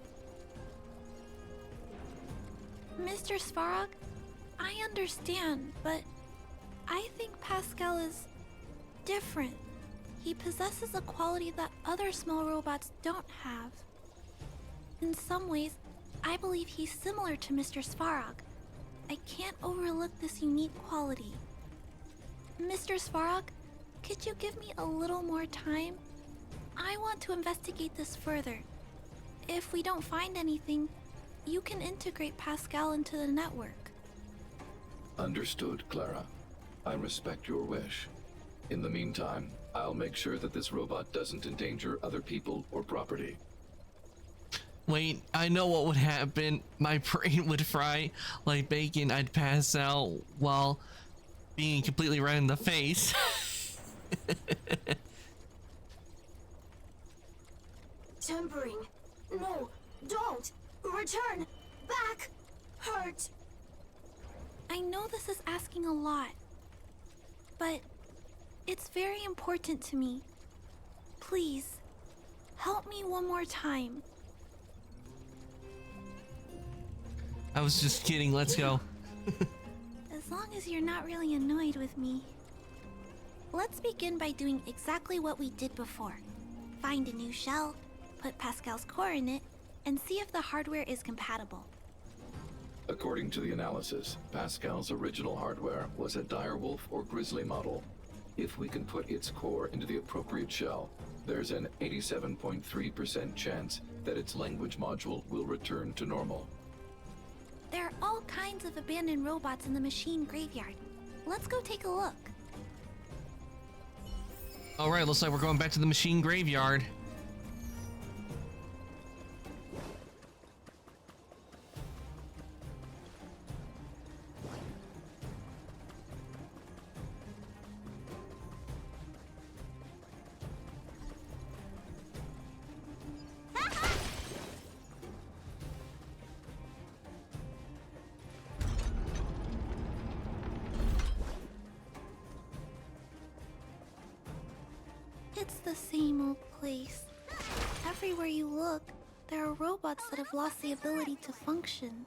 Mr. Svarog, I understand, but I think Pascal is different. He possesses a quality that other small robots don't have. In some ways, I believe he's similar to Mr. Svarog. I can't overlook this unique quality. Mr. Svarog, could you give me a little more time? I want to investigate this further. If we don't find anything, you can integrate Pascal into the network. Understood, Clara. I respect your wish. In the meantime, I'll make sure that this robot doesn't endanger other people or property. Wait, I know what would happen. My brain would fry like bacon. I'd pass out while being completely red in the face. Tempering. No, don't. Return. Back. Hurt. I know this is asking a lot, but it's very important to me. Please, help me one more time. I was just kidding. Let's go. As long as you're not really annoyed with me. Let's begin by doing exactly what we did before. Find a new shell, put Pascal's core in it, and see if the hardware is compatible. According to the analysis, Pascal's original hardware was a direwolf or grizzly model. If we can put its core into the appropriate shell, there's an 87.3% chance that its language module will return to normal. There are all kinds of abandoned robots in the machine graveyard. Let's go take a look. All right, looks like we're going back to the machine graveyard. It's the same old place. Everywhere you look, there are robots that have lost the ability to function.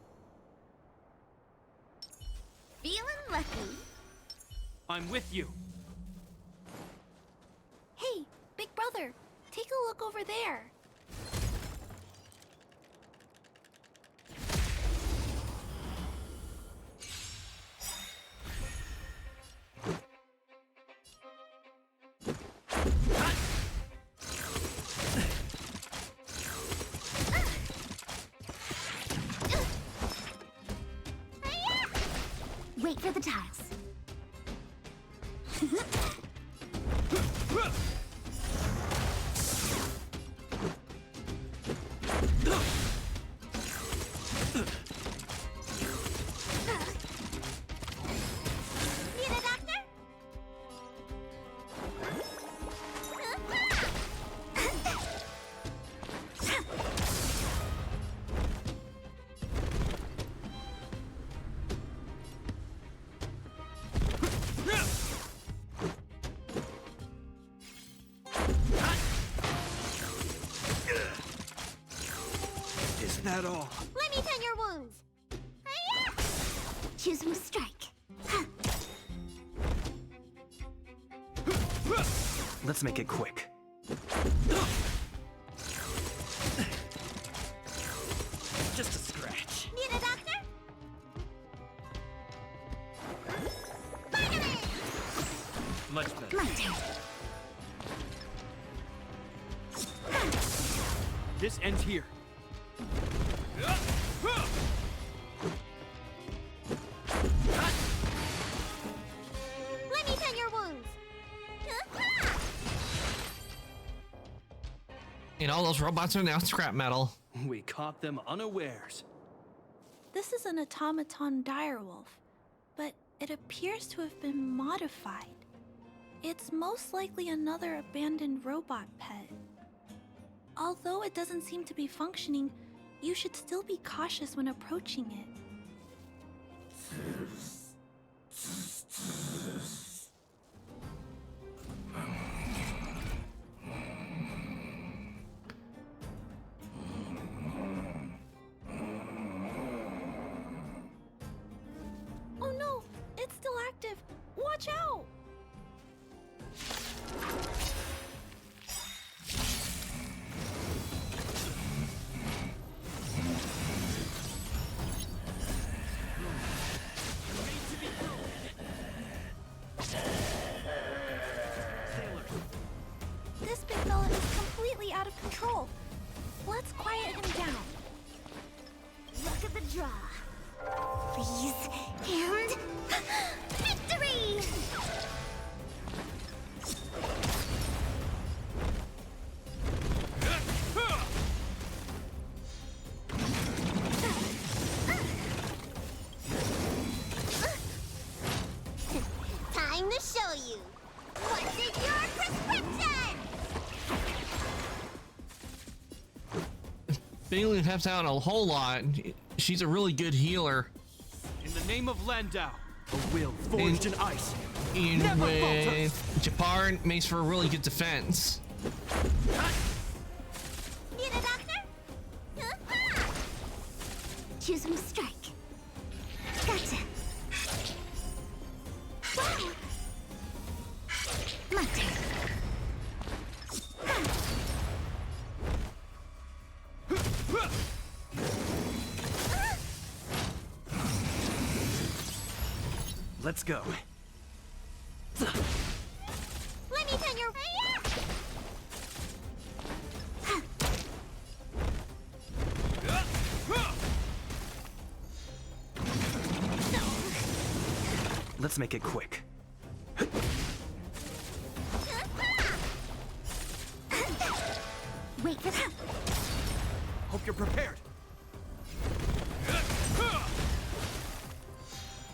Feeling lucky. I'm with you. over there. Wait for the tiles. Need a doctor? Is that all? Let me tend your wounds. Choose from strike. Let's make it quick. Just a scratch. Need a doctor? Much better. My turn. This ends here. Let me tend your wounds. And all those robots are now scrap metal. We caught them unawares. This is an automaton direwolf, but it appears to have been modified. It's most likely another abandoned robot pet. Although it doesn't seem to be functioning, you should still be cautious when approaching it. Oh no, it's still active. Watch out! This big fella is completely out of control. Let's quiet him down. Look at the draw. Freeze and victory! Time to show you. What's in your prescription? Bailey helps out a whole lot. She's a really good healer. In the name of Landau, a will forged in ice. And Never with Japar makes for a really good defense. Need a doctor? Choose from strike. Gotcha. Wow. My turn. Let's go. Let me tend your. Let's make it quick. Wait for that. Hope you're prepared.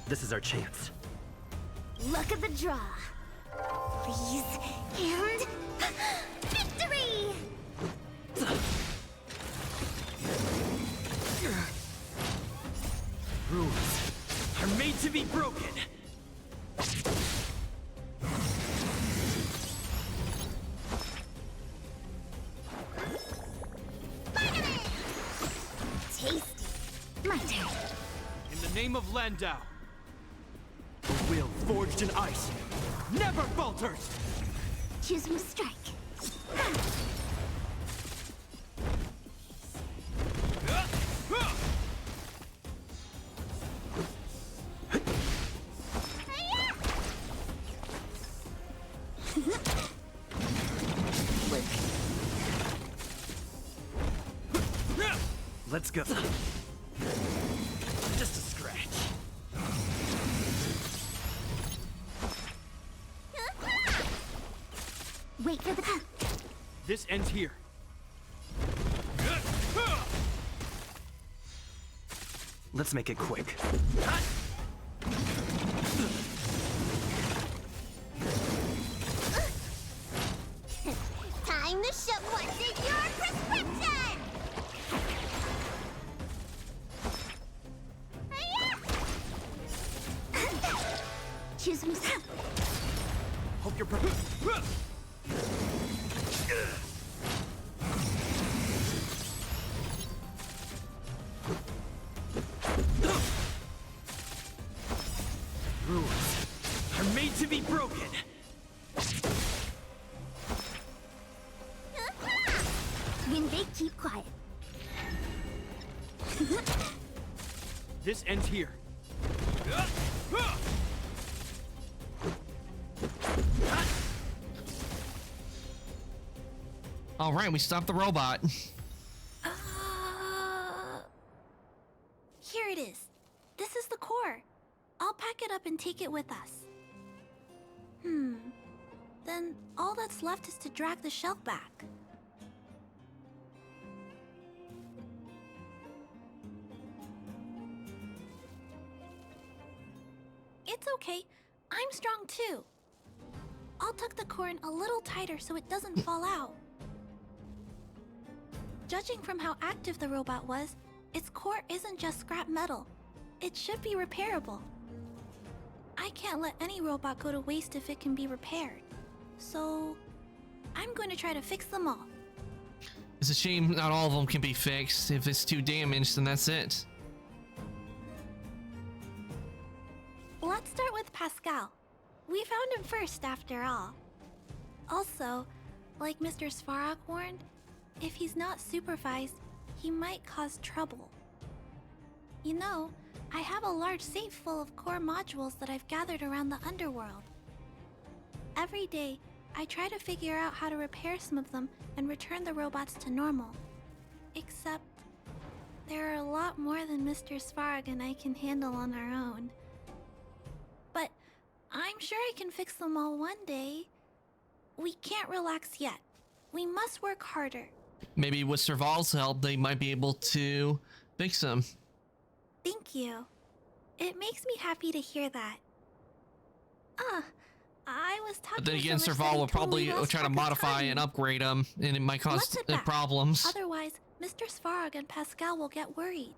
This is our chance. Look at the draw. Freeze and victory! Rules are made to be broken. Tasty. My turn. In the name of Landau, a will forged in ice never falters. Choose from strike. Let's go. Just a scratch. Wait for the This ends here. Let's make it quick. time to shove what's in your prescription! Choose me some. Hope you're Rules are made to be broken. Win big, keep quiet. This ends here. All right, we stopped the robot. Here it is. This is the core. I'll pack it up and take it with us. Then all that's left is to drag the shell back. It's okay. I'm strong too. I'll tuck the core in a little tighter so it doesn't fall out. Judging from how active the robot was, its core isn't just scrap metal. It should be repairable. I can't let any robot go to waste if it can be repaired. So, I'm going to try to fix them all. It's a shame not all of them can be fixed. If it's too damaged, then that's it. Let's start with Pascal. We found him first, after all. Also, like Mr. Svarog warned, if he's not supervised, he might cause trouble. You know, I have a large safe full of core modules that I've gathered around the underworld. Every day, I try to figure out how to repair some of them and return the robots to normal. Except, there are a lot more than Mr. Svarog and I can handle on our own. But I'm sure I can fix them all one day. We can't relax yet. We must work harder. Maybe with Serval's help, they might be able to fix them. Thank you. It makes me happy to hear that. I was talking. But then again, so much Serval that I will probably totally lost try to track of modify time. and upgrade them, and it might cause Let's head back. problems. Otherwise, Mr. Svarog and Pascal will get worried.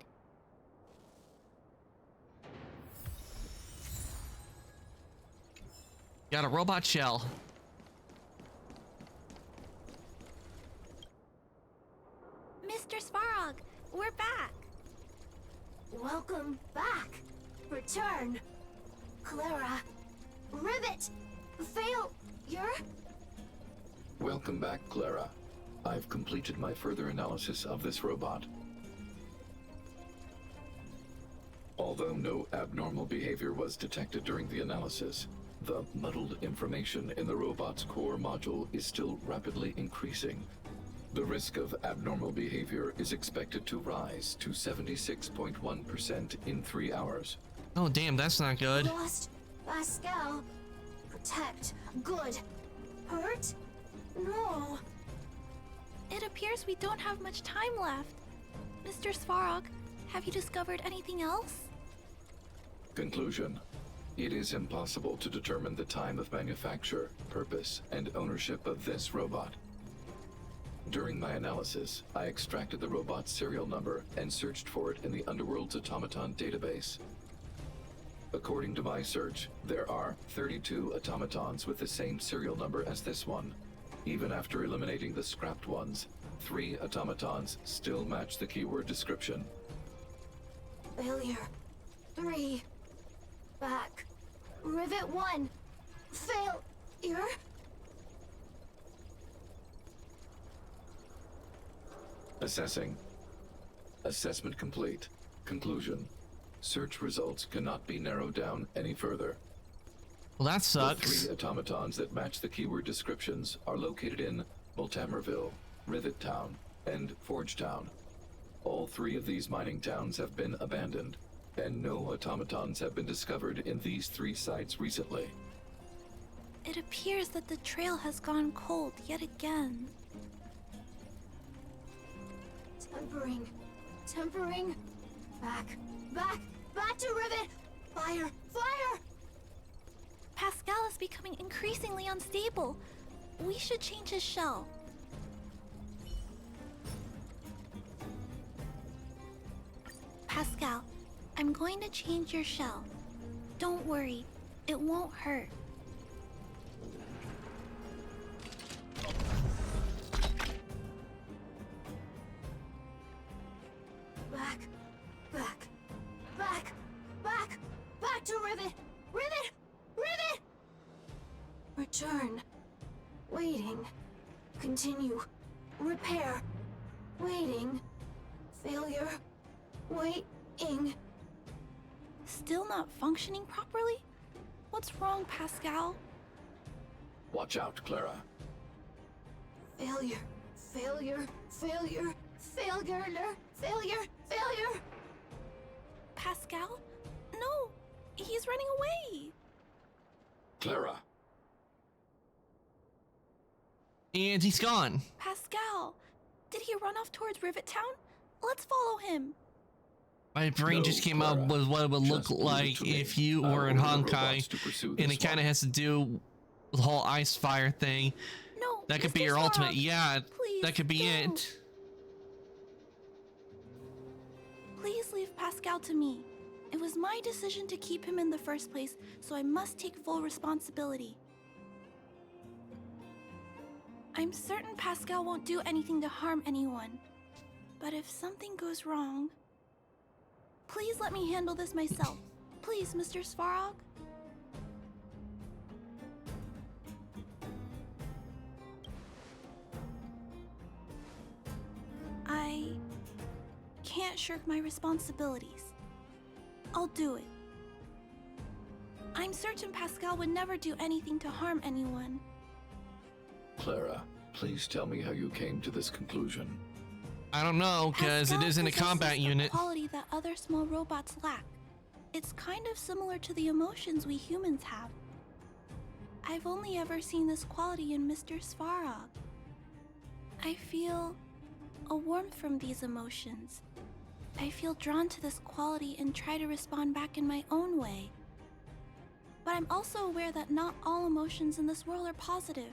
Got a robot shell. Mr. Svarog, we're back. Welcome back. Return. Clara. Rivet. Fail. You're... Welcome back, Clara. I've completed my further analysis of this robot. Although no abnormal behavior was detected during the analysis, the muddled information in the robot's core module is still rapidly increasing. The risk of abnormal behavior is expected to rise to 76.1% in 3 hours. Oh damn, that's not good. Lost. Pascal. Protect. Good. Hurt? No. It appears we don't have much time left. Mr. Svarog, have you discovered anything else? Conclusion. It is impossible to determine the time of manufacture, purpose, and ownership of this robot. During my analysis, I extracted the robot's serial number and searched for it in the Underworld's automaton database. According to my search, there are 32 automatons with the same serial number as this one. Even after eliminating the scrapped ones, 3 automatons still match the keyword description. Failure. 3. Back. Rivet 1. Failure. Assessing. Assessment complete. Conclusion. Search results cannot be narrowed down any further. Well, that The sucks. 3 automatons that match the keyword descriptions are located in Multamerville, Rivet Town, and Forge Town. All 3 of these mining towns have been abandoned, and no automatons have been discovered in these 3 sites recently. It appears that the trail has gone cold yet again. Tempering. Tempering. Back. Back. Back to Rivet! Fire! Fire! Pascal is becoming increasingly unstable. We should change his shell. Pascal, I'm going to change your shell. Don't worry, it won't hurt. Back, back, back, back, back to Rivet! Rivet! Rivet! Return. Waiting. Continue. Repair. Waiting. Failure. Waiting. Still not functioning properly? What's wrong, Pascal? Watch out, Clara. Failure. Failure. Failure. Failure. Failure. Failure. Pascal? No. He's running away. Clara. And he's gone. Pascal. Did he run off towards Rivet Town? Let's follow him. My brain just came up with what it would look like if you were in Honkai, and it kind of has to do with the whole ice fire thing. No, that could be your ultimate. Yeah, that could be it. Please leave Pascal to me. It was my decision to keep him in the first place, so I must take full responsibility. I'm certain Pascal won't do anything to harm anyone. But if something goes wrong... Please let me handle this myself. Please, Mr. Svarog? I can't shirk my responsibilities. I'll do it. I'm certain Pascal would never do anything to harm anyone. Clara, please tell me how you came to this conclusion. I don't know, because it isn't a combat unit. Quality that other small robots lack. It's kind of similar to the emotions we humans have. I've only ever seen this quality in Mr. Svarog. I feel a warmth from these emotions. I feel drawn to this quality and try to respond back in my own way. But I'm also aware that not all emotions in this world are positive.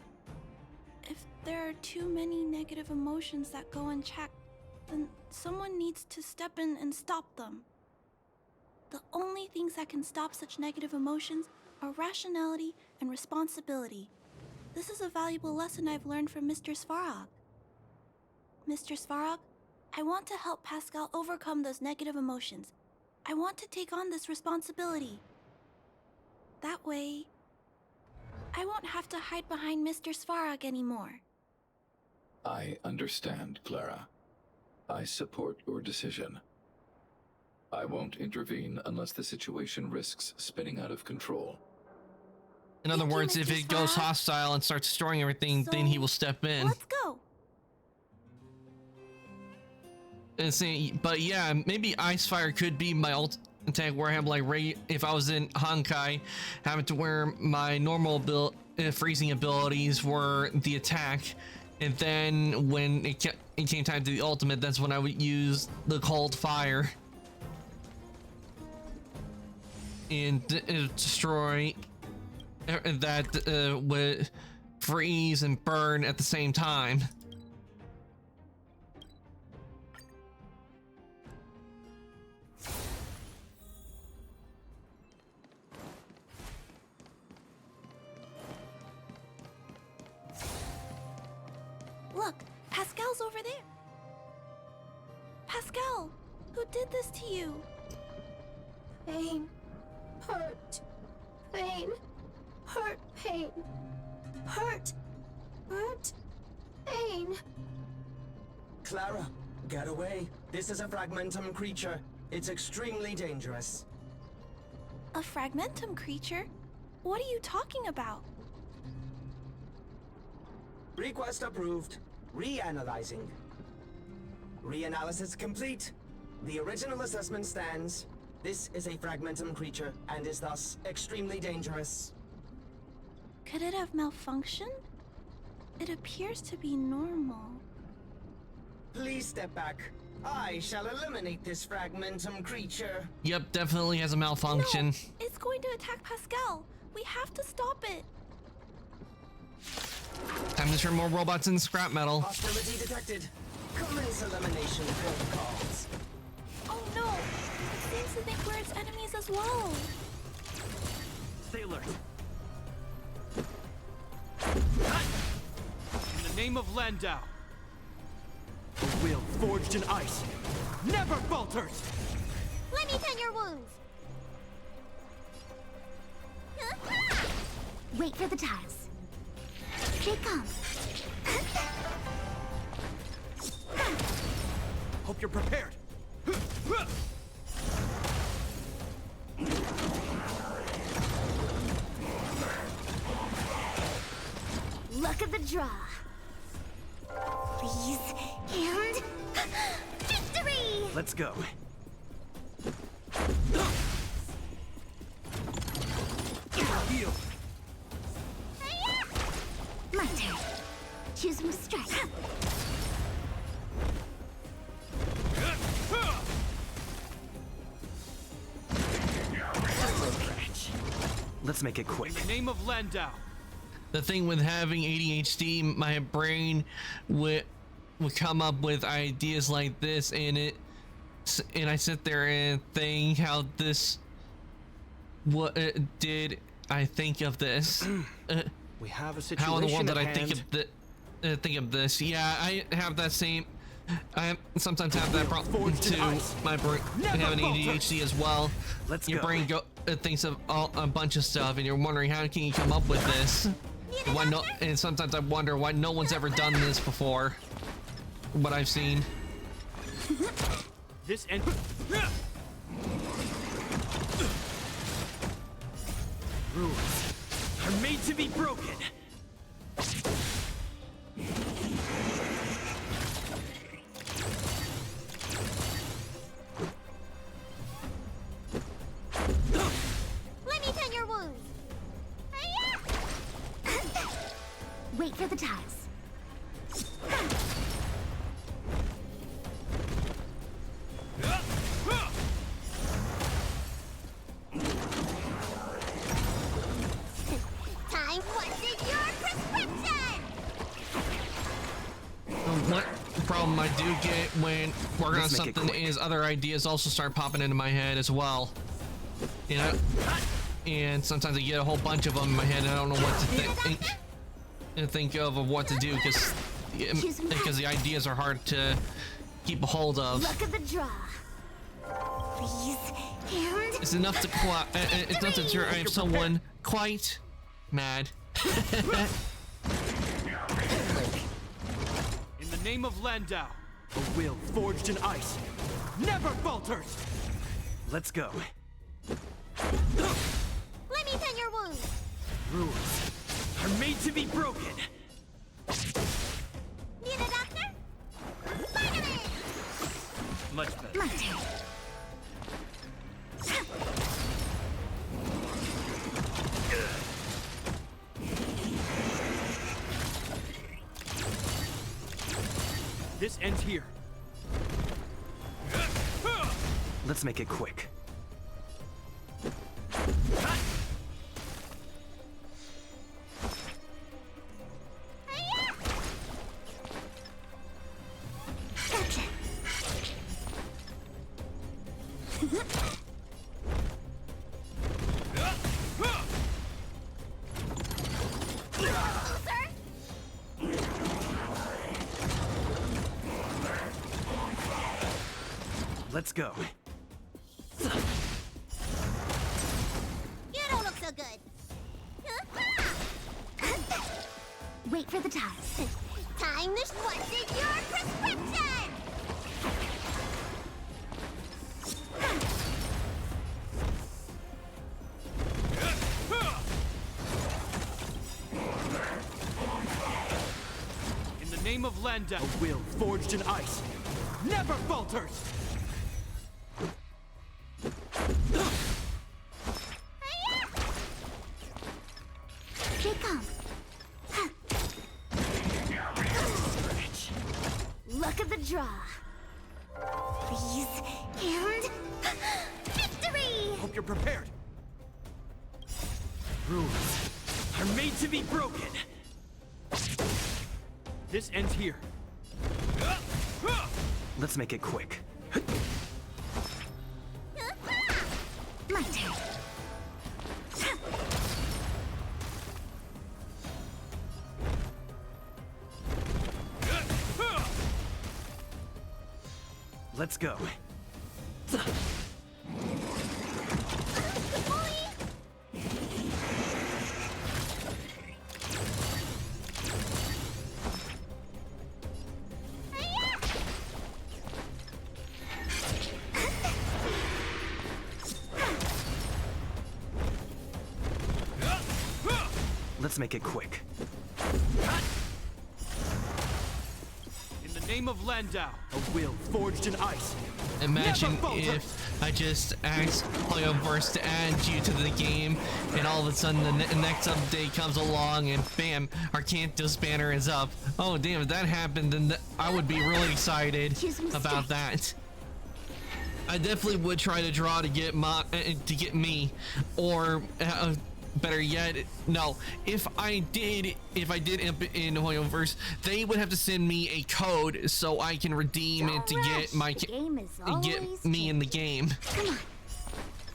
If there are too many negative emotions that go unchecked, then someone needs to step in and stop them. The only things that can stop such negative emotions are rationality and responsibility. This is a valuable lesson I've learned from Mr. Svarog. Mr. Svarog, I want to help Pascal overcome those negative emotions. I want to take on this responsibility. That way, I won't have to hide behind Mr. Svarog anymore. I understand, Clara. I support your decision. I won't intervene unless the situation risks spinning out of control. In other words, if it goes hostile and starts destroying everything, then he will step in. Let's go. But yeah, maybe Ice Fire could be my ult attack where I have like if I was in Honkai, having to wear my normal freezing abilities were the attack, and then when it came time to the ultimate, that's when I would use the cold fire and destroy that would freeze and burn at the same time. Look, Pascal's over there. Pascal, who did this to you? Pain. Hurt. Pain. Hurt. Pain. Hurt. Hurt. Pain. Clara, get away. This is a Fragmentum creature. It's extremely dangerous. A Fragmentum creature? What are you talking about? Request approved. Reanalyzing. Reanalysis complete. The original assessment stands. This is a fragmentum creature and is thus extremely dangerous. Could it have malfunctioned? It appears to be normal. Please step back. I shall eliminate this fragmentum creature. Yep, definitely has a malfunction. No, it's going to attack Pascal. We have to stop it. Time to turn more robots into scrap metal. Hostility detected. Commence elimination protocols. Oh no! It seems to think we're its enemies as well. Stay alert. In the name of Landau, a will forged in ice never falters! Let me tend your wounds. Wait for the tiles. They come. Hope you're prepared. Luck of the draw. Please, and victory! Let's go. Heal. My turn. Choose my strike. Let's make it quick. In the name of Landau. The thing with having ADHD, my brain would come up with ideas like this, and I sit there and think how this. What did I think of this? We have a situation. How in the world at did I hand. think of this? Yeah, I have that same. I sometimes have that problem too. My brain having ADHD as well. Your brain thinks of a bunch of stuff, and you're wondering how can you come up with this? Why no? And sometimes I wonder why no one's ever done this before. What I've seen. This end. Rules are made to be broken. Let me tend your wounds. Wait for the tiles. Time, what's in your prescription? What problem I do get when working on something is other ideas also start popping into my head as well. You know, and sometimes I get a whole bunch of them in my head and I don't know what to think of what to do because the ideas are hard to keep a hold of. Look at the draw. Please, and It's enough to it's not that I have someone quite mad. In the name of Landau, a will forged in ice never falters. Let's go. let me tend your wounds. Rules are made to be broken. Need a doctor? Vitamin! Much better. My turn. This ends here. Let's make it quick. Gotcha. Let's go. You don't look so good. Wait for the tiles. Time to what's in your prescription? name of Lenda, a will forged in ice never falters! Here come. Look at the draw. Freeze and victory! Hope you're prepared. Rules are made to be broken. This ends here. Let's make it quick. My turn. Let's go. Let's make it quick. In the name of Landau, a will forged in ice. Imagine never falters. if I just asked Playverse to add you to the game, and all of a sudden the next update comes along, and bam, our Cantos banner is up. Oh damn, if that happened, then I would be really excited about that. I definitely would try to draw to get me, or better yet, no. If I did up in Hoyoverse, they would have to send me a code so I can redeem it to get my get me in the game. Come on.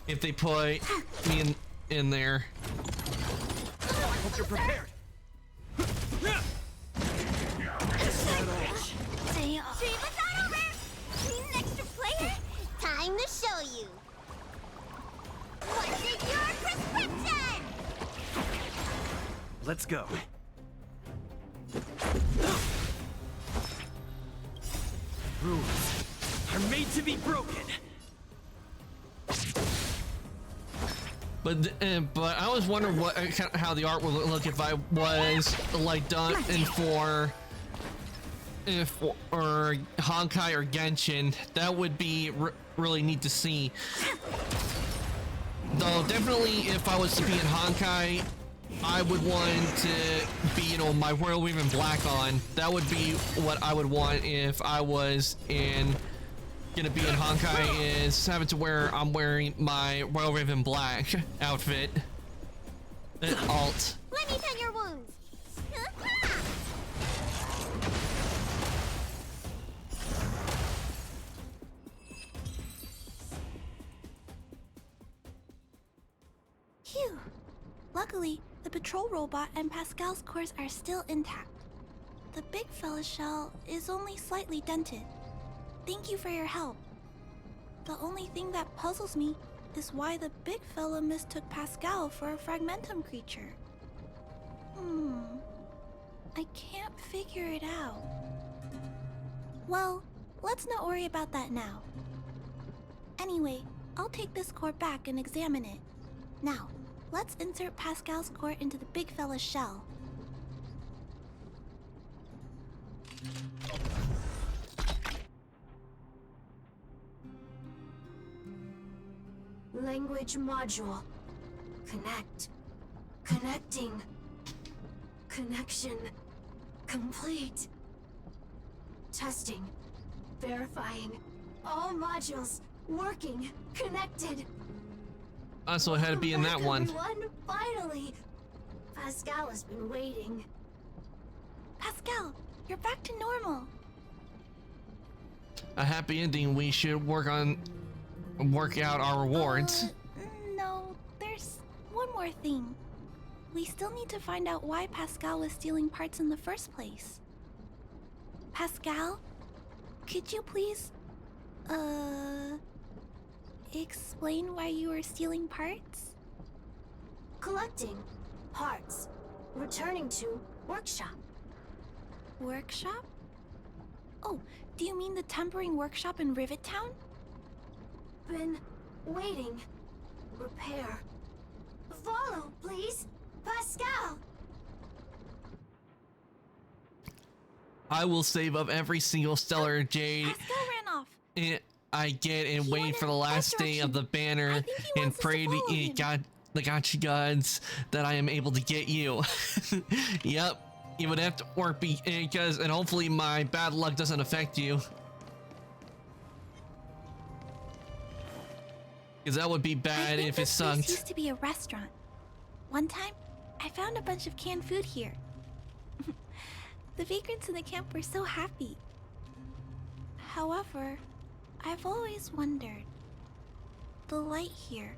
If they put me in there. Hope you're prepared. Dream is not over. Need an extra player? Time to show you. What's in your prescription? Let's go. Rules are made to be broken. But I was wondering how the art would look if I was like done or Honkai or Genshin. That would be really neat to see. Though definitely if I was to be in Honkai, I would want to be, you know, my Royal Raven Black on. That would be what I would want if I was gonna be in Honkai, is having to I'm wearing my Royal Raven Black outfit. Alt. Let me tend your wounds. Phew. Luckily, the patrol robot and Pascal's cores are still intact. The big fella shell is only slightly dented. Thank you for your help. The only thing that puzzles me is why the big fella mistook Pascal for a Fragmentum creature. I can't figure it out. Well, let's not worry about that now. Anyway, I'll take this core back and examine it. Now, let's insert Pascal's core into the big fella's shell. Language module. Connect. Connecting. Connection. Complete. Testing. Verifying. All modules working. Connected. So it had to be in that one. Everyone, finally! Pascal has been waiting. Pascal, you're back to normal. A happy ending. We should work out our rewards. No, there's one more thing. We still need to find out why Pascal was stealing parts in the first place. Pascal, could you please, explain why you were stealing parts? Collecting parts. Returning to workshop. Workshop? Oh, do you mean the tempering workshop in Rivet Town? Been waiting. Repair. Follow, please. Pascal! I will save up every single stellar jade ran off. I get and wait for the last day of the banner and pray to God, the gotcha gods, that I am able to get you. Yep, it would have to work because, and hopefully my bad luck doesn't affect you. Because that would be bad if it sucked. This used to be a restaurant. One time, I found a bunch of canned food here. The vagrants in the camp were so happy. However, I've always wondered, the light here,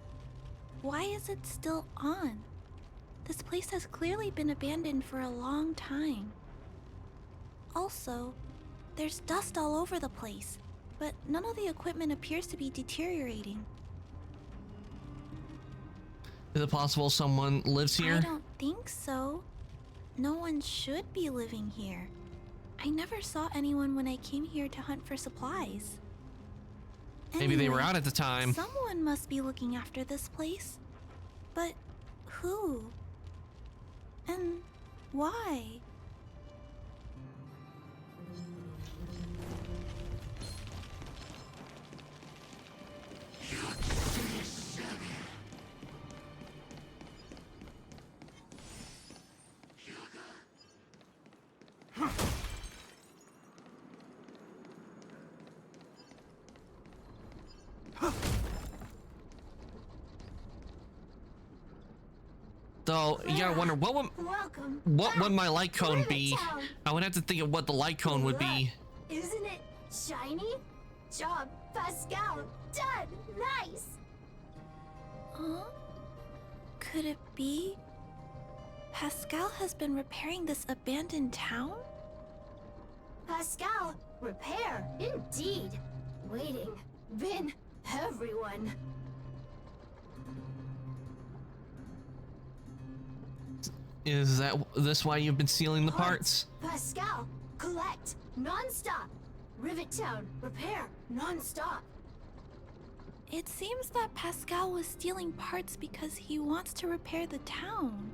why is it still on? This place has clearly been abandoned for a long time. Also, there's dust all over the place, but none of the equipment appears to be deteriorating. Is it possible someone lives here? I don't think so. No one should be living here. I never saw anyone when I came here to hunt for supplies. Maybe they were out at the time. Someone must be looking after this place. But who? And why? Though, you gotta wonder, what would my light cone be? I would have to think of what the light cone would be. Isn't it shiny? Job, Pascal. Done. Nice. Huh? Could it be Pascal has been repairing this abandoned town? Pascal, repair. Indeed. Waiting. Been everyone. Is this why you've been stealing the parts? Pascal, collect. Non-stop. Rivet Town, repair. Non-stop. It seems that Pascal was stealing parts because he wants to repair the town.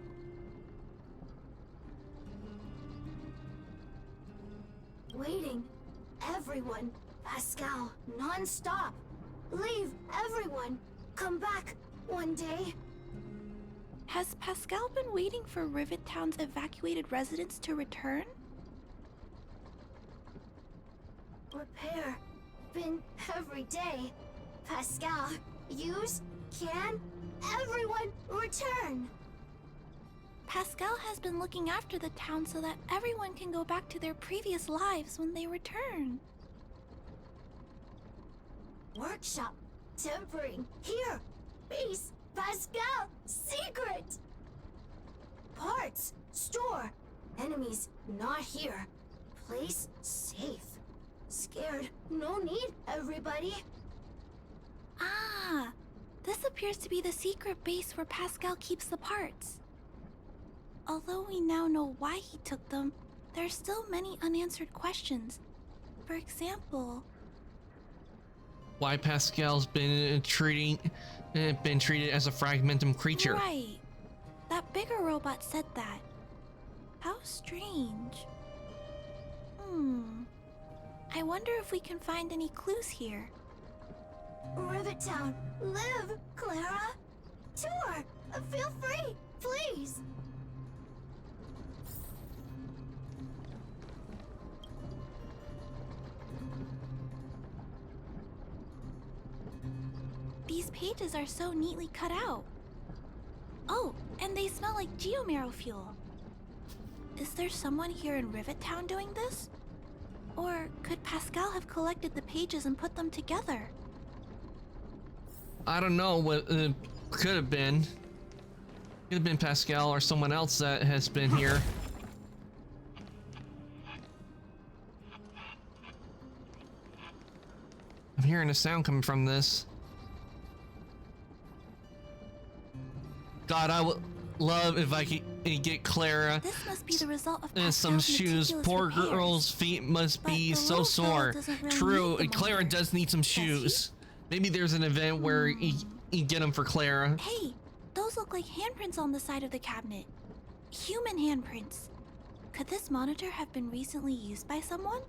Waiting. Everyone. Pascal, non-stop. Leave everyone. Come back one day. Has Pascal been waiting for Rivet Town's evacuated residents to return? Repair. Been every day. Pascal, use, can, everyone return. Pascal has been looking after the town so that everyone can go back to their previous lives when they return. Workshop. Tempering. Here. Base. Pascal. Secret. Parts. Store. Enemies not here. Place safe. Scared. No need, everybody. Ah, this appears to be the secret base where Pascal keeps the parts. Although we now know why he took them, there are still many unanswered questions. For example, why Pascal's been treated as a fragmentum creature? Right. That bigger robot said that. How strange. I wonder if we can find any clues here. Rivet Town. Live, Clara. Tour. Feel free, please. These pages are so neatly cut out. Oh, and they smell like geomarrow fuel. Is there someone here in Rivet Town doing this? Or could Pascal have collected the pages and put them together? I don't know what it could have been. Could have been Pascal or someone else that has been here. I'm hearing a sound coming from this. God, I would love if I could get Clara This must be the result of Pascal's some shoes. meticulous Poor repairs. girl's feet must be the so little fellow sore. doesn't really True, need them Clara all. does need some shoes. Maybe there's an event where you get them for Clara. Hey, those look like handprints on the side of the cabinet. Human handprints. Could this monitor have been recently used by someone?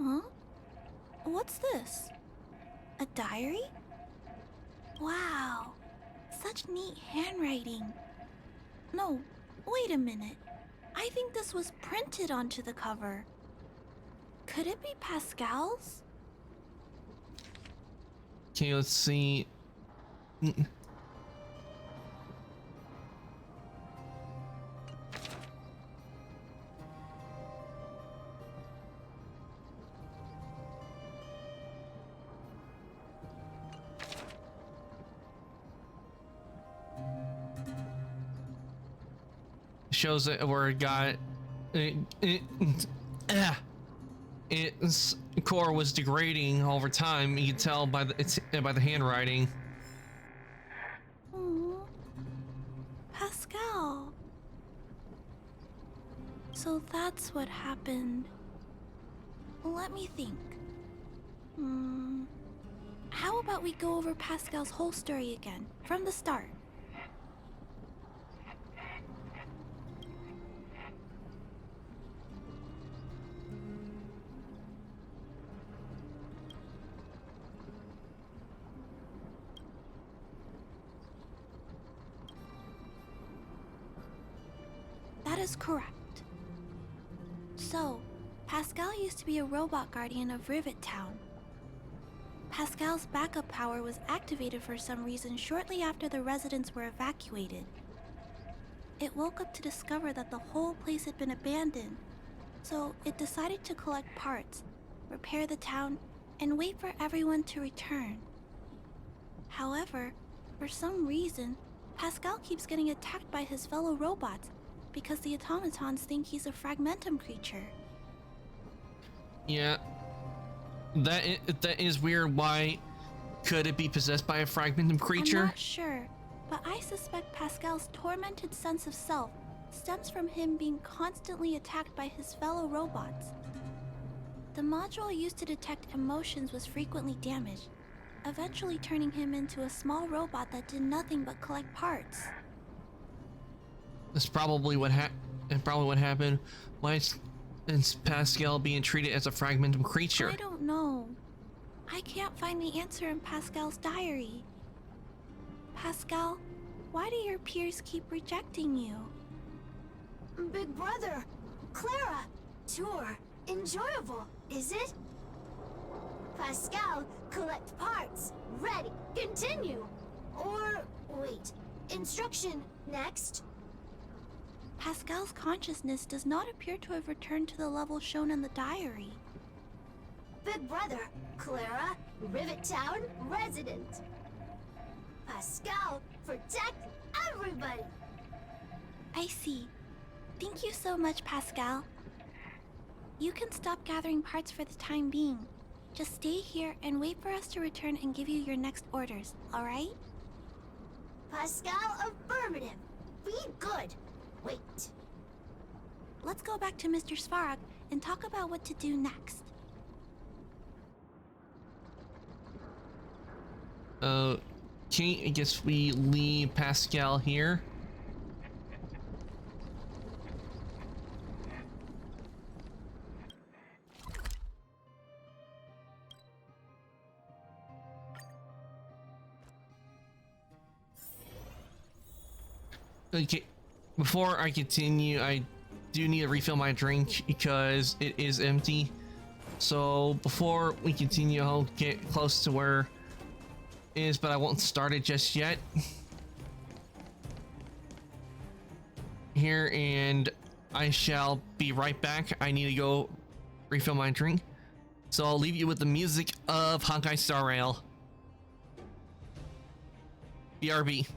Huh? What's this? A diary? Wow, such neat handwriting. No, wait a minute. I think this was printed onto the cover. Could it be Pascal's? Okay, let's see. Shows that where it got its core was degrading over time. You can tell by the handwriting. Aww. Pascal. So that's what happened. Let me think. How about we go over Pascal's whole story again, from the start? That is correct. So, Pascal used to be a robot guardian of Rivet Town. Pascal's backup power was activated for some reason shortly after the residents were evacuated. It woke up to discover that the whole place had been abandoned, so it decided to collect parts, repair the town, and wait for everyone to return. However, for some reason, Pascal keeps getting attacked by his fellow robots because the automatons think he's a fragmentum creature. Yeah, that is weird. Why could it be possessed by a fragmentum creature? I'm not sure, but I suspect Pascal's tormented sense of self stems from him being constantly attacked by his fellow robots. The module used to detect emotions was frequently damaged, eventually turning him into a small robot that did nothing but collect parts. That's probably what happened. Why is Pascal being treated as a fragmentum creature? I don't know. I can't find the answer in Pascal's diary. Pascal, why do your peers keep rejecting you? Big brother, Clara, tour, enjoyable, is it? Pascal, collect parts, ready, continue. Or, wait, instruction, next. Pascal's consciousness does not appear to have returned to the level shown in the diary. Big brother, Clara, Rivet Town resident. Pascal, protect everybody. I see. Thank you so much, Pascal. You can stop gathering parts for the time being. Just stay here and wait for us to return and give you your next orders, alright? Pascal, affirmative. Be good. Wait. Let's go back to Mr. Svarog and talk about what to do next. Okay, I guess we leave Pascal here. Okay, before I continue, I do need to refill my drink because it is empty. So before we continue, I'll get close to where it is, but I won't start it just yet. Here, and I shall be right back. I need to go refill my drink. So I'll leave you with the music of Honkai Star Rail. BRB.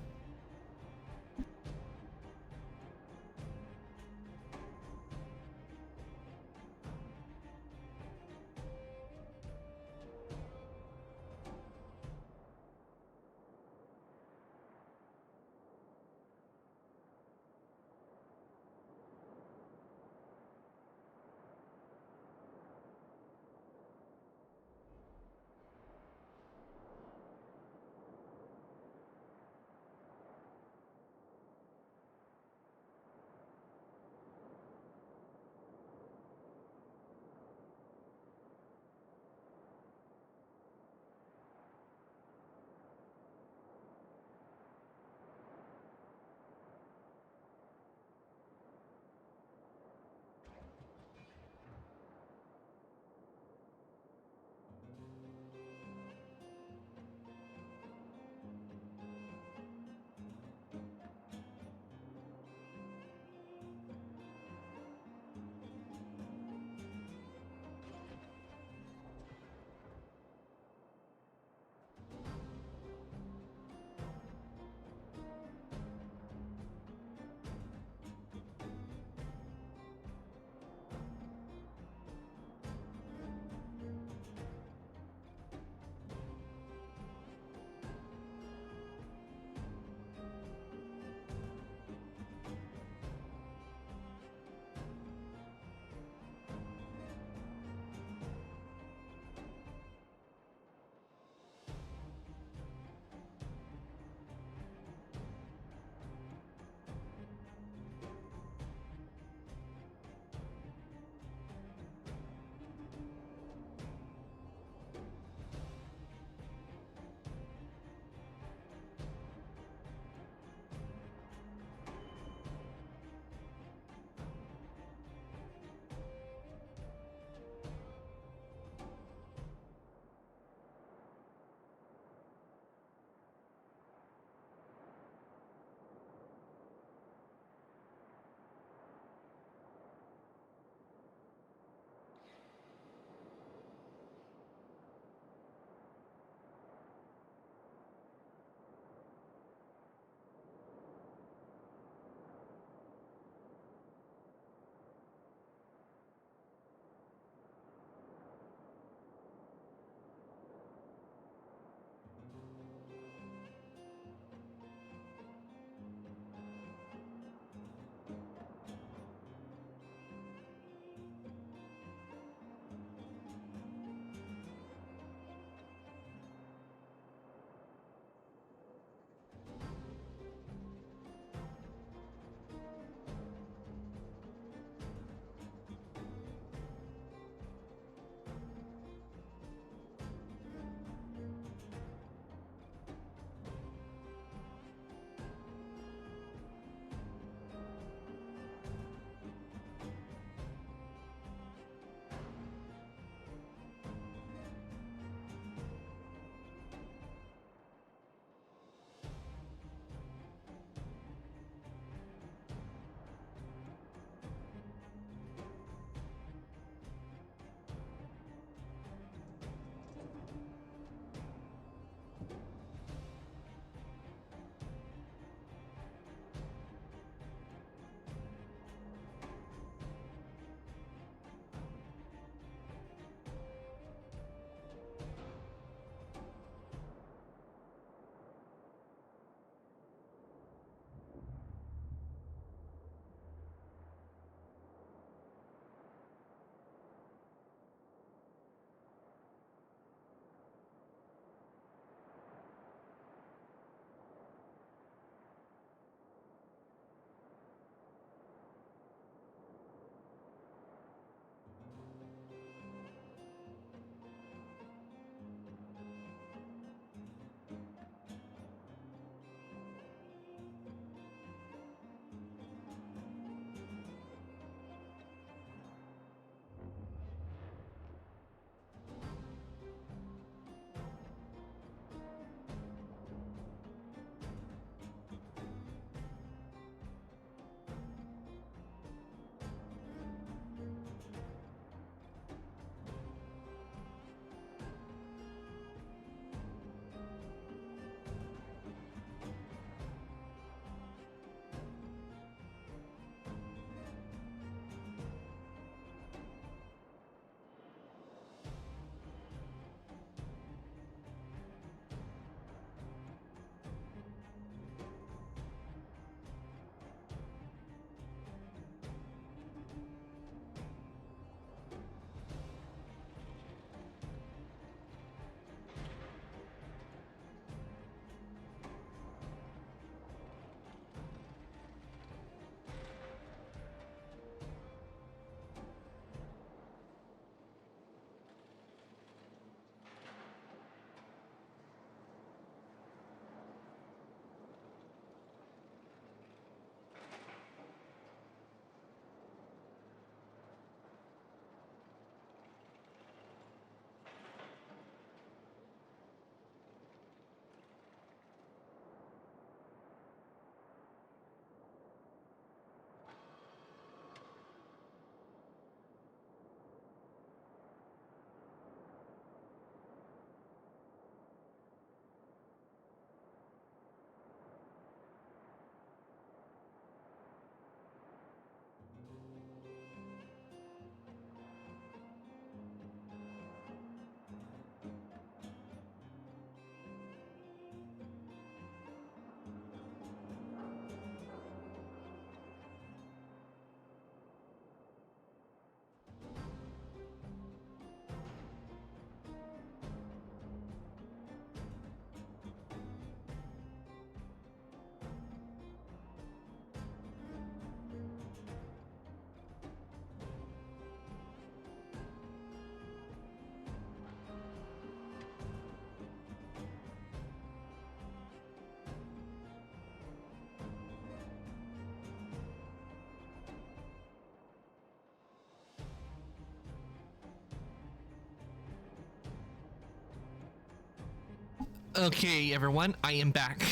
Okay, everyone, I am back.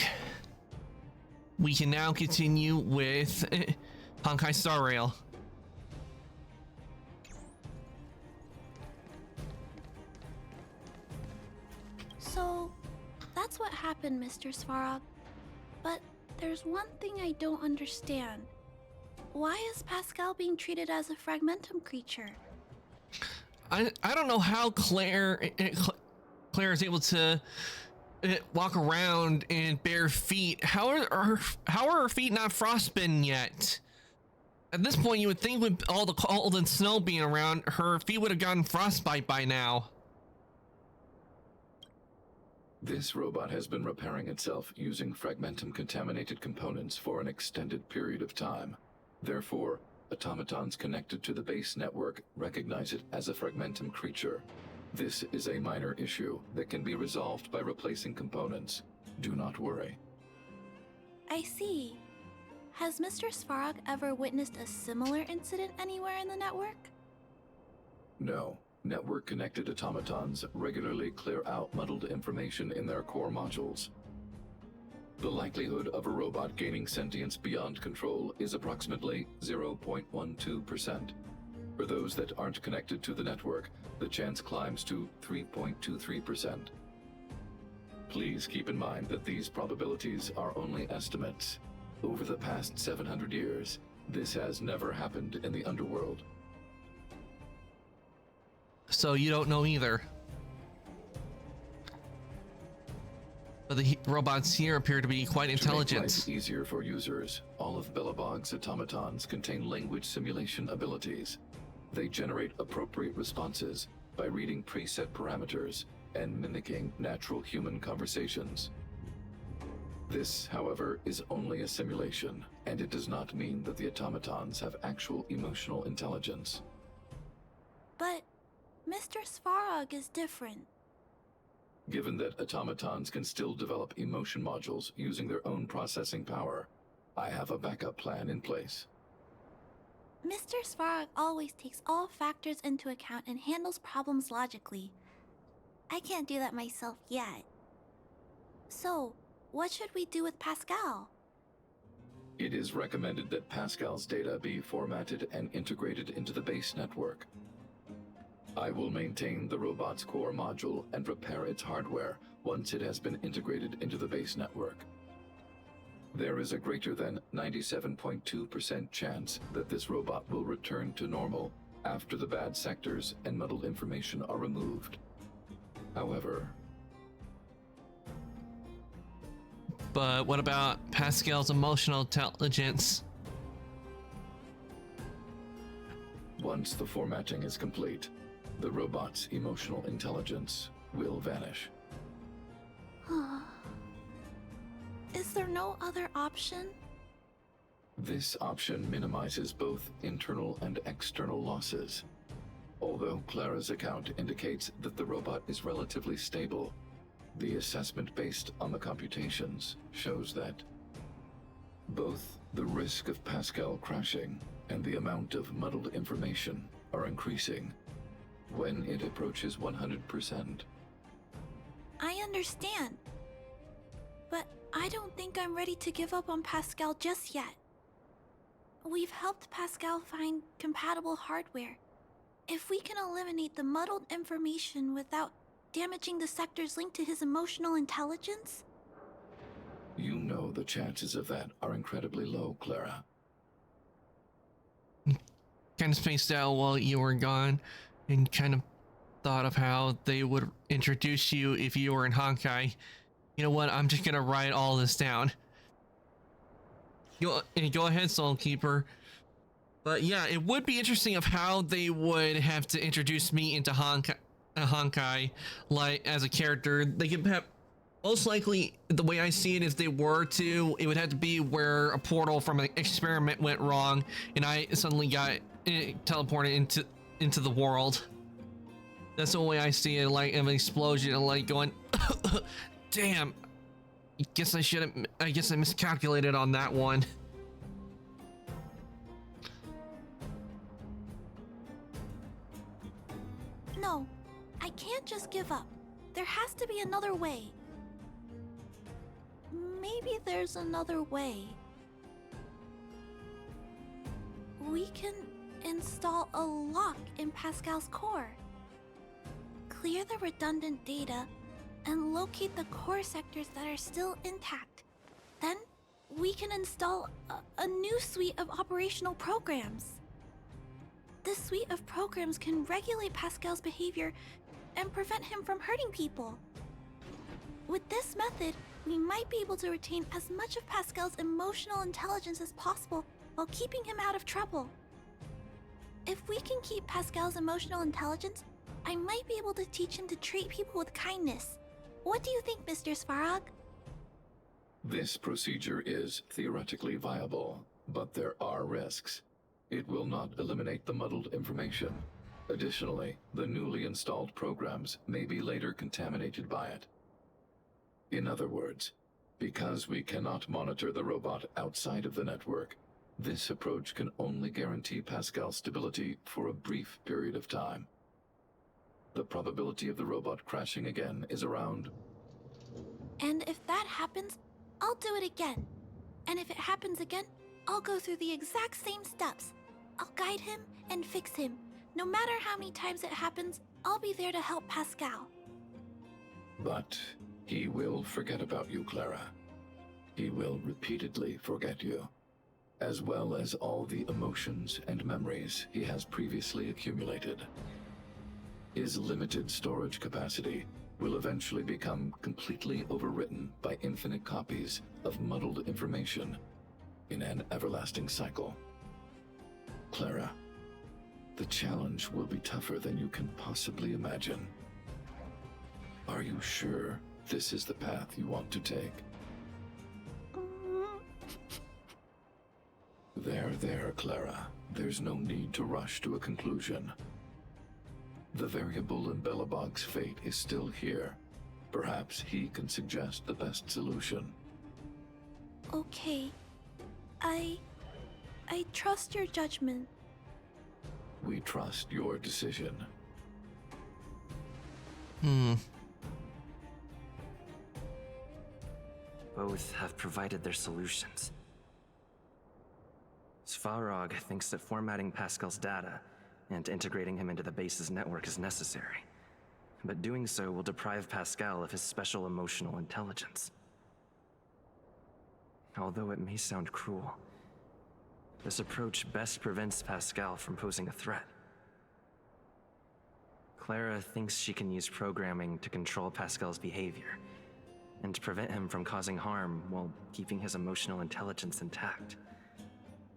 We can now continue with Honkai Star Rail. So, that's what happened, Mr. Svarog. But there's one thing I don't understand. Why is Pascal being treated as a fragmentum creature? I don't know how Claire is able to walk around in bare feet. How are her feet not frostbitten yet? At this point, you would think with all the cold and snow being around, her feet would have gotten frostbite by now. This robot has been repairing itself using fragmentum-contaminated components for an extended period of time. Therefore, automatons connected to the base network recognize it as a fragmentum creature. This is a minor issue that can be resolved by replacing components. Do not worry. I see. Has Mr. Svarog ever witnessed a similar incident anywhere in the network? No. Network-connected automatons regularly clear out muddled information in their core modules. The likelihood of a robot gaining sentience beyond control is approximately 0.12%. For those that aren't connected to the network, the chance climbs to 3.23%. Please keep in mind that these probabilities are only estimates. Over the past 700 years, this has never happened in the underworld. So you don't know either. But the robots here appear to be quite intelligent. To make life easier for users, all of Belobog's automatons contain language simulation abilities. They generate appropriate responses by reading preset parameters and mimicking natural human conversations. This, however, is only a simulation, and it does not mean that the automatons have actual emotional intelligence. But Mr. Svarog is different. Given that automatons can still develop emotion modules using their own processing power, I have a backup plan in place. Mr. Svarog always takes all factors into account and handles problems logically. I can't do that myself yet. So, what should we do with Pascal? It is recommended that Pascal's data be formatted and integrated into the base network. I will maintain the robot's core module and repair its hardware once it has been integrated into the base network. There is a greater than 97.2% chance that this robot will return to normal after the bad sectors and muddled information are removed. However... But what about Pascal's emotional intelligence? Once the formatting is complete, the robot's emotional intelligence will vanish. Is there no other option? This option minimizes both internal and external losses. Although Clara's account indicates that the robot is relatively stable, the assessment based on the computations shows that both the risk of Pascal crashing and the amount of muddled information are increasing when it approaches 100%. I understand. But I don't think I'm ready to give up on Pascal just yet. We've helped Pascal find compatible hardware. If we can eliminate the muddled information without damaging the sectors linked to his emotional intelligence? You know the chances of that are incredibly low, Clara. Kind of spaced out while you were gone, and kind of thought of how they would introduce you if you were in Honkai. You know what? I'm just gonna write all this down. Go ahead, Soul Keeper. But yeah, it would be interesting of how they would have to introduce me into Honkai, like as a character. They could have, most likely, the way I see it is they were to, it would have to be where a portal from an experiment went wrong, and I suddenly got teleported into the world. That's the way I see it, like an explosion, and like going, damn. I guess I miscalculated on that one. No, I can't just give up. There has to be another way. maybe there's another way. We can install a lock in Pascal's core. Clear the redundant data and locate the core sectors that are still intact. Then we can install a new suite of operational programs. This suite of programs can regulate Pascal's behavior and prevent him from hurting people. With this method, we might be able to retain as much of Pascal's emotional intelligence as possible while keeping him out of trouble. If we can keep Pascal's emotional intelligence, I might be able to teach him to treat people with kindness. What do you think, Mr. Svarog? This procedure is theoretically viable, but there are risks. It will not eliminate the muddled information. Additionally, the newly installed programs may be later contaminated by it. In other words, because we cannot monitor the robot outside of the network, this approach can only guarantee Pascal's stability for a brief period of time. The probability of the robot crashing again is around... And if that happens, I'll do it again. And if it happens again, I'll go through the exact same steps. I'll guide him and fix him. No matter how many times it happens, I'll be there to help Pascal. But he will forget about you, Clara. He will repeatedly forget you, as well as all the emotions and memories he has previously accumulated. His limited storage capacity will eventually become completely overwritten by infinite copies of muddled information in an everlasting cycle. Clara, the challenge will be tougher than you can possibly imagine. Are you sure this is the path you want to take? There, Clara. There's no need to rush to a conclusion. The variable in Belobog's fate is still here. Perhaps he can suggest the best solution. Okay. I trust your judgment. We trust your decision. Both have provided their solutions. Svarog thinks that formatting Pascal's data and integrating him into the base's network is necessary. But doing so will deprive Pascal of his special emotional intelligence. Although it may sound cruel, this approach best prevents Pascal from posing a threat. Clara thinks she can use programming to control Pascal's behavior and prevent him from causing harm while keeping his emotional intelligence intact.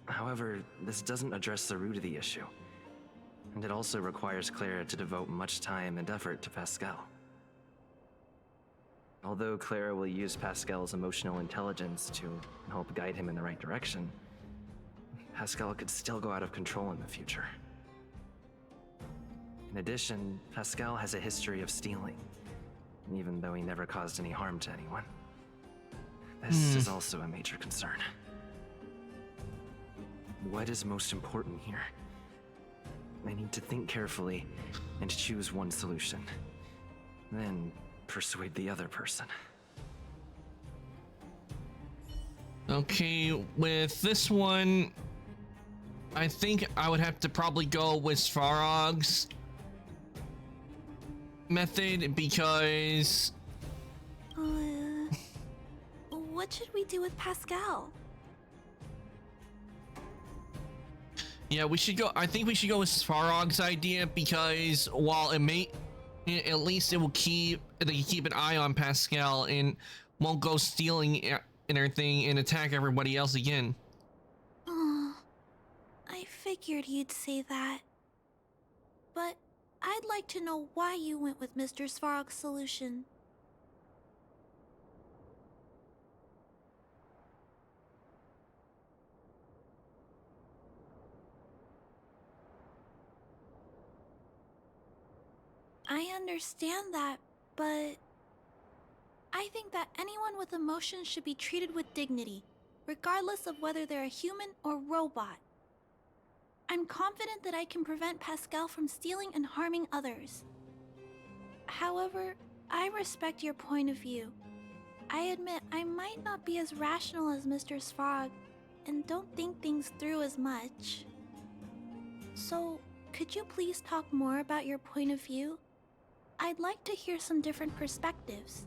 However, this doesn't address the root of the issue, and it also requires Clara to devote much time and effort to Pascal. Although Clara will use Pascal's emotional intelligence to help guide him in the right direction, Pascal could still go out of control in the future. In addition, Pascal has a history of stealing, even though he never caused any harm to anyone. This is also a major concern. What is most important here? I need to think carefully and choose one solution. Then persuade the other person. Okay, with this one, I think I would have to probably go with Svarog's method because... What should we do with Pascal? Yeah, we should go. I think we should go with Svarog's idea because while it may, at least it will keep an eye on Pascal and won't go stealing and everything and attack everybody else again. Oh, I figured you'd say that. But I'd like to know why you went with Mr. Svarog's solution. I understand that, but I think that anyone with emotions should be treated with dignity, regardless of whether they're a human or robot. I'm confident that I can prevent Pascal from stealing and harming others. However, I respect your point of view. I admit I might not be as rational as Mr. Svarog and don't think things through as much. So, could you please talk more about your point of view? I'd like to hear some different perspectives.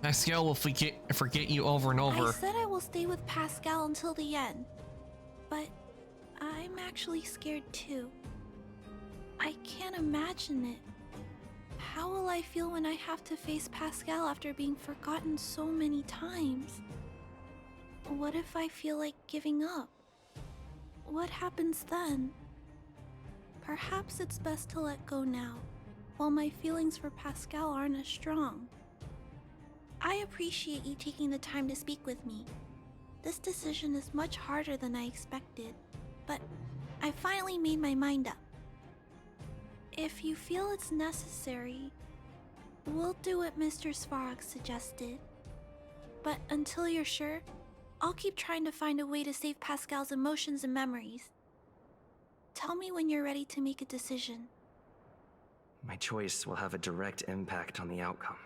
Pascal will forget you over and over. I said I will stay with Pascal until the end, but I'm actually scared too. I can't imagine it. How will I feel when I have to face Pascal after being forgotten so many times? What if I feel like giving up? What happens then? Perhaps it's best to let go now, while my feelings for Pascal aren't as strong. I appreciate you taking the time to speak with me. This decision is much harder than I expected, but I finally made my mind up. If you feel it's necessary, we'll do what Mr. Svarog suggested. But until you're sure, I'll keep trying to find a way to save Pascal's emotions and memories. Tell me when you're ready to make a decision. My choice will have a direct impact on the outcome.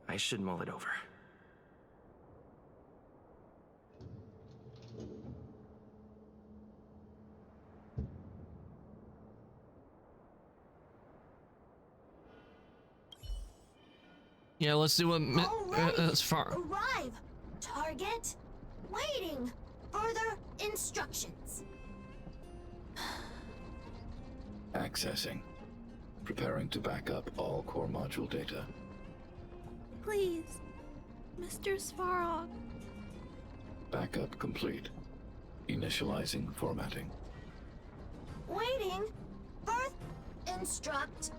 I should mull it over. Yeah, let's do a as far. Arrive! Target! Waiting! Further instructions. Accessing. Preparing to back up all core module data. Please, Mr. Svarog. Backup complete. Initializing formatting. Waiting! Birth instruct.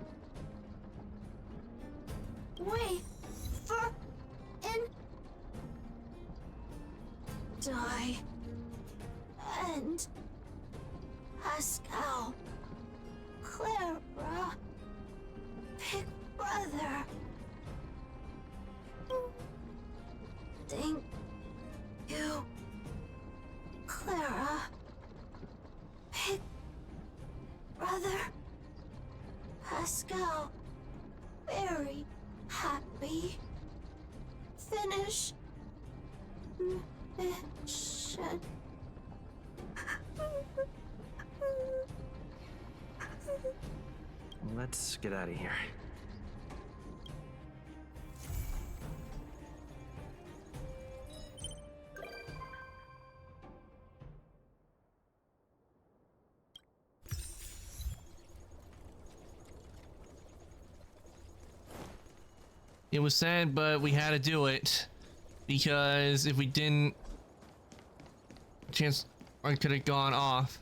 Wait for in die and Pascal Clara Big Brother. Thank you, Clara Big Brother Pascal. Very happy. Finish mission. Let's get out of here. It was sad, but we had to do it because if we didn't, chance I could have gone off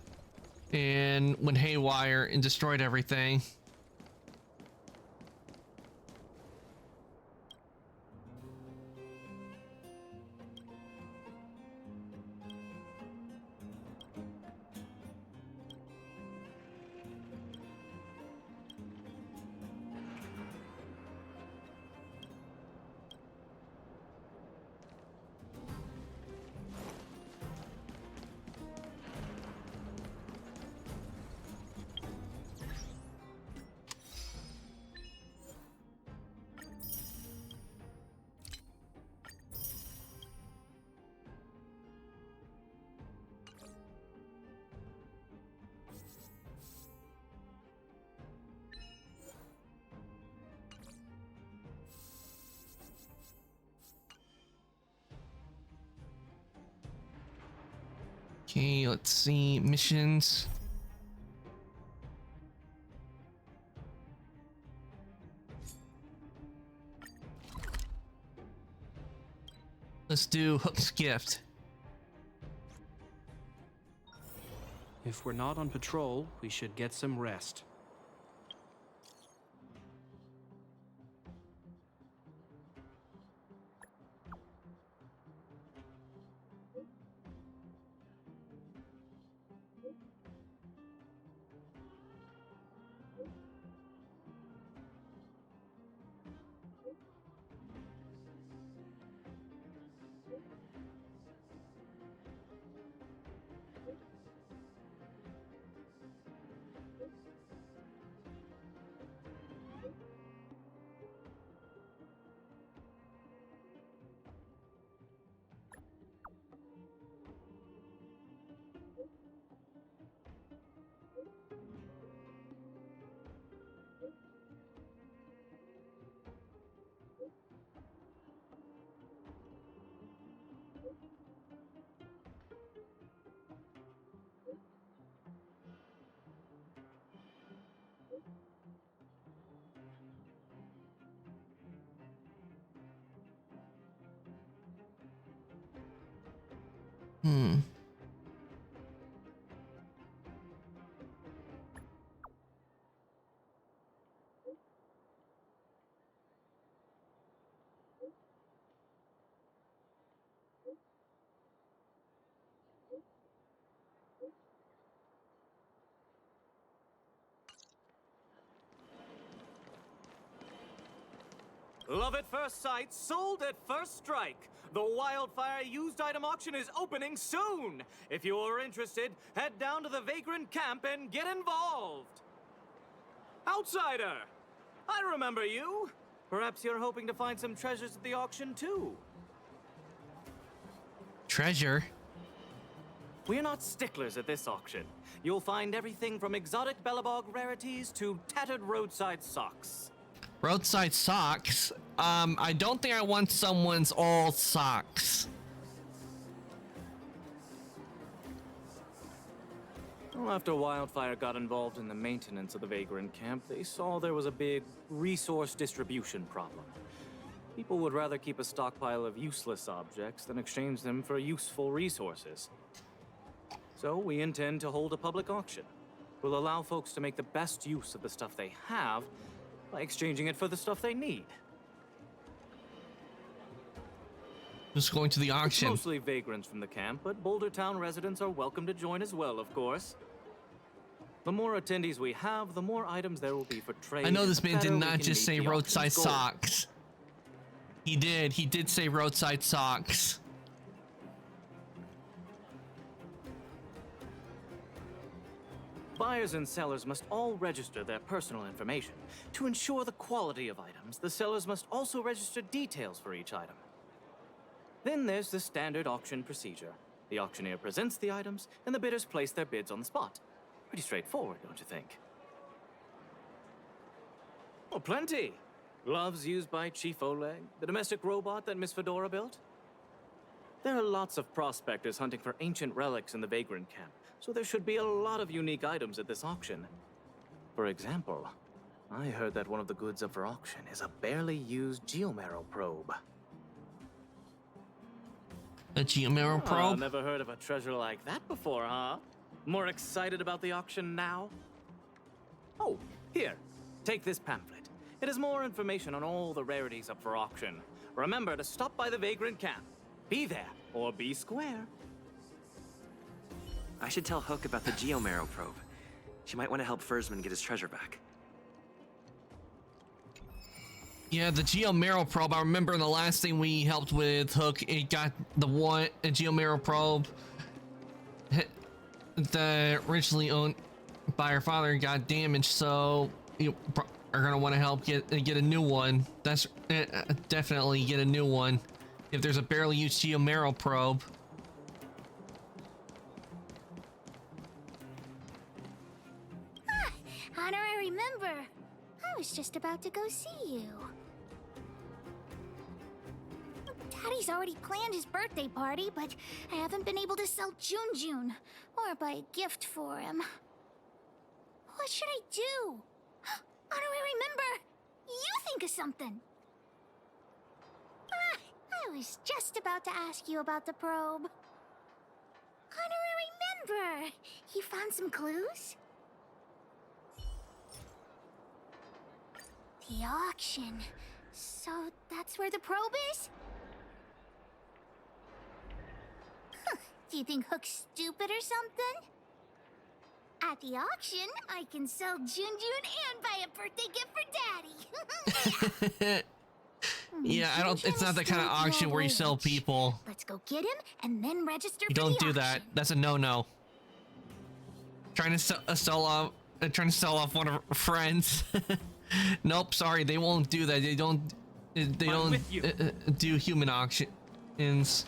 and went haywire and destroyed everything. Okay, let's see, missions. Let's do Hook's Gift. If we're not on patrol, we should get some rest. Love at first sight, sold at first strike. The Wildfire used item auction is opening soon. If you're interested, head down to the Vagrant camp and get involved. Outsider! I remember you. Perhaps you're hoping to find some treasures at the auction too. Treasure? We're not sticklers at this auction. You'll find everything from exotic Belobog rarities to tattered roadside socks. Roadside socks? I don't think I want someone's old socks. Well, after Wildfire got involved in the maintenance of the Vagrant camp, they saw there was a big resource distribution problem. People would rather keep a stockpile of useless objects than exchange them for useful resources. So we intend to hold a public auction. We'll allow folks to make the best use of the stuff they have by exchanging it for the stuff they need. Just going to the auction. It's mostly vagrants from the camp, but Boulder Town residents are welcome to join as well, of course. The more attendees we have, the more items there will be for trade. I know this man did better we not can just meet say the roadside auction's goal. socks. He did say roadside socks. Buyers and sellers must all register their personal information. To ensure the quality of items, the sellers must also register details for each item. Then there's the standard auction procedure. The auctioneer presents the items, and the bidders place their bids on the spot. Pretty straightforward, don't you think? Oh, plenty. Gloves used by Chief Oleg, the domestic robot that Miss Fedora built. There are lots of prospectors hunting for ancient relics in the Vagrant camp, so there should be a lot of unique items at this auction. For example, I heard that one of the goods up for auction is a barely used geomarrow probe. A geomarrow probe? Never heard of a treasure like that before, huh? More excited about the auction now? Oh, here, take this pamphlet. It has more information on all the rarities up for auction. Remember to stop by the Vagrant camp. Be there, or be square. I should tell Hook about the geomarrow probe. She might want to help Fursman get his treasure back. Yeah, the geomarrow probe. I remember in the last thing we helped with Hook, it got a geomarrow probe that originally owned by her father got damaged, so you are gonna want to help get a new one. That's definitely get a new one if there's a barely used geomarrow probe. Honorary member. I was just about to go see you. Daddy's already planned his birthday party, but I haven't been able to sell Jun or buy a gift for him. What should I do? Honorary member, you think of something. I was just about to ask you about the probe. Honorary member, you found some clues? The auction. So that's where the probe is? Do you think Hook's stupid or something? At the auction, I can sell Jun and buy a birthday gift for Daddy. Yeah, I don't. It's not the kind of auction where you sell people. Let's go get him and then register You for don't the do that. That's a no-no. Trying to sell off one of her friends. Nope, sorry, they won't do that. They don't do human auctions.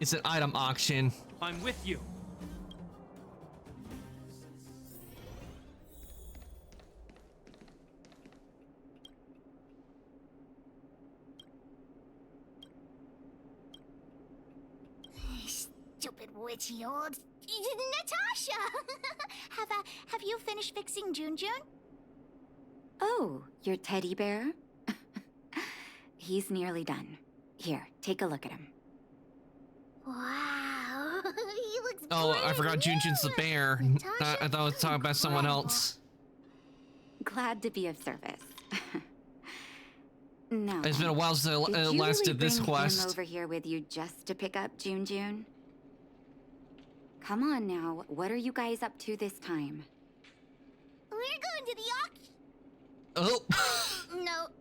It's an item auction. I'm with you. Stupid witchy old Natasha. Have you finished fixing Jun? Oh, your teddy bear? He's nearly done. Here, take a look at him. Wow, he looks Oh, I brand forgot Junjun's the bear. I thought I was talking about someone else. Glad to be of service. No. It's been a while since I last did this bring quest. him over here with you just to pick up Junjun? Come on now, what are you guys up to this time? We're going to the auction. Oh.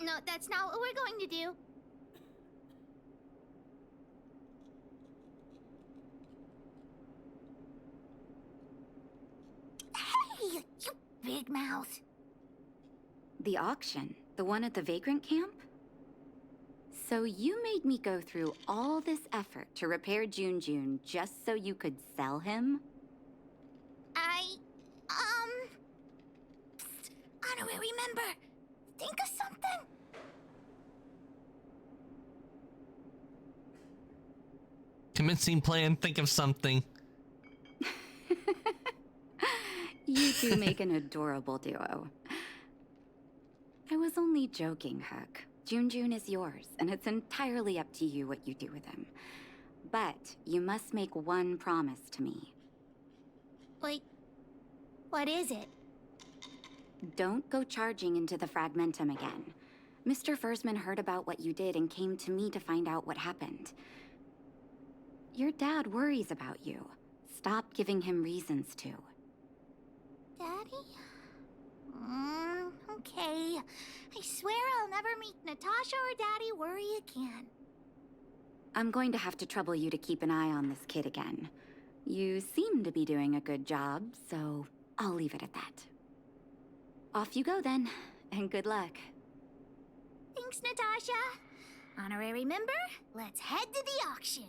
No, that's not what we're going to do. Hey, you big mouth. The auction? The one at the vagrant camp? So you made me go through all this effort to repair Junjun just so you could sell him? Honorary member, think of something. Convincing plan, think of something. You two make an adorable duo. I was only joking, Hook. Junjun is yours, and it's entirely up to you what you do with him. But you must make one promise to me. Wait, what is it? Don't go charging into the Fragmentum again. Mr. Fursman heard about what you did and came to me to find out what happened. Your dad worries about you. Stop giving him reasons to. Daddy? Okay. I swear I'll never meet Natasha or Daddy worry again. I'm going to have to trouble you to keep an eye on this kid again. You seem to be doing a good job, so I'll leave it at that. Off you go then, and good luck. Thanks, Natasha. Honorary member, let's head to the auction.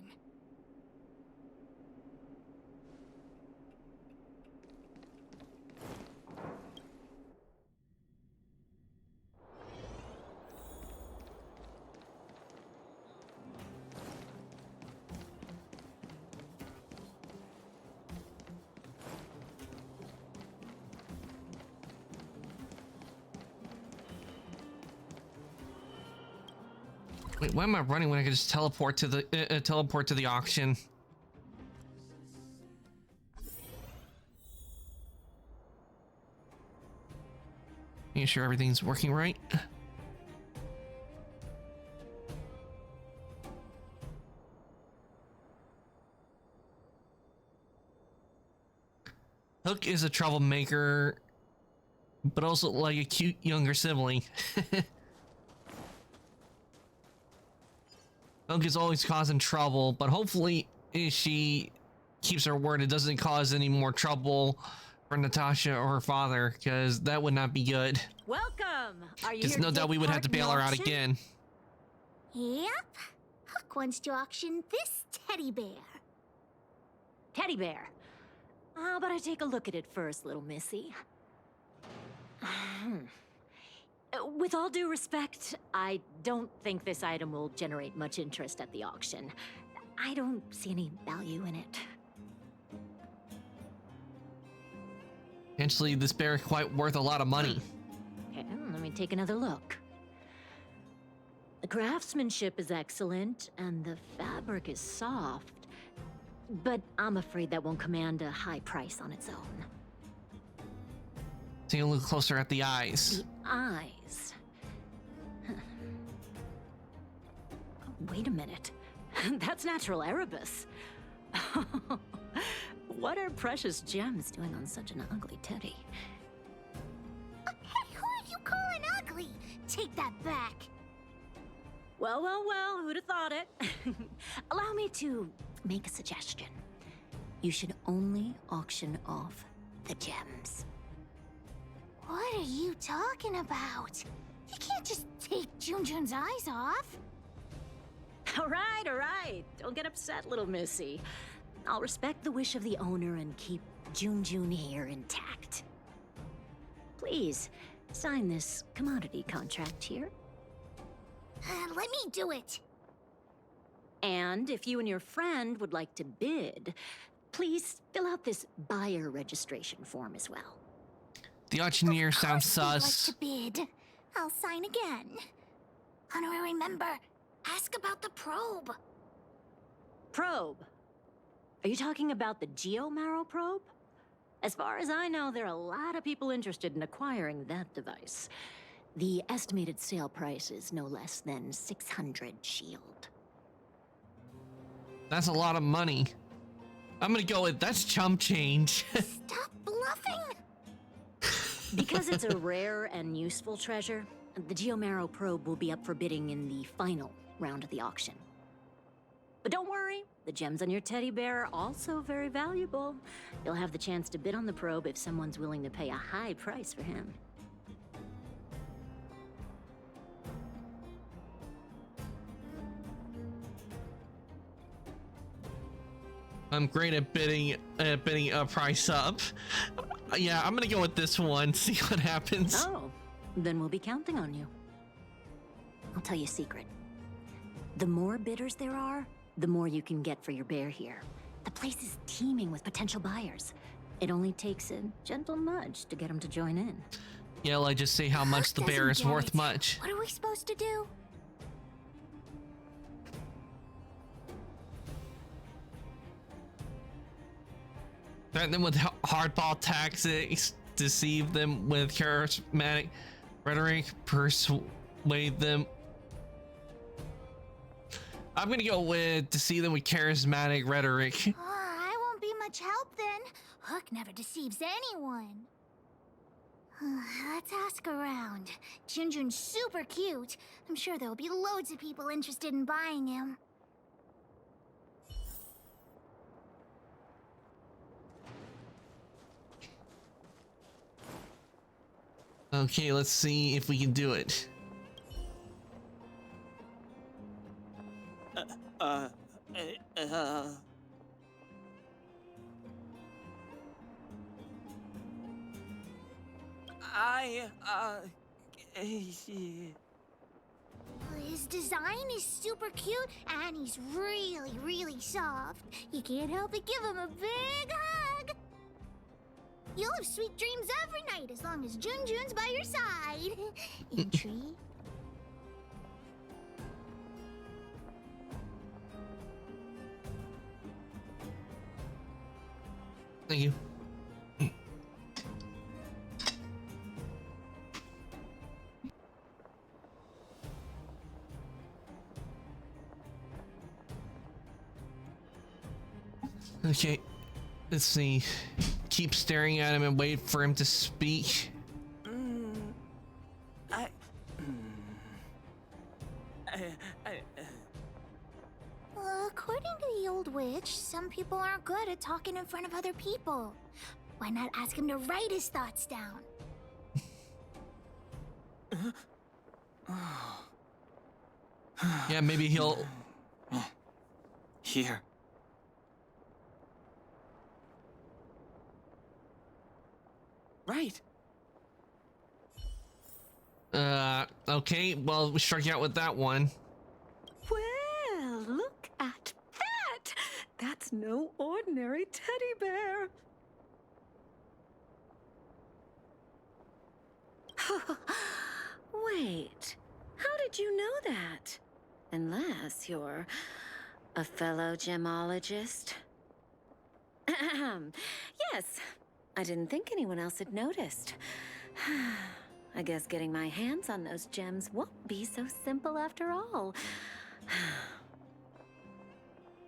Wait, why am I running when I can just teleport to the auction? You sure everything's working right? Hook is a troublemaker, but also like a cute younger sibling. Hook is always causing trouble, but hopefully if she keeps her word, it doesn't cause any more trouble for Natasha or her father, because that would not be good. Welcome! Are you Because here no to doubt take we would have part to in the bail her out auction? again. Yep. Hook wants to auction this teddy bear. Teddy bear. How about I take a look at it first, little missy? With all due respect, I don't think this item will generate much interest at the auction. I don't see any value in it. Actually, this bear is quite worth a lot of money. Okay, let me take another look. The craftsmanship is excellent, and the fabric is soft. But I'm afraid that won't command a high price on its own. Take a look closer at the eyes. The eyes. Huh. Wait a minute. That's natural Erebus. What are precious gems doing on such an ugly teddy? Hey, who are you calling ugly? Take that back. Well, who'd have thought it? Allow me to make a suggestion. You should only auction off the gems. What are you talking about? You can't just take Junjun's eyes off. All right. Don't get upset, little missy. I'll respect the wish of the owner and keep Junjun here intact. Please, sign this commodity contract here. Let me do it. And if you and your friend would like to bid, please fill out this buyer registration form as well. The auctioneer sounds I'd like sus. to bid. I'll sign again. Honorary member, ask about the probe. Probe? Are you talking about the Geomarrow probe? As far as I know, there are a lot of people interested in acquiring that device. The estimated sale price is no less than 600 shield. That's a lot of money. I'm gonna go with that's chump change. Stop bluffing! Because it's a rare and useful treasure, the Geomarrow probe will be up for bidding in the final round of the auction. But don't worry, the gems on your teddy bear are also very valuable. You'll have the chance to bid on the probe if someone's willing to pay a high price for him. I'm great at bidding a price up. Yeah, I'm gonna go with this one. See what happens. Oh, then we'll be counting on you. I'll tell you a secret. The more bidders there are, the more you can get for your bear here. The place is teeming with potential buyers. It only takes a gentle nudge to get them to join in. Yeah, well, I just say how much the bear is worth much. What are we supposed to do? Threaten them with hardball tactics, deceive them with charismatic rhetoric, persuade them. I'm gonna go with deceive them with charismatic rhetoric. I won't be much help then. Hook never deceives anyone. Let's ask around. Junjun's super cute. I'm sure there'll be loads of people interested in buying him. Okay, let's see if we can do it. His design is super cute, and he's really, really soft. You can't help but give him a big hug. You'll have sweet dreams every night as long as Junjun's by your side. Intrigue? Thank you. Okay, let's see. Keep staring at him and wait for him to speak. According to the old witch, some people aren't good at talking in front of other people. Why not ask him to write his thoughts down? Yeah, maybe he'll... Here. Right. Okay, well, we struck out with that one. Well, look at that! That's no ordinary teddy bear. Wait, how did you know that? Unless you're a fellow gemologist. Yes, I didn't think anyone else had noticed. I guess getting my hands on those gems won't be so simple after all.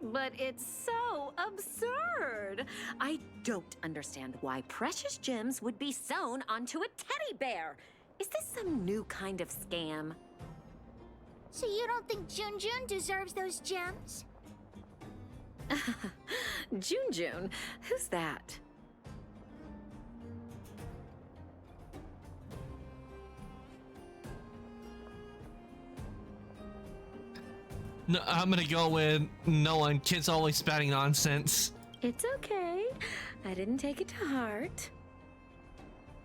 But it's so absurd. I don't understand why precious gems would be sewn onto a teddy bear. Is this some new kind of scam? So you don't think Junjun deserves those gems? Junjun? Who's that? No, I'm gonna go with no one. Kids always spouting nonsense. It's okay. I didn't take it to heart.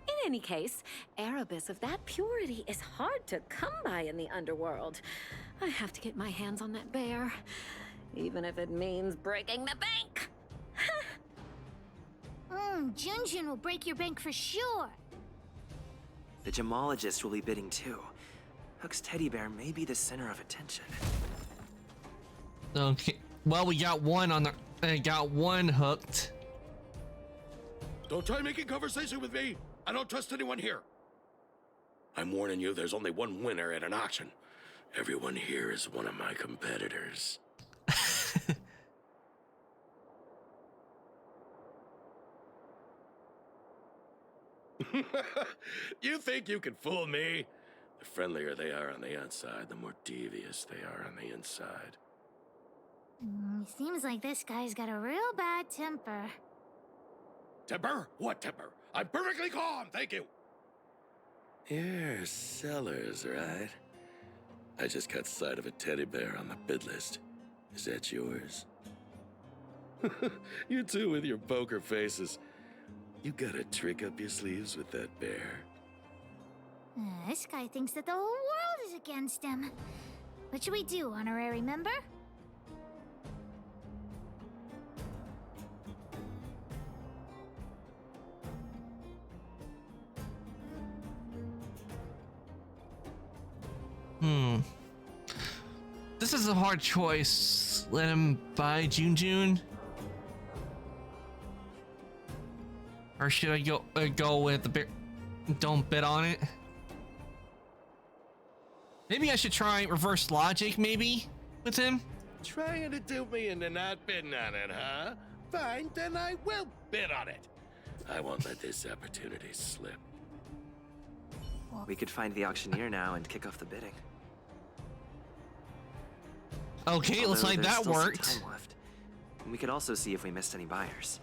In any case, Erebus of that purity is hard to come by in the underworld. I have to get my hands on that bear, even if it means breaking the bank. Junjun will break your bank for sure. The gemologist will be bidding too. Hook's teddy bear may be the center of attention. Okay, well, we got one on the got one hooked. Don't try making conversation with me. I don't trust anyone here. I'm warning you, there's only one winner at an auction. Everyone here is one of my competitors. You think you can fool me? The friendlier they are on the outside, the more devious they are on the inside. Seems like this guy's got a real bad temper. Temper? What temper? I'm perfectly calm, thank you. You're Sellers, right? I just got sight of a teddy bear on the bid list. Is that yours? You two with your poker faces. You got a trick up your sleeves with that bear? This guy thinks that the whole world is against him. What should we do, honorary member? This is a hard choice. Let him buy Jun. Or should I go with the bear? Don't bid on it. Maybe I should try reverse logic, maybe, with him. Trying to dupe me into not bidding on it, huh? Fine, then I will bid on it. I won't let this opportunity slip. We could find the auctioneer now and kick off the bidding. Okay, looks like that worked. Some time left. We could also see if we missed any buyers.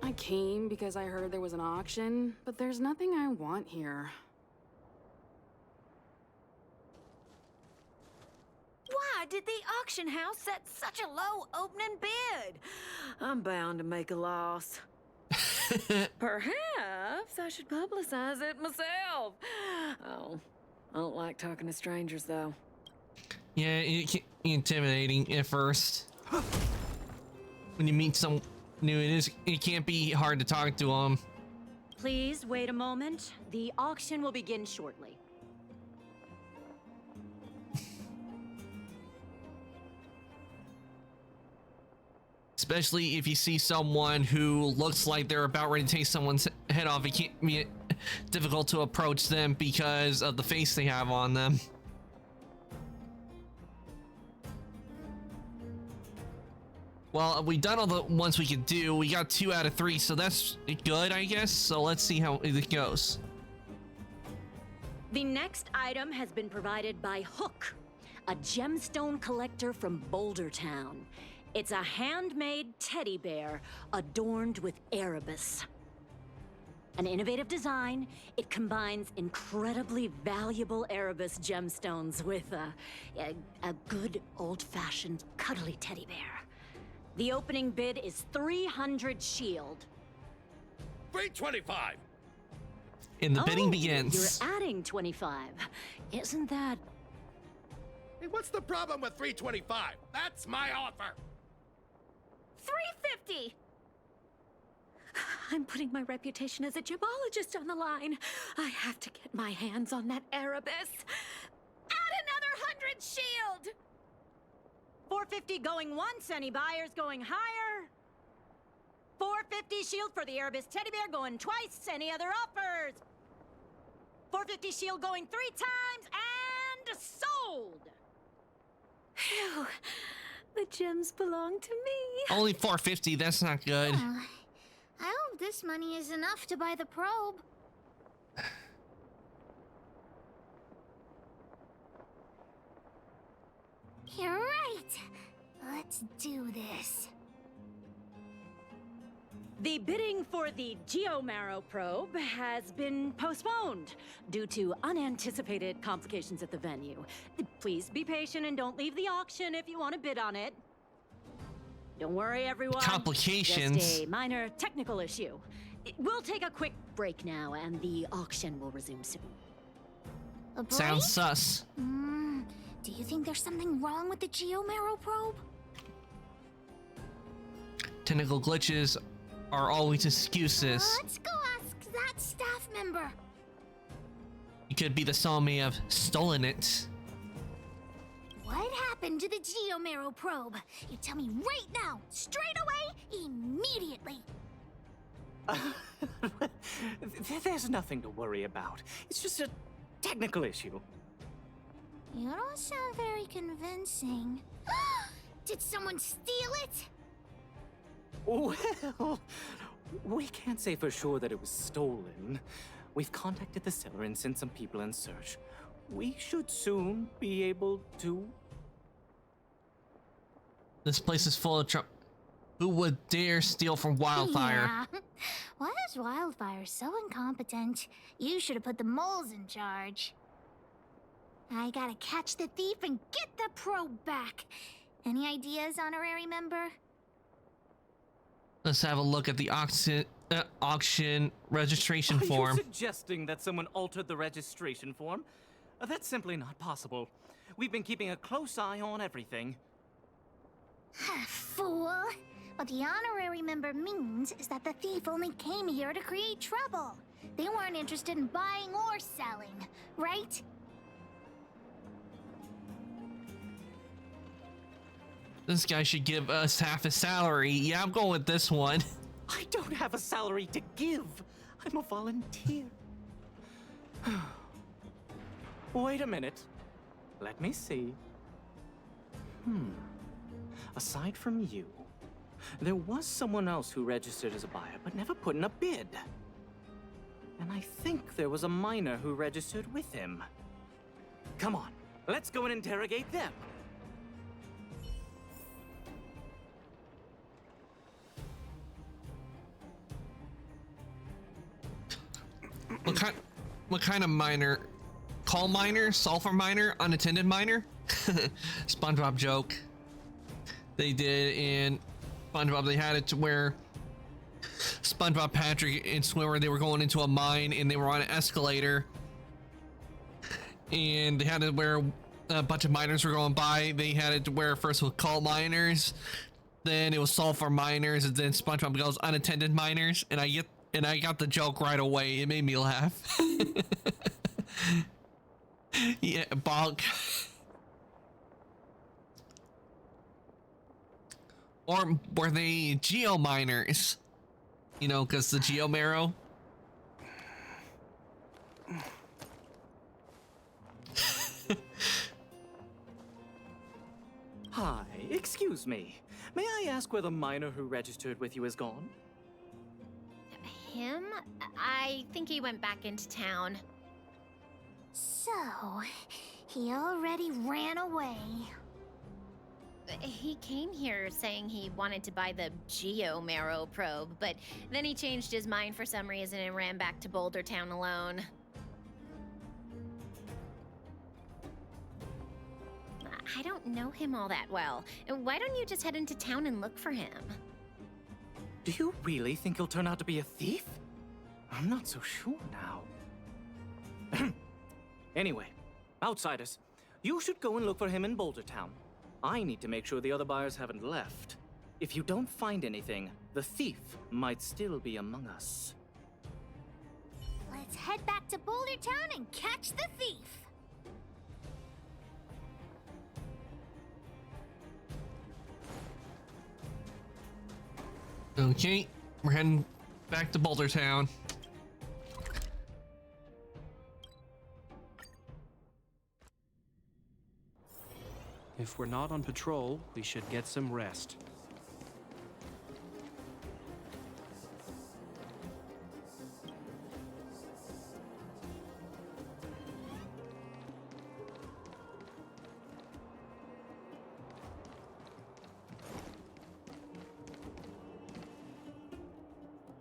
I came because I heard there was an auction, but there's nothing I want here. Why did the auction house set such a low opening bid? I'm bound to make a loss. Perhaps I should publicize it myself. Oh, I don't like talking to strangers, though. Yeah, intimidating at first. When you meet some new, it can't be hard to talk to them. Please wait a moment. The auction will begin shortly. Especially if you see someone who looks like they're about ready to take someone's head off, it can't be difficult to approach them because of the face they have on them. Well, we've done all the ones we could do. We got 2 out of 3, so that's good, I guess. So let's see how it goes. The next item has been provided by Hook, a gemstone collector from Boulder Town. It's a handmade teddy bear adorned with Erebus. An innovative design, it combines incredibly valuable Erebus gemstones with a good old-fashioned cuddly teddy bear. The opening bid is 300 shield. 325. And the bidding begins. You're adding 25. Isn't that... Hey, what's the problem with 325? That's my offer. 350! I'm putting my reputation as a gemologist on the line. I have to get my hands on that Erebus. Add another 100 shield! 450 going once, any buyers going higher? 450 shield for the Erebus teddy bear going twice, any other offers? 450 shield going 3 times, and sold! Phew. The gems belong to me. Only 450, that's not good. I hope this money is enough to buy the probe. You're right. Let's do this. The bidding for the Geomarrow probe has been postponed due to unanticipated complications at the venue. Please be patient and don't leave the auction if you want to bid on it. Don't worry, everyone. Complications. Just a minor technical issue. We'll take a quick break now, and the auction will resume soon. A break? Sounds sus. Do you think there's something wrong with the Geomarrow probe? Technical glitches are always excuses. Let's go ask that staff member. It could be the Psalm may have stolen it. What happened happened to the Geomarrow probe? You tell me right now, straight away, immediately. There's nothing to worry about. It's just a technical issue. You don't sound very convincing. Did someone steal it? Well, we can't say for sure that it was stolen. We've contacted the seller and sent some people in search. We should soon be able to... This place is full of trouble. Who would dare steal from Wildfire? Yeah. Why is Wildfire so incompetent? You should have put the moles in charge. I gotta catch the thief and get the probe back. Any ideas, honorary member? Let's have a look at the auction registration form. Are you suggesting that someone altered the registration form? That's simply not possible. We've been keeping a close eye on everything. Fool! What the honorary member means is that the thief only came here to create trouble. They weren't interested in buying or selling, right? This guy should give us half his salary. Yeah, I'm going with this one. I don't have a salary to give. I'm a volunteer. Wait a minute. Let me see. Aside from you, there was someone else who registered as a buyer but never put in a bid. And I think there was a miner who registered with him. Come on, let's go and interrogate them. What kind of miner? Coal miner? Sulfur miner? Unattended miner? SpongeBob joke. They did in SpongeBob. They had it to where SpongeBob, Patrick, and Swimmer, they were going into a mine and they were on an escalator. And they had it where a bunch of miners were going by. They had it to where first it was coal miners, then it was sulfur miners, and then SpongeBob goes unattended miners. And I got the joke right away. It made me laugh. Yeah, bonk. Or were they geo miners? You know, because the Geomarrow. Hi, excuse me. May I ask where the miner who registered with you is gone? Him? I think he went back into town. So, he already ran away. He came here saying he wanted to buy the Geomarrow probe, but then he changed his mind for some reason and ran back to Boulder Town alone. I don't know him all that well. Why don't you just head into town and look for him? Do you really think he'll turn out to be a thief? I'm not so sure now. Anyway, outsiders, you should go and look for him in Boulder Town. I need to make sure the other buyers haven't left. If you don't find anything, the thief might still be among us. Let's head back to Boulder Town and catch the thief. Okay, we're heading back to Boulder Town. If we're not on patrol, we should get some rest.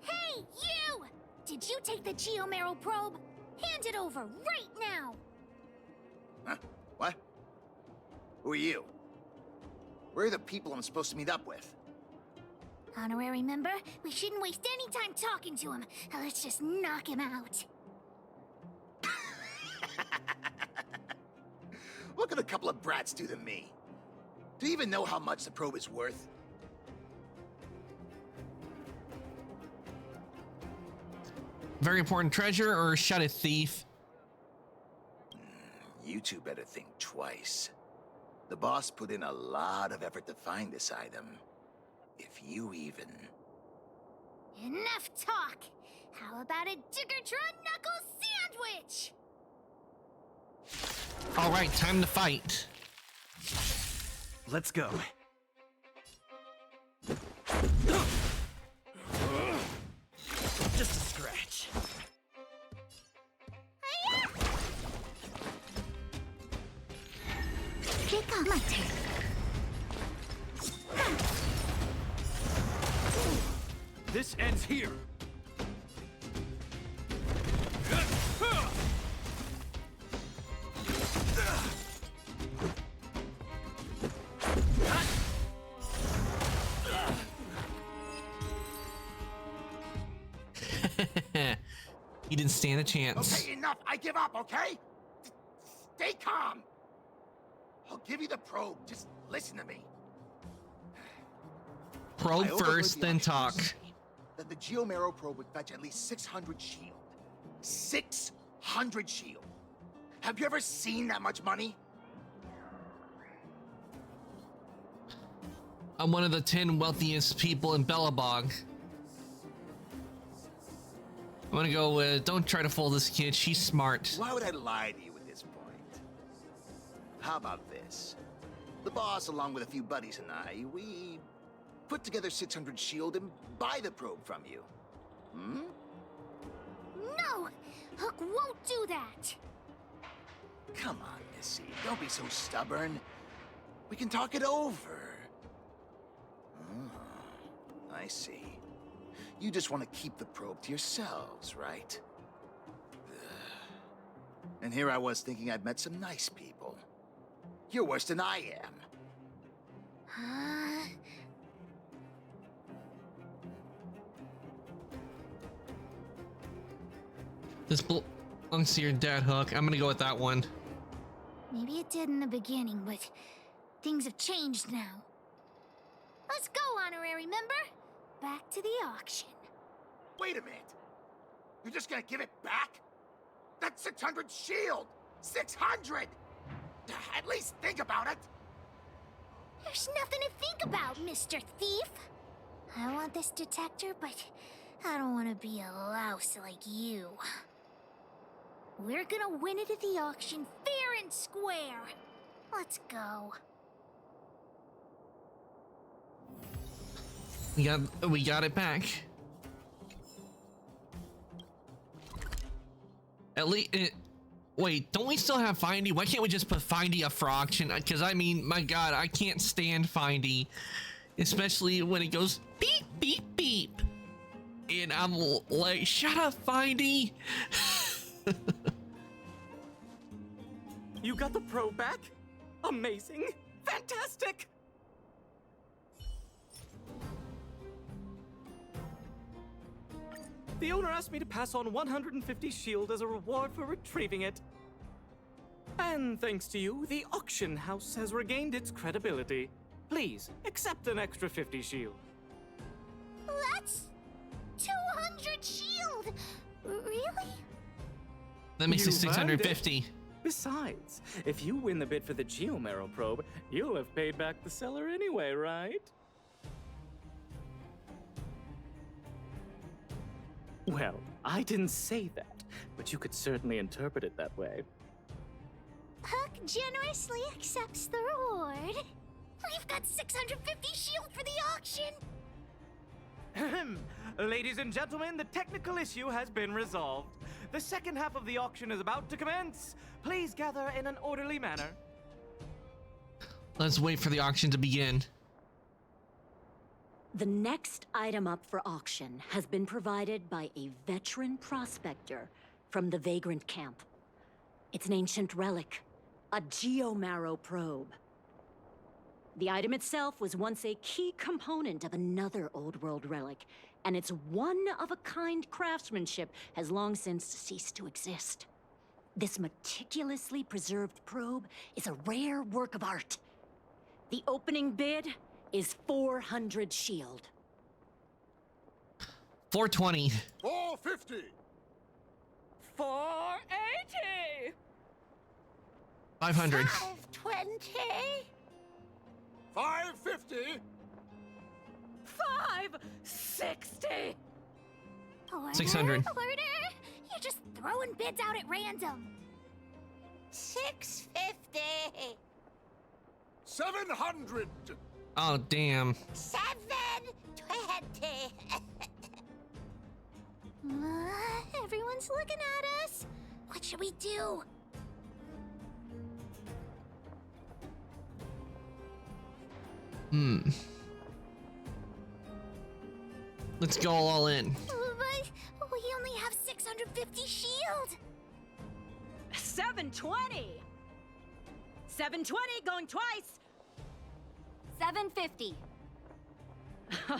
Hey, you! Did you take the Geomarrow probe? Hand it over right now! Huh? What? Who are you? Where are the people I'm supposed to meet up with? Honorary member, we shouldn't waste any time talking to him. Let's just knock him out. Look at a couple of brats do to me. Do you even know how much the probe is worth? Very important treasure or shut it, thief? You two better think twice. The boss put in a lot of effort to find this item. If you even... Enough talk! How about a Diggertron Knuckle sandwich? All right, time to fight. Let's go. Just a scratch. Pick up my turn. This ends here. You didn't stand a chance. Okay, enough. I give up, okay? Stay calm. I'll give you the probe. Just listen to me. Probe I overheard first, the then auction talk. say that the Geomero probe would fetch at least 600 shield. 600 shield. Have you ever seen that much money? I'm one of the 10 wealthiest people in Bellabog. I'm gonna go with, don't try to fool this kid, she's smart. Why would I lie to you at this point? How about this? The boss, along with a few buddies and I, we put together 600 shield and buy the probe from you. Hmm? No! Hook won't do that! Come on, Missy. Don't be so stubborn. We can talk it over. Oh, I see. You just want to keep the probe to yourselves, right? And here I was thinking I'd met some nice people. You're worse than I am. This belongs to your dad, Hook. I'm gonna go with that one. Maybe it did in the beginning, but things have changed now. Let's go, honorary member. Back to the auction. Wait a minute. You're just gonna give it back? That's 600 shield! 600! At least think about it! There's nothing to think about, Mr. Thief. I want this detector, but I don't want to be a louse like you. We're gonna win it at the auction fair and square. Let's go. We got it back. At least, wait, don't we still have Findy? Why can't we just put Findy up for auction? Because I mean, my God, I can't stand Findy, especially when it goes beep beep beep, and I'm like, shut up, Findy. You got the probe back? Amazing! Fantastic! The owner asked me to pass on 150 shield as a reward for retrieving it. And thanks to you, the auction house has regained its credibility. Please, accept an extra 50 shield. That's 200 shield! Really? That makes it You've earned 650. Besides, if you win the bid for the Geomero probe, you'll have paid back the seller anyway, right? Well, I didn't say that, but you could certainly interpret it that way. Huck generously accepts the reward. We've got 650 shield for the auction. Ahem. Ladies and gentlemen, the technical issue has been resolved. The second half of the auction is about to commence. Please gather in an orderly manner. Let's wait for the auction to begin. The next item up for auction has been provided by a veteran prospector from the Vagrant Camp. It's an ancient relic, a Geomero probe. The item itself was once a key component of another old world relic, and its one-of-a-kind craftsmanship has long since ceased to exist. This meticulously preserved probe is a rare work of art. The opening bid is 400 shield. 420. 450. 480. 500. 520. 550. 560. 600. Order! You're just throwing bids out at random. 650. 700. Oh, damn. 720. Everyone's looking at us. What should we do? Let's go all in. But we only have 650 shield. 720. 720 going twice. 750.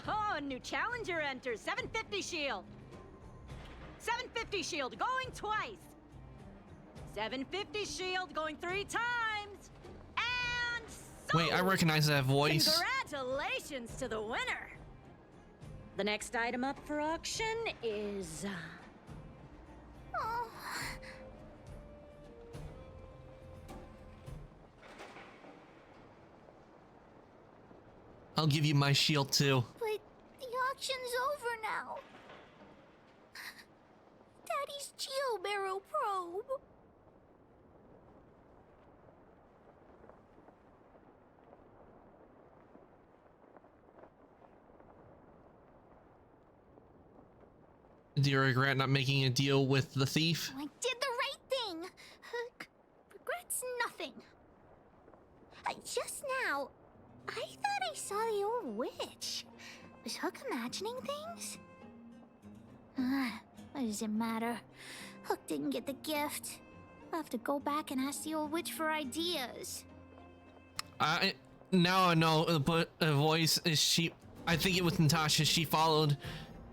Oh, new challenger enters. 750 shield. 750 shield going twice. 750 shield going 3 times. And Wait, I recognize that voice. congratulations to the winner. The next item up for auction is Oh. I'll give you my shield too. But the auction's over now. Daddy's Geomarrow probe. Do you regret not making a deal with the thief? I did the right thing. Regrets nothing. Just now, I thought I saw the old witch. Was Hook imagining things? What does it matter? Hook didn't get the gift. I'll have to go back and ask the old witch for ideas. Now I know the voice is she. I think it was Natasha. She followed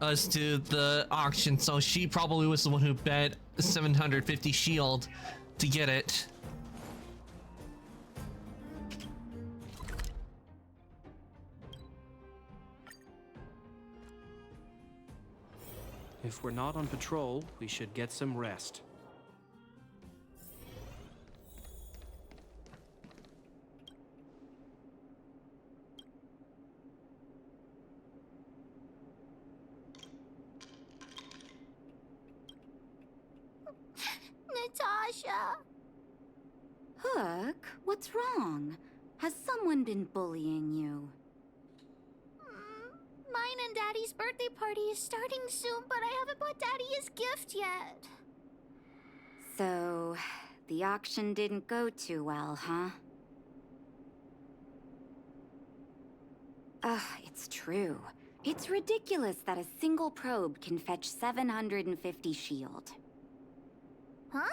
us to the auction, so she probably was the one who bet 750 shield to get it. If we're not on patrol, we should get some rest. Natasha! Hook, what's wrong? Has someone been bullying you? Mine and Daddy's birthday party is starting soon, but I haven't bought Daddy his gift yet. So, the auction didn't go too well, huh? Ugh, it's true. It's ridiculous that a single probe can fetch 750 shield. Huh?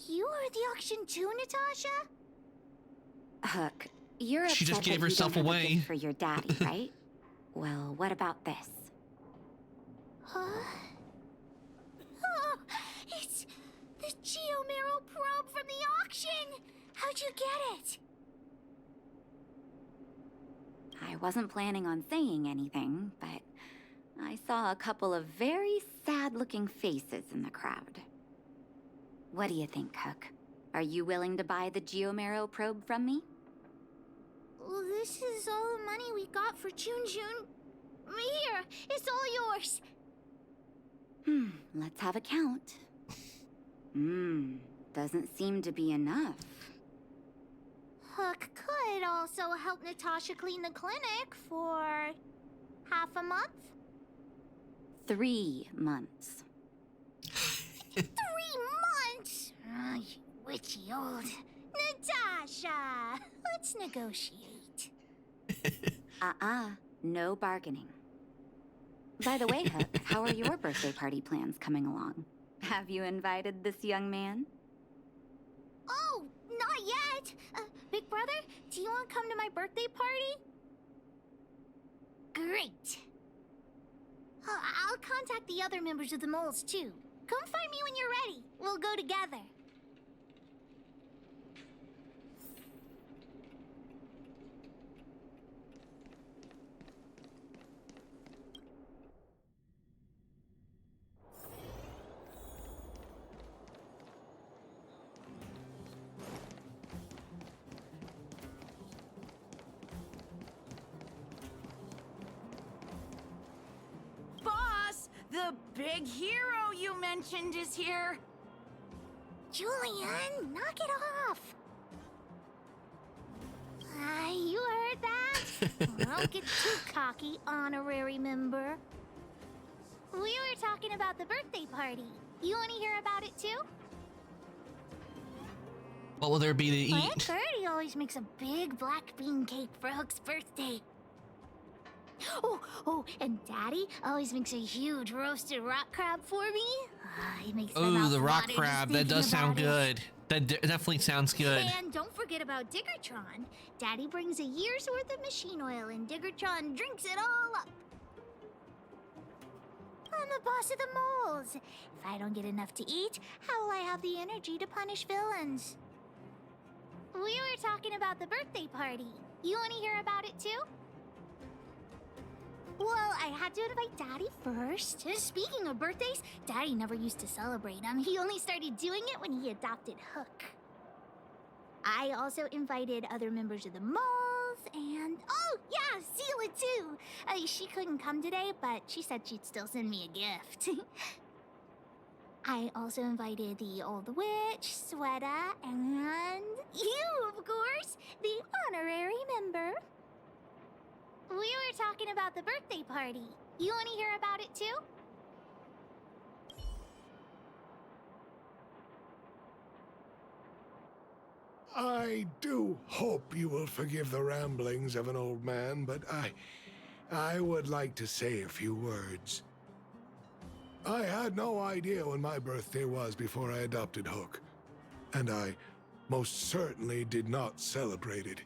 You are at the auction too, Natasha? Hook, you're She just upset gave that you herself don't have a away. gift for your daddy, right? Well, what about this? Huh? Oh, it's the Geomarrow probe from the auction! How'd you get it? I wasn't planning on saying anything, but I saw a couple of very sad-looking faces in the crowd. What do you think, Hook? Are you willing to buy the Geomarrow probe from me? Well, this is all the money we got for June. Here, it's all yours. Let's have a count. Doesn't seem to be enough. Hook could also help Natasha clean the clinic for half a month. 3 months. 3 months? Oh, you witchy old. Natasha, let's negotiate. No bargaining. By the way, Hook, how are your birthday party plans coming along? Have you invited this young man? Oh, not yet. Big brother, do you want to come to my birthday party? Great. I'll contact the other members of the moles too. Come find me when you're ready. We'll go together. The big hero you mentioned is here. Julian, knock it off. You heard that? Don't get too cocky, honorary member. We were talking about the birthday party. You want to hear about it too? What will there be to Aunt eat? Gertie always makes a big black bean cake for Hook's birthday. Oh, and Daddy always makes a huge roasted rock crab for me. He makes my Ooh, mouth the rock water just crab. That thinking does sound about it. good. That definitely sounds good. And don't forget about Diggertron. Daddy brings a year's worth of machine oil and Diggertron drinks it all up. I'm the boss of the moles. If I don't get enough to eat, how will I have the energy to punish villains? We were talking about the birthday party. You want to hear about it too? Well, I had to invite Daddy first. Speaking of birthdays, Daddy never used to celebrate them. He only started doing it when he adopted Hook. I also invited other members of the moles and... Oh, yeah, Seela too. She couldn't come today, but she said she'd still send me a gift. I also invited the Old Witch, Sweta, and you, of course, the honorary member. We were talking about the birthday party. You want to hear about it too? I do hope you will forgive the ramblings of an old man, but I would like to say a few words. I had no idea when my birthday was before I adopted Hook, and I most certainly did not celebrate it.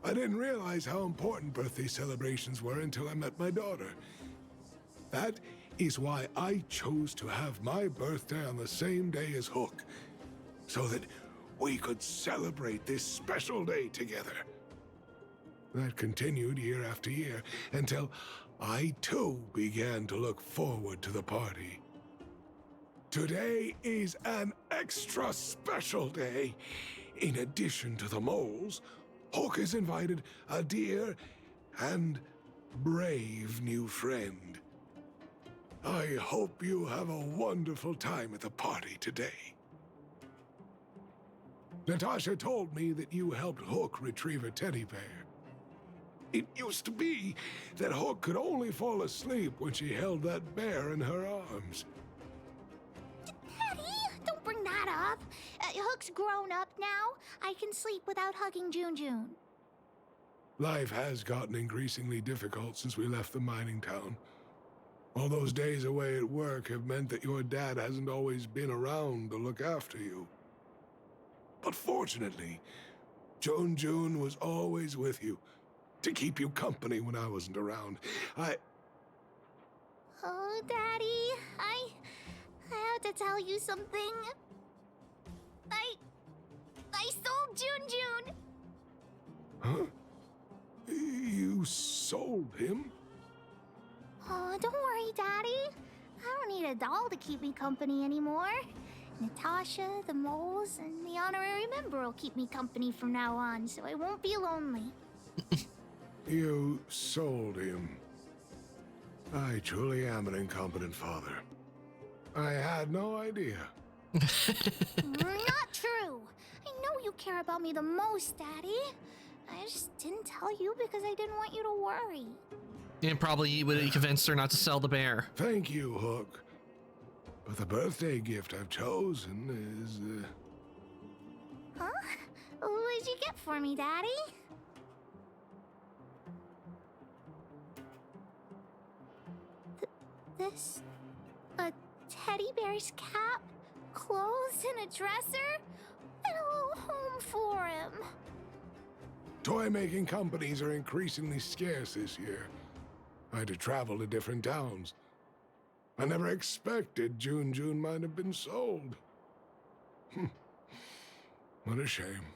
I didn't realize how important birthday celebrations were until I met my daughter. That is why I chose to have my birthday on the same day as Hook, so that we could celebrate this special day together. That continued year after year until I too began to look forward to the party. Today is an extra special day. In addition to the moles, Hook has invited a dear and brave new friend. I hope you have a wonderful time at the party today. Natasha told me that you helped Hook retrieve a teddy bear. It used to be that Hook could only fall asleep when she held that bear in her arms. Daddy, don't bring that up. Hook's grown up now. I can sleep without hugging June. Life has gotten increasingly difficult since we left the mining town. All those days away at work have meant that your dad hasn't always been around to look after you. But fortunately, June was always with you, to keep you company when I wasn't around. Oh, Daddy, I have to tell you something. I sold June. Huh? You sold him? Oh, don't worry, Daddy. I don't need a doll to keep me company anymore. Natasha, the moles, and the honorary member will keep me company from now on, so I won't be lonely. You sold him. I truly am an incompetent father. I had no idea. Not true. I know you care about me the most, Daddy. I just didn't tell you because I didn't want you to worry. And probably would have convinced her not to sell the bear. Thank you, Hook. But the birthday gift I've chosen is, Huh? What did you get for me, Daddy? This? A teddy bear's cap, clothes, and a dresser? And a little home for him. Toy-making companies are increasingly scarce this year. I had to travel to different towns. I never expected June might have been sold. What a shame.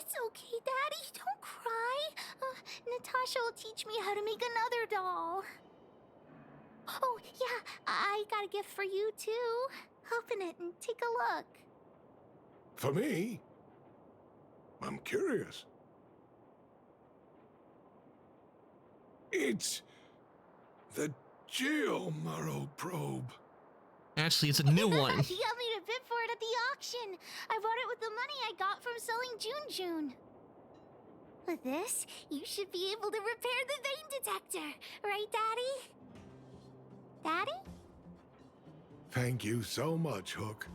It's okay, Daddy. Don't cry. Natasha will teach me how to make another doll. Oh, yeah, I got a gift for you, too. Open it and take a look. For me? I'm curious. It's the Geomaro probe. Actually, it's a new one. You got me to bid for it at the auction. I bought it with the money I got from selling June. With this, you should be able to repair the vein detector. Right, Daddy? Daddy? Thank you so much, Hook.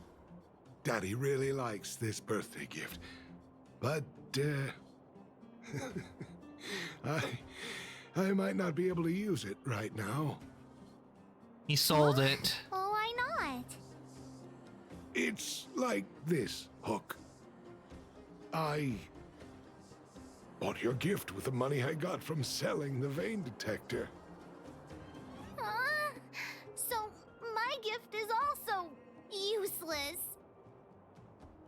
Daddy really likes this birthday gift. But, I might not be able to use it right now. He sold it. Well, why not? It's like this, Hook. I bought your gift with the money I got from selling the vein detector. So, my gift is also useless.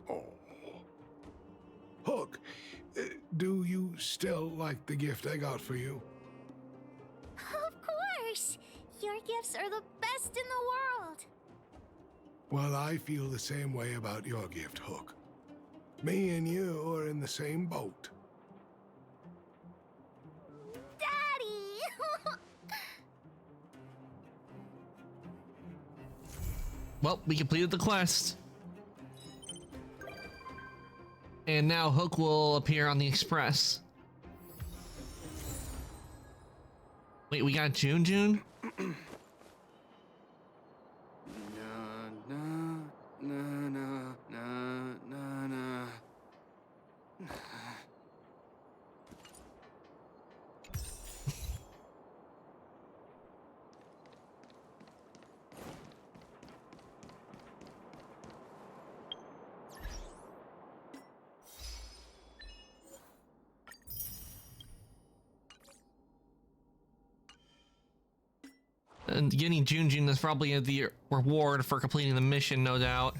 Oh. Hook, do you still like the gift I got for you? Of course! Your gifts are the best in the world! Well, I feel the same way about your gift, Hook. Me and you are in the same boat. Daddy! Well, we completed the quest. And now Hook will appear on the Express. Wait, we got June? And getting June is probably the reward for completing the mission, no doubt.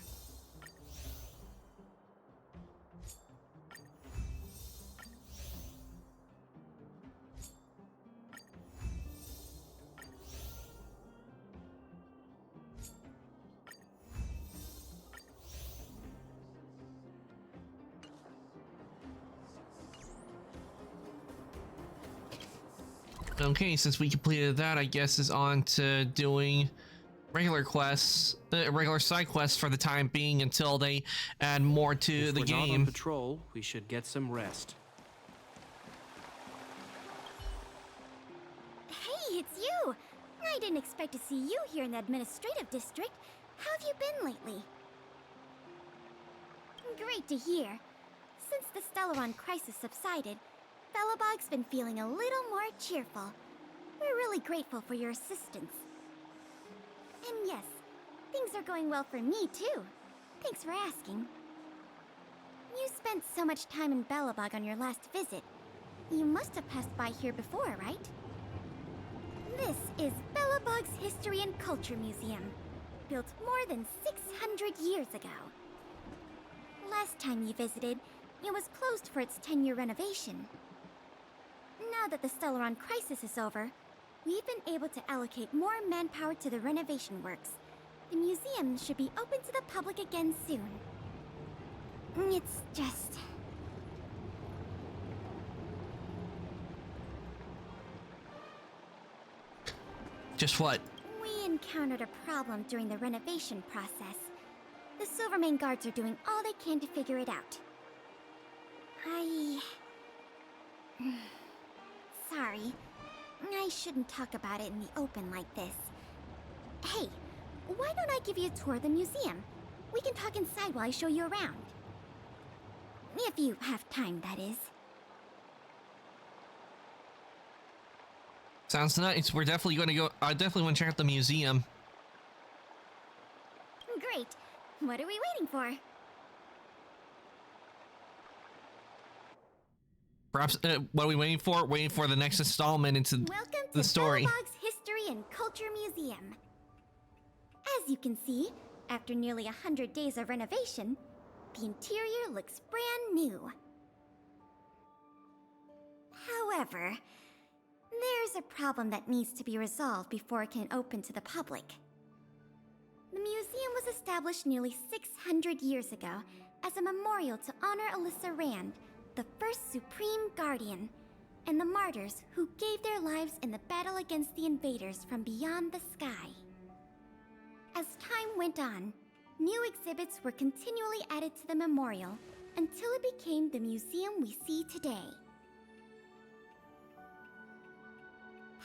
Okay, since we completed that, I guess is on to doing regular quests, regular side quests for the time being until they add more to the If we're not on game. patrol, we should get some rest. Hey, it's you! I didn't expect to see you here in the administrative district. How have you been lately? Great to hear. Since the Stellaron crisis subsided, Belobog's been feeling a little more cheerful. We're really grateful for your assistance. And yes, things are going well for me too. Thanks for asking. You spent so much time in Belobog on your last visit. You must have passed by here before, right? This is Belobog's History and Culture Museum, built more than 600 years ago. Last time you visited, it was closed for its 10-year renovation. Now that the Stellaron crisis is over, we've been able to allocate more manpower to the renovation works. The museum should be open to the public again soon. It's just... Just what? We encountered a problem during the renovation process. The Silvermane guards are doing all they can to figure it out. Sorry. I shouldn't talk about it in the open like this. Hey, why don't I give you a tour of the museum? We can talk inside while I show you around. If you have time, that is. Sounds nice. We're definitely going to go. I definitely want to check out the museum. Great. What are we waiting for? Perhaps, what are we waiting for? Waiting for the next installment into the story. Welcome to Belobog's History and Culture Museum. As you can see, after nearly 100 days of renovation, the interior looks brand new. However, there's a problem that needs to be resolved before it can open to the public. The museum was established nearly 600 years ago as a memorial to honor Alyssa Rand, the first Supreme Guardian, and the martyrs who gave their lives in the battle against the invaders from beyond the sky. As time went on, new exhibits were continually added to the memorial until it became the museum we see today.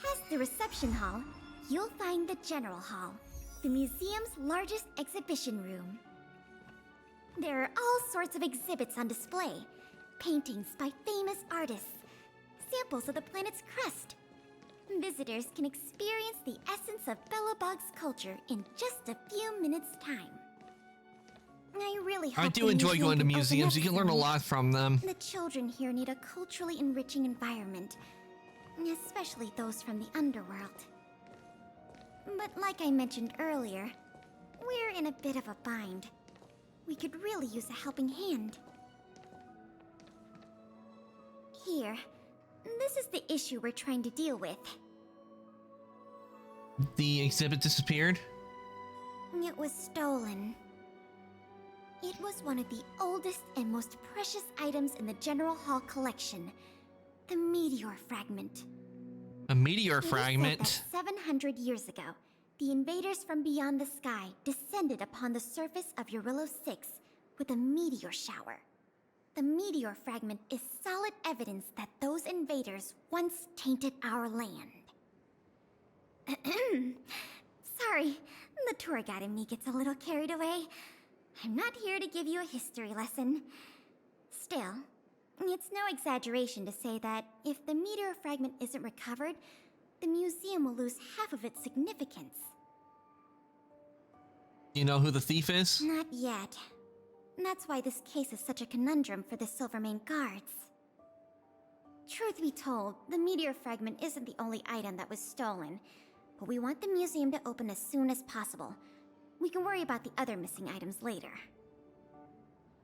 Past the reception hall, you'll find the General Hall, the museum's largest exhibition room. There are all sorts of exhibits on display. Paintings by famous artists, samples of the planet's crust. Visitors can experience the essence of Belobog's culture in just a few minutes' time. I really hope I do enjoy going to museums. You can learn a lot from them. The children here need a culturally enriching environment, especially those from the underworld. But like I mentioned earlier, we're in a bit of a bind. We could really use a helping hand. Here, this is the issue we're trying to deal with. The exhibit disappeared? It was stolen. It was one of the oldest and most precious items in the General Hall collection, the meteor fragment. A meteor It is fragment? said that 700 years ago, the invaders from beyond the sky descended upon the surface of Eurillo 6 with a meteor shower. The meteor fragment is solid evidence that those invaders once tainted our land. Sorry, the tour guide in me gets a little carried away. I'm not here to give you a history lesson. Still, it's no exaggeration to say that if the meteor fragment isn't recovered, the museum will lose half of its significance. You know who the thief is? Not yet. That's why this case is such a conundrum for the Silvermane guards. Truth be told, the meteor fragment isn't the only item that was stolen, but we want the museum to open as soon as possible. We can worry about the other missing items later.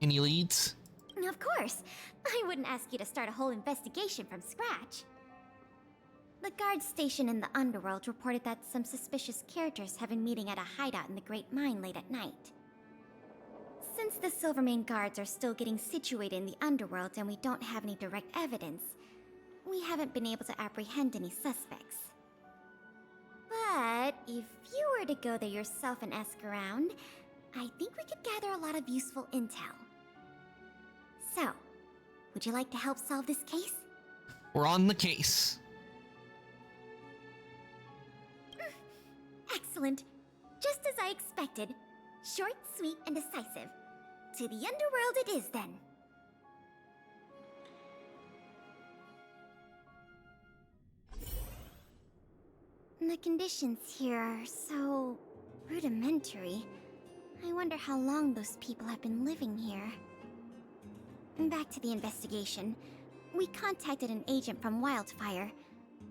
Any leads? Of course! I wouldn't ask you to start a whole investigation from scratch. The guard station in the underworld reported that some suspicious characters have been meeting at a hideout in the Great Mine late at night. Since the Silvermane guards are still getting situated in the underworld and we don't have any direct evidence, we haven't been able to apprehend any suspects. But if you were to go there yourself and ask around, I think we could gather a lot of useful intel. So, would you like to help solve this case? We're on the case. Excellent. Just as I expected. Short, sweet, and decisive. To the underworld it is, then. The conditions here are so rudimentary. I wonder how long those people have been living here. Back to the investigation. We contacted an agent from Wildfire.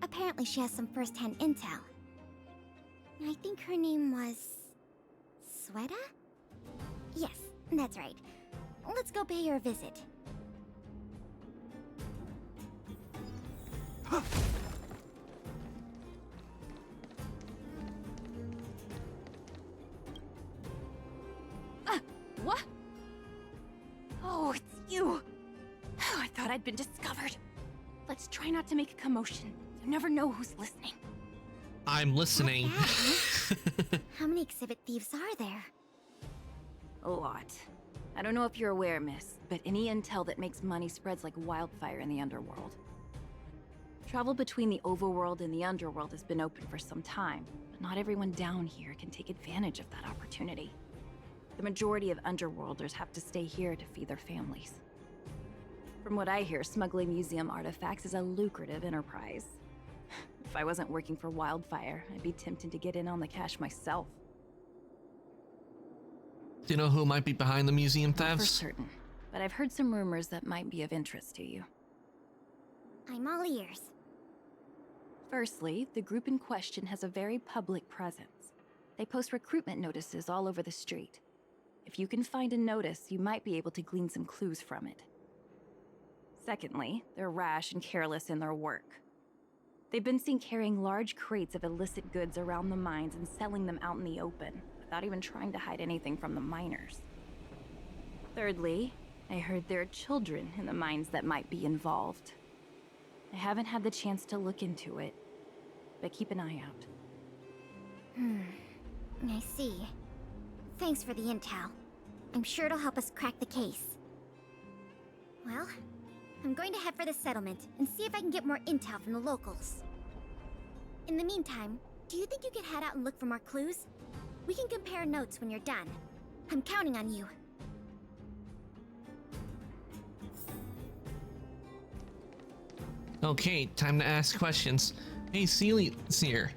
Apparently she has some first-hand intel. I think her name was... Sweta? Yes, that's right. Let's go pay her a visit. What? Oh, it's you. I thought I'd been discovered. Let's try not to make a commotion. You never know who's listening. I'm listening. How many exhibit thieves are there? A lot. I don't know if you're aware, miss, but any intel that makes money spreads like wildfire in the underworld. Travel between the overworld and the underworld has been open for some time, but not everyone down here can take advantage of that opportunity. The majority of underworlders have to stay here to feed their families. From what I hear, smuggling museum artifacts is a lucrative enterprise. If I wasn't working for Wildfire, I'd be tempted to get in on the cash myself. Do you know who might be behind the museum Not for thefts? certain, but I've heard some rumors that might be of interest to you. I'm all ears. Firstly, the group in question has a very public presence. They post recruitment notices all over the street. If you can find a notice, you might be able to glean some clues from it. Secondly, they're rash and careless in their work. They've been seen carrying large crates of illicit goods around the mines and selling them out in the open, without even trying to hide anything from the miners. Thirdly, I heard there are children in the mines that might be involved. I haven't had the chance to look into it, but keep an eye out. I see. Thanks for the intel. I'm sure it'll help us crack the case. Well, I'm going to head for the settlement and see if I can get more intel from the locals. In the meantime, do you think you could head out and look for more clues? We can compare notes when you're done. I'm counting on you. Okay, time to ask questions. Hey, Celia's here.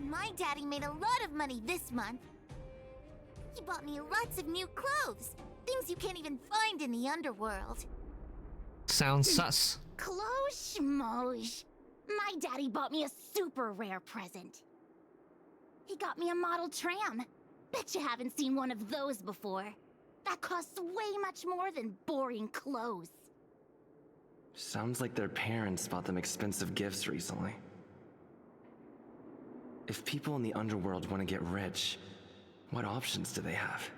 My daddy made a lot of money this month. He bought me lots of new clothes. Things you can't even find in the underworld. Sounds sus. Clothes schmoes. My daddy bought me a super rare present. He got me a model tram. Bet you haven't seen one of those before. That costs way much more than boring clothes. Sounds like their parents bought them expensive gifts recently. If people in the underworld want to get rich, what options do they have?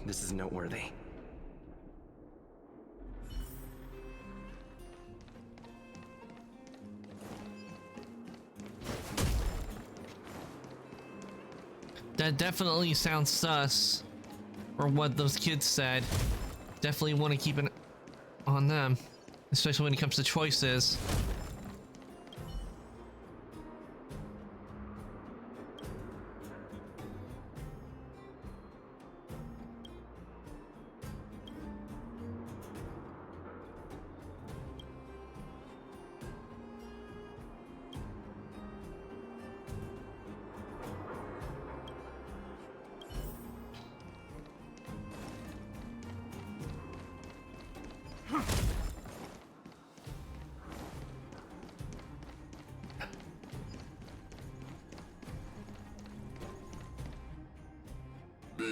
This is noteworthy. That definitely sounds sus. Or what those kids said. Definitely want to keep an on them. Especially when it comes to choices.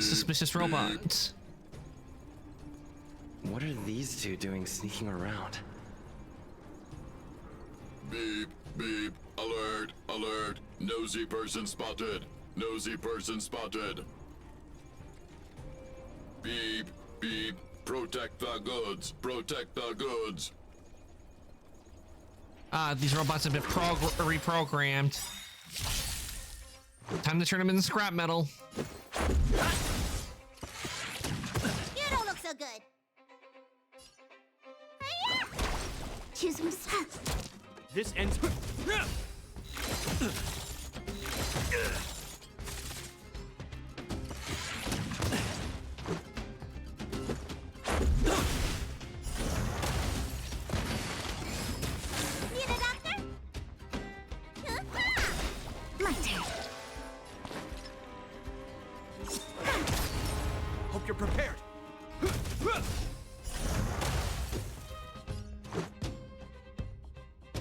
Suspicious robots. What are these two doing sneaking around? Beep, beep, alert, alert. Nosy person spotted. Nosy person spotted. Beep, beep, protect the goods. Protect the goods. These robots have been reprogrammed. Time to turn them into scrap metal. You don't look so good. Choose himself. This ends. Need a doctor? My turn. Hope you're prepared.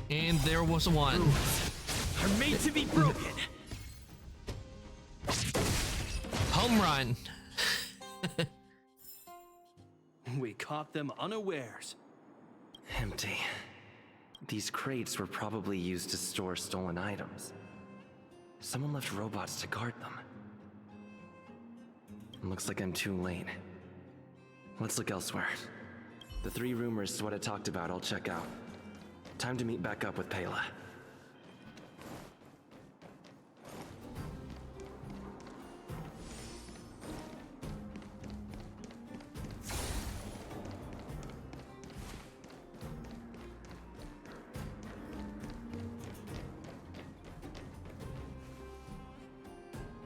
And there was one. Are made to be broken. Home run. We caught them unawares. Empty. These crates were probably used to store stolen items. Someone left robots to guard them. Looks like I'm too late. Let's look elsewhere. The 3 rumors Sweater talked about I'll check out. Time to meet back up with Pela.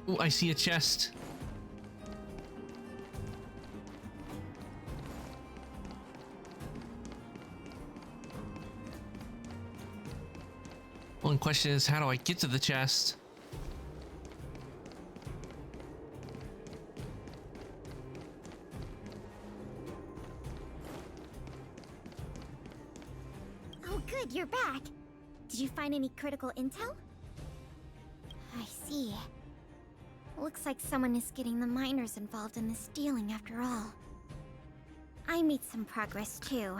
Ooh, I see a chest. One question is, how do I get to the chest? good, you're back. Did you find any critical intel? I see. Looks like someone is getting the miners involved in the stealing after all. I made some progress too.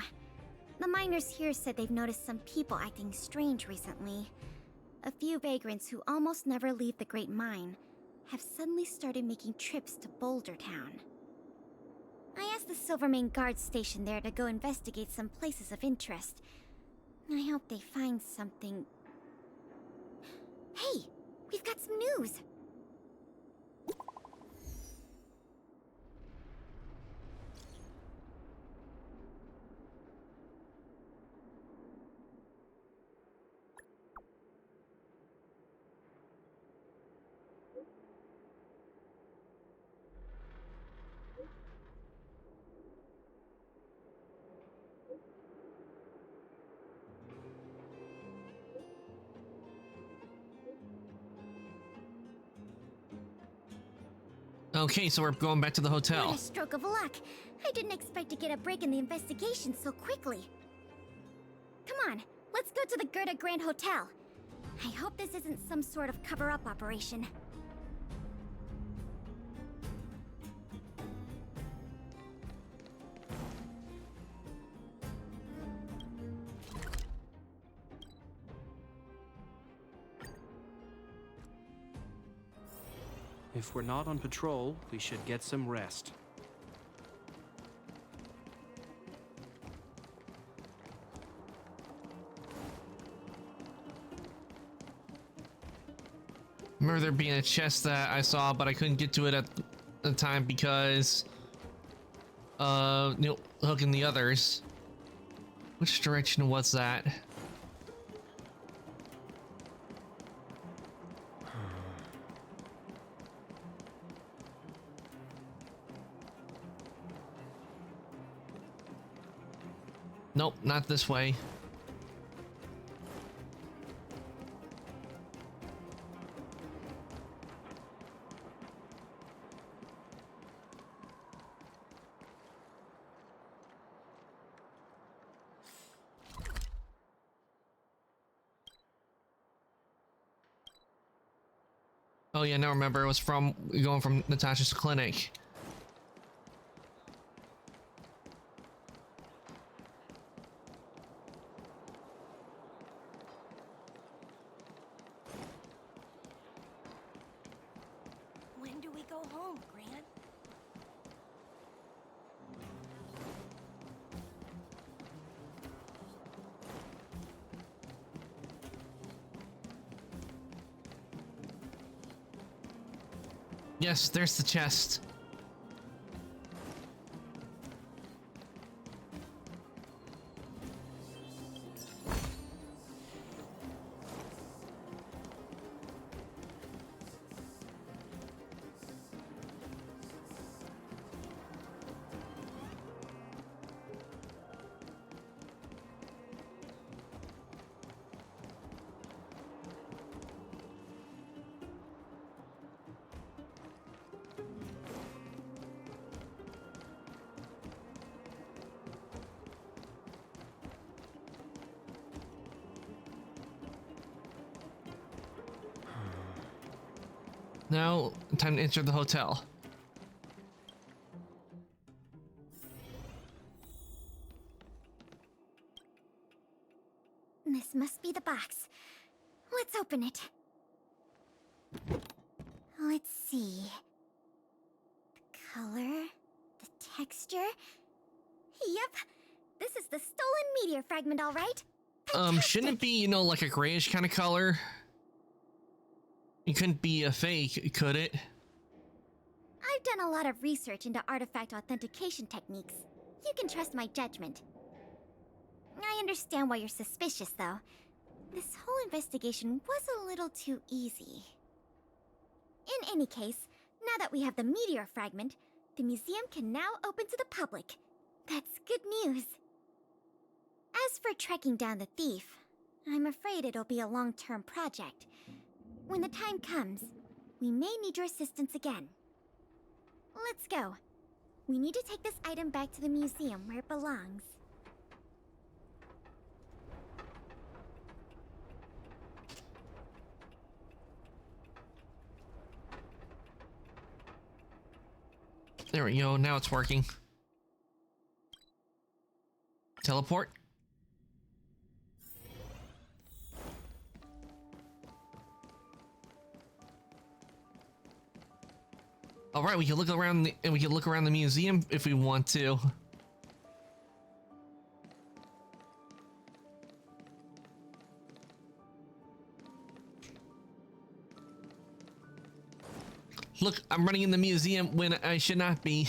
The miners here said they've noticed some people acting strange recently. A few vagrants who almost never leave the Great Mine have suddenly started making trips to Boulder Town. I asked the Silvermane guard station there to go investigate some places of interest. I hope they find something. Hey, we've got some news! Okay, so we're going back to the hotel. What a stroke of luck. I didn't expect to get a break in the investigation so quickly. Come on, let's go to the Gerda Grand Hotel. I hope this isn't some sort of cover-up operation. If we're not on patrol, we should get some rest. Remember there being a chest that I saw, but I couldn't get to it at the time because Hook and the others. Which direction was that? Nope, not this way. Oh yeah, now remember it was from going from Natasha's clinic. When do we go home, Grant? Yes, there's the chest. Now, time to enter the hotel. This must be the box. Let's open it. Let's see. The color, the texture. Yep, this is the stolen meteor fragment, all right. Shouldn't it be, like a grayish kind of color? It couldn't be a fake, could it? I've done a lot of research into artifact authentication techniques. You can trust my judgment. I understand why you're suspicious, though. This whole investigation was a little too easy. In any case, now that we have the meteor fragment, the museum can now open to the public. That's good news. As for tracking down the thief, I'm afraid it'll be a long-term project. When the time comes, we may need your assistance again. Let's go. We need to take this item back to the museum where it belongs. There we go, now it's working. Teleport. All right, we can look around the museum if we want to. Look, I'm running in the museum when I should not be.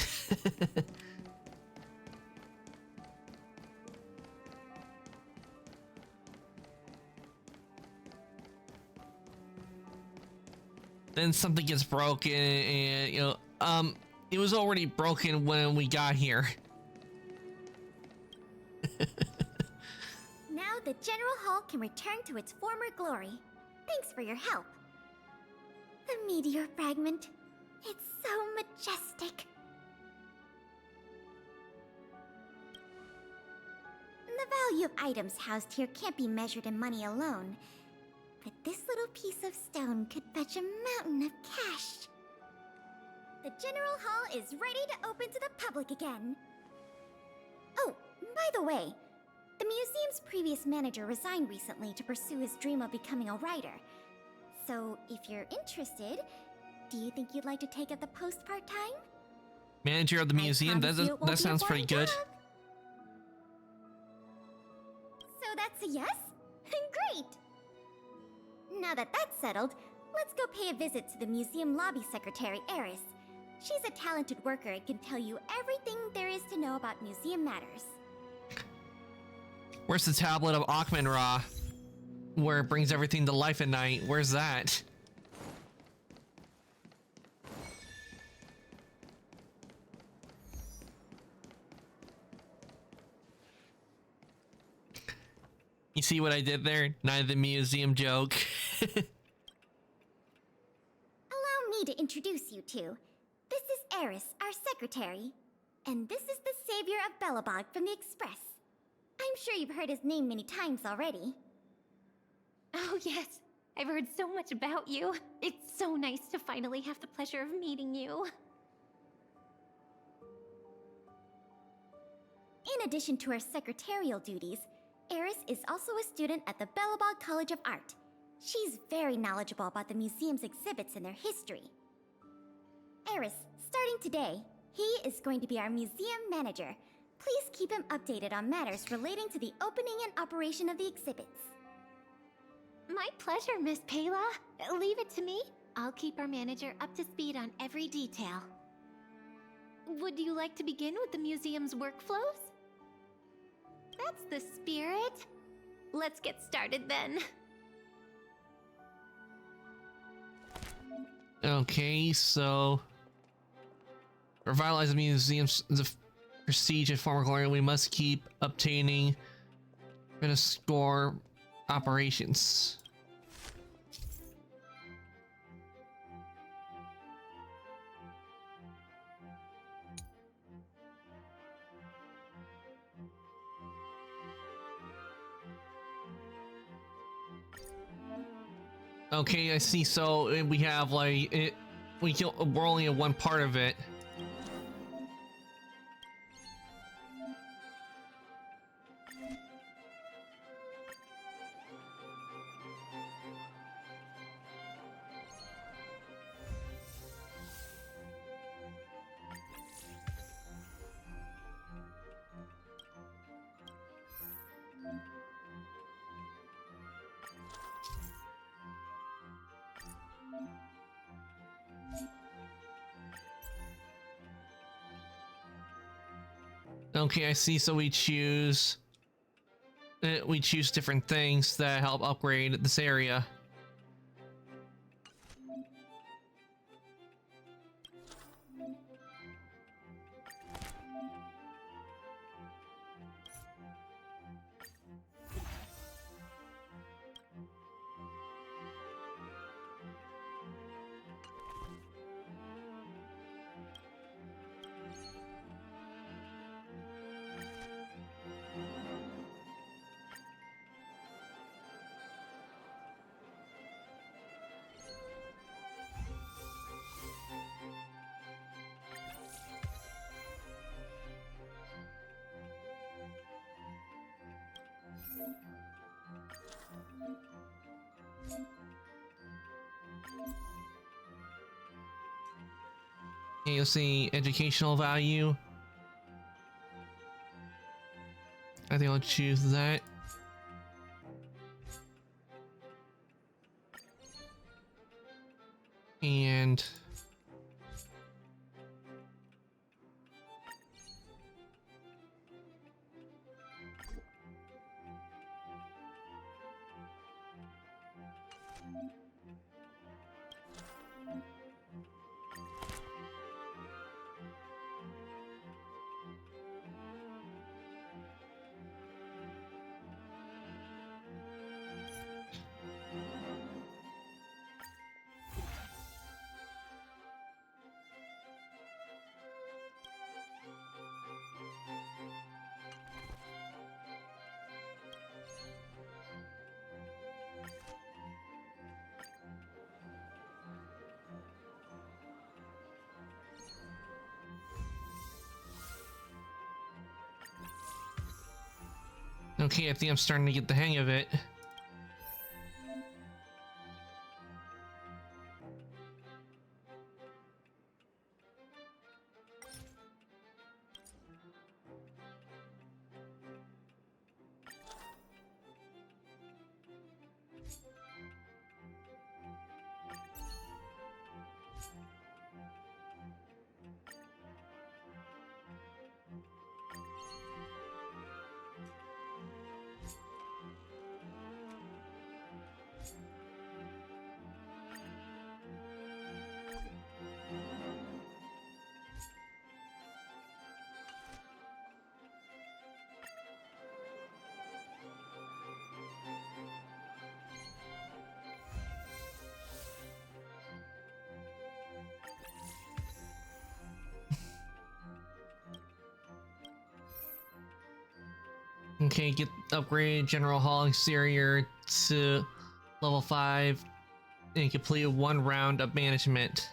Then something gets broken and, you know, it was already broken when we got here. Now the General Hall can return to its former glory. Thanks for your help. The meteor fragment. It's so majestic. The value of items housed here can't be measured in money alone. But this little piece of stone could fetch a mountain of cash. The General Hall is ready to open to the public again. Oh, by the way, the museum's previous manager resigned recently to pursue his dream of becoming a writer. So, if you're interested, do you think you'd like to take up the post part-time? Manager of the museum, that sounds pretty good. So that's a yes? Great! Now that that's settled, let's go pay a visit to the museum lobby secretary, Eris. She's a talented worker and can tell you everything there is to know about museum matters. Where's the tablet of Akhman-Ra? Where it brings everything to life at night? Where's that? You see what I did there? Not the museum joke. Allow me to introduce you two. This is Eris, our secretary. And this is the savior of Belobog from the Express. I'm sure you've heard his name many times already. Oh yes, I've heard so much about you. It's so nice to finally have the pleasure of meeting you. In addition to her secretarial duties, Eris is also a student at the Belobog College of Art. She's very knowledgeable about the museum's exhibits and their history. Eris, starting today, he is going to be our museum manager. Please keep him updated on matters relating to the opening and operation of the exhibits. My pleasure, Miss Pela. Leave it to me. I'll keep our manager up to speed on every detail. Would you like to begin with the museum's workflows? That's the spirit. Let's get started then. Okay, so revitalize the museum's prestige and former glory. We must keep obtaining score operations. Okay, I see. So we have like it. We're only in one part of it. Okay, I see. So we choose different things that help upgrade this area. Okay, you'll see educational value. I think I'll choose that. And okay, I think I'm starting to get the hang of it. Okay, get upgrade General Hall exterior to level 5 and complete 1 round of management.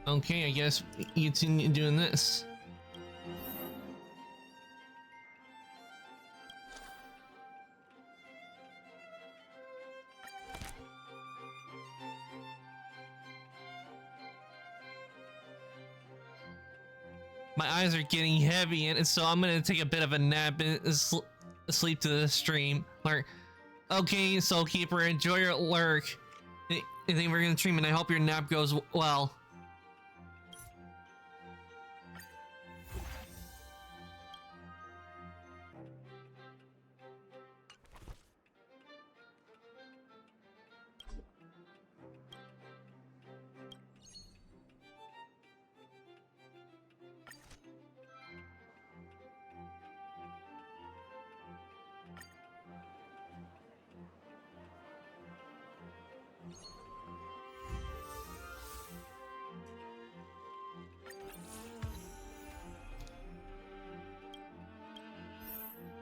Okay, I guess you continue doing this. My eyes are getting heavy, and so I'm gonna take a bit of a nap and sleep to the stream. Lurk. Okay, Soulkeeper, enjoy your lurk. I think we're gonna stream, and I hope your nap goes well.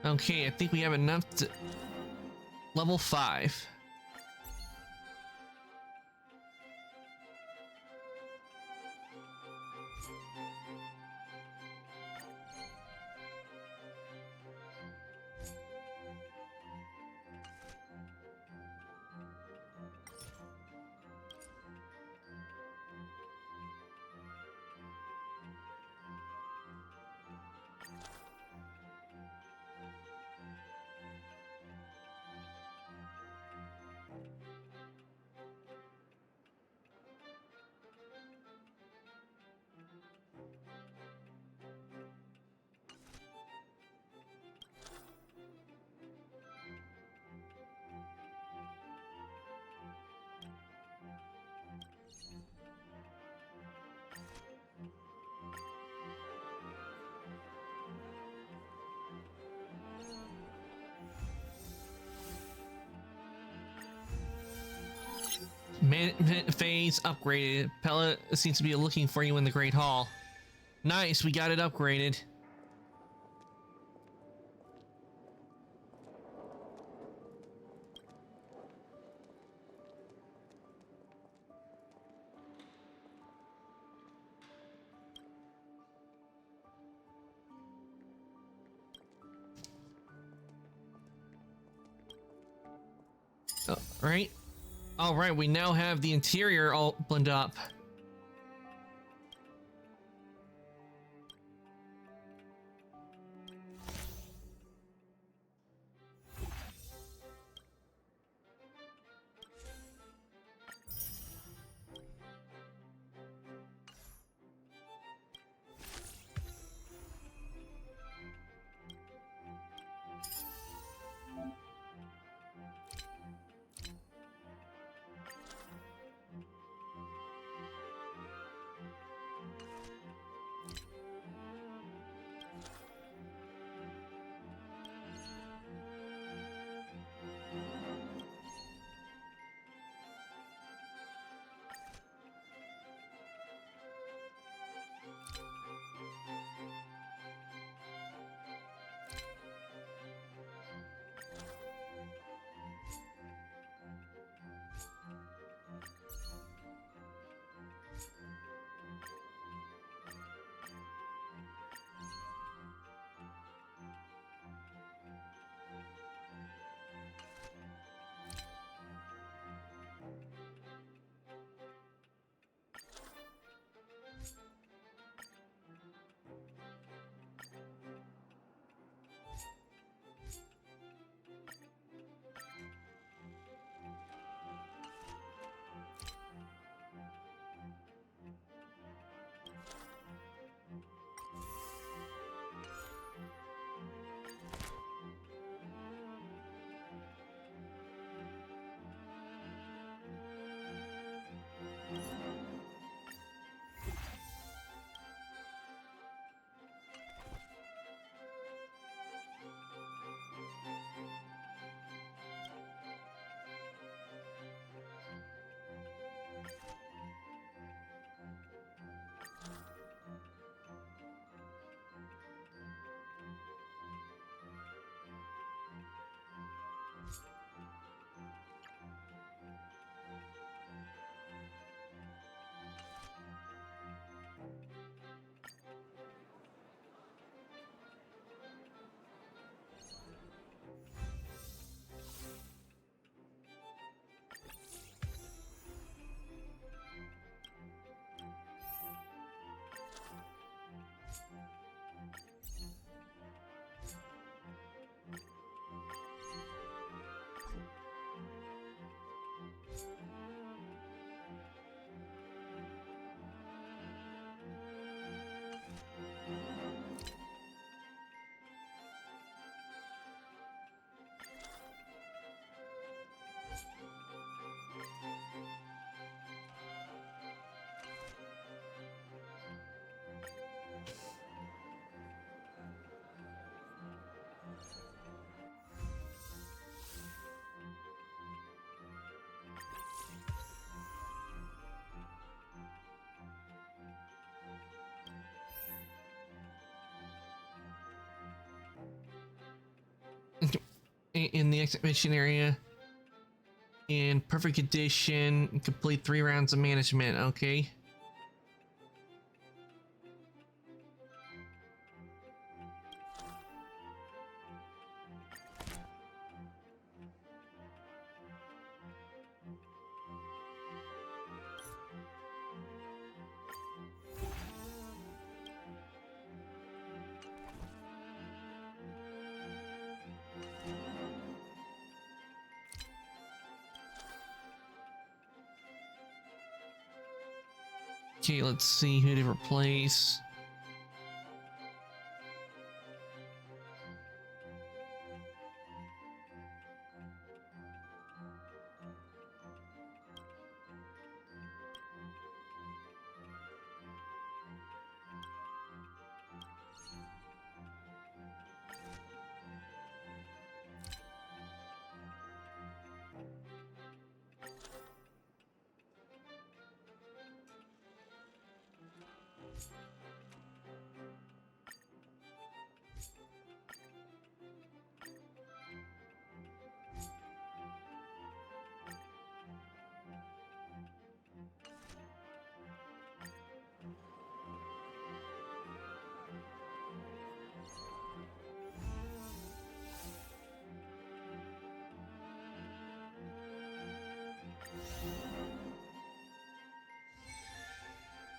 Okay, I think we have enough to level 5. Management phase upgraded. Pella seems to be looking for you in the Great Hall. Nice, we got it upgraded. All right, we now have the interior all opened up. In the exhibition area. In perfect condition, complete 3 rounds of management, okay? Okay, let's see who to replace.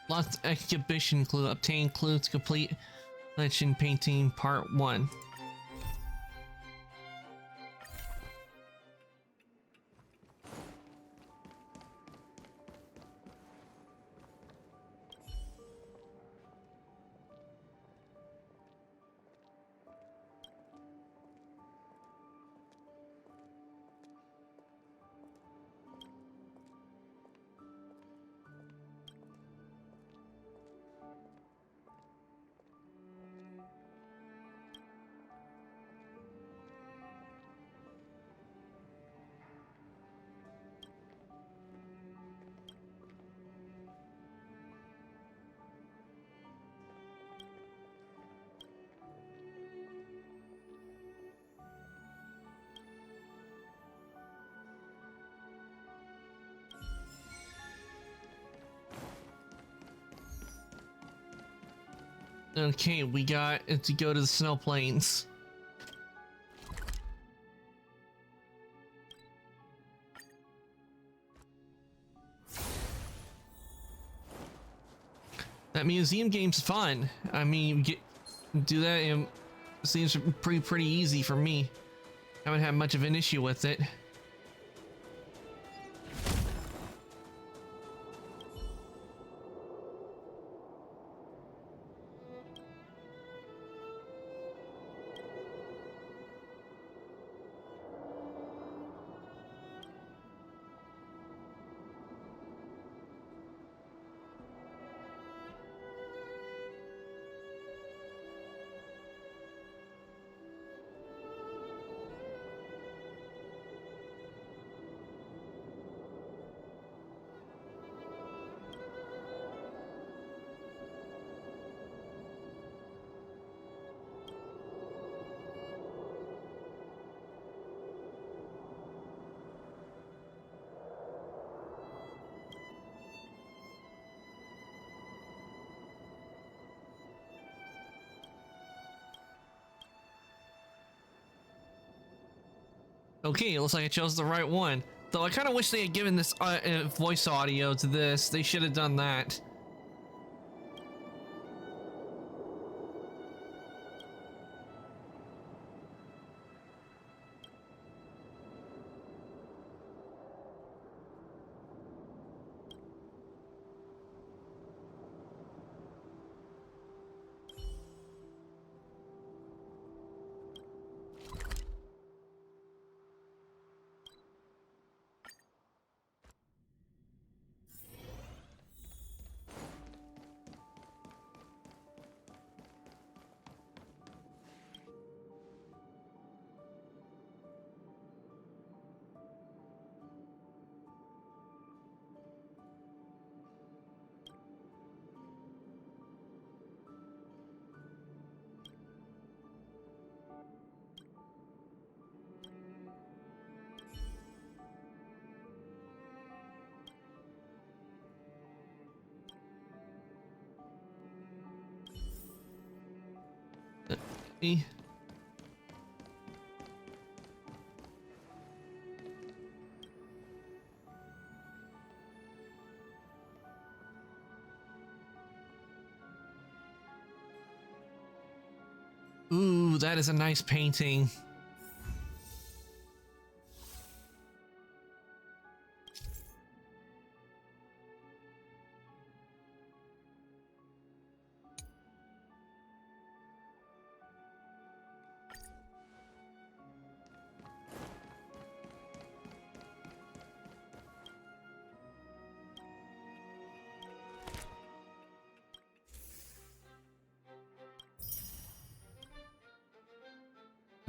Lost exhibition clue. Obtain clue to complete legend painting part 1. Okay, we got to go to the snow plains. That museum game's fun. I mean, do that and it seems pretty easy for me. Haven't had much of an issue with it. Okay, it looks like I chose the right one. Though I kind of wish they had given this voice audio to this. They should have done that. Ooh, that is a nice painting.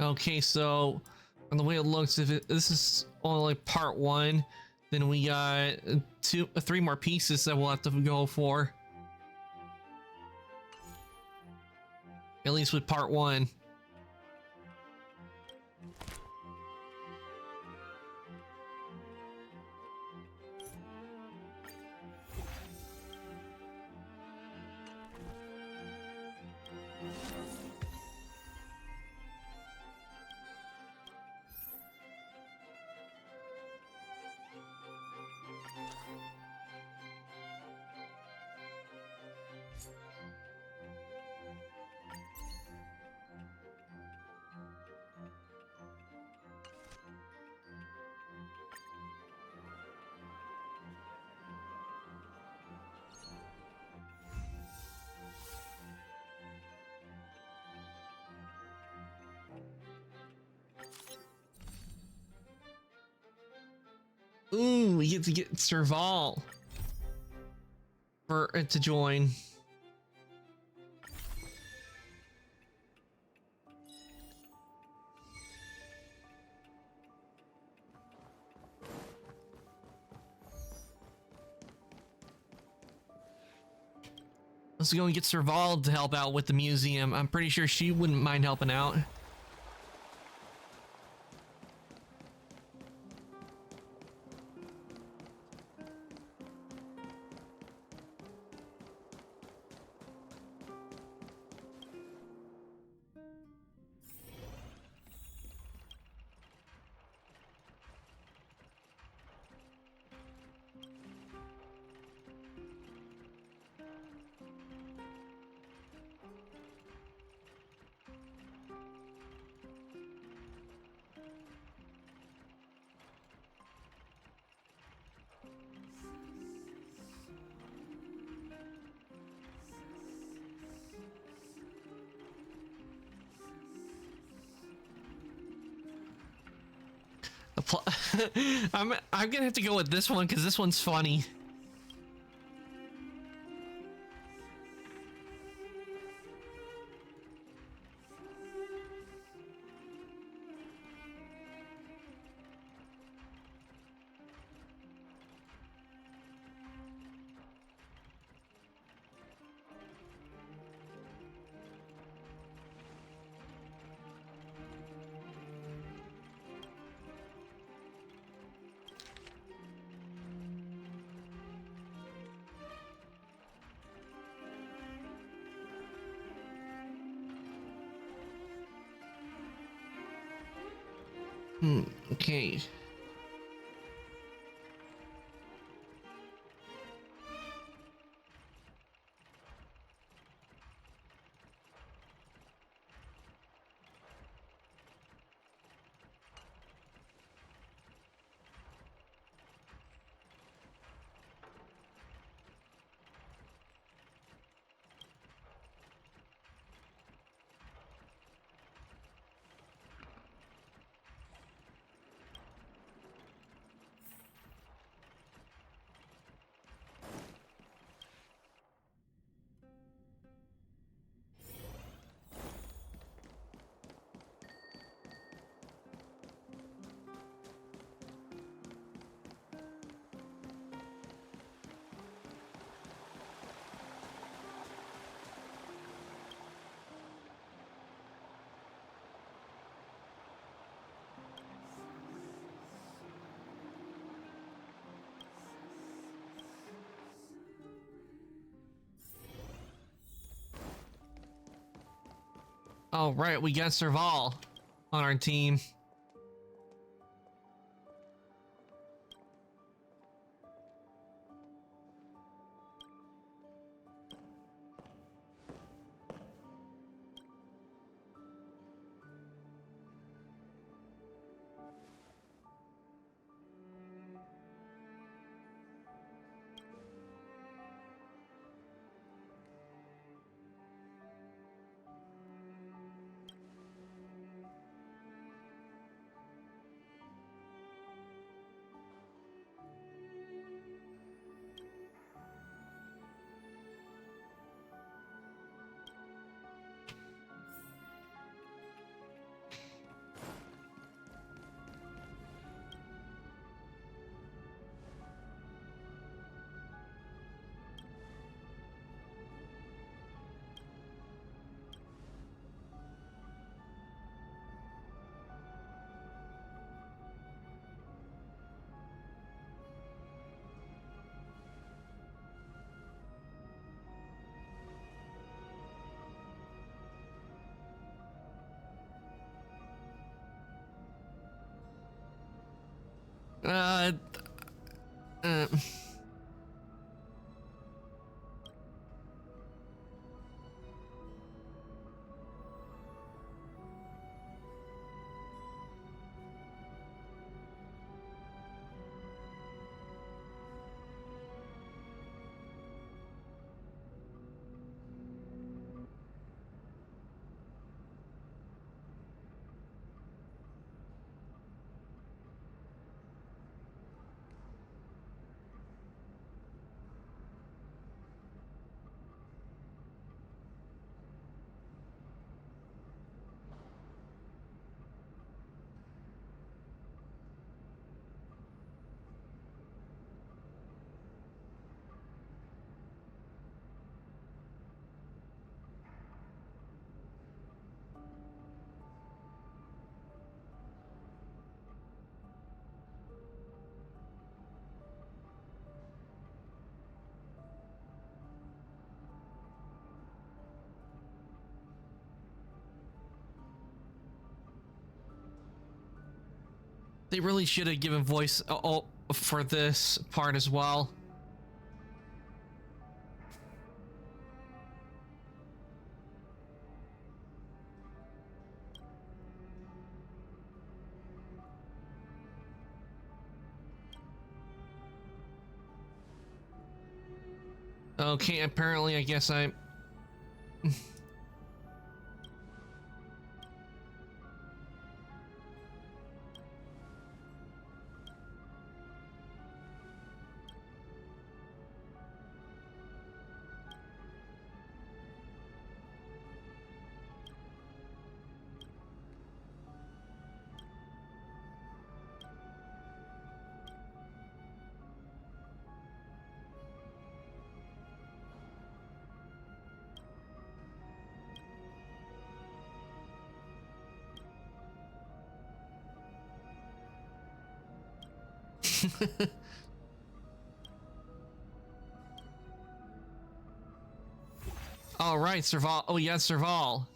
Okay, so on the way it looks, this is only part 1, then we got 3 more pieces that we'll have to go for. At least with part 1. Ooh, we get to get Serval for it to join. Let's go and get Serval to help out with the museum. I'm pretty sure she wouldn't mind helping out. I'm gonna have to go with this one because this one's funny. Okay. All right, we got Serval on our team. Uh, They really should have given voice for this part as well. Okay, apparently I guess I'm... All right, Serval. Oh yeah, Serval.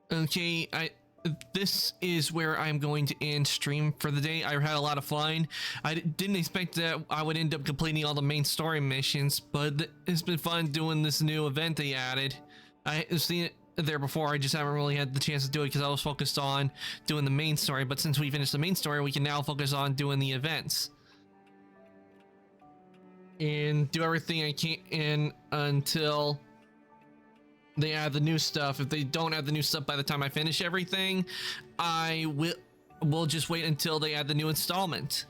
Okay, this is where I'm going to end stream for the day. I had a lot of fun. I didn't expect that I would end up completing all the main story missions, but it's been fun doing this new event they added. I've seen it there before, I just haven't really had the chance to do it because I was focused on doing the main story, but since we finished the main story, we can now focus on doing the events. And do everything I can until they add the new stuff. If they don't add the new stuff by the time I finish everything, I will just wait until they add the new installment.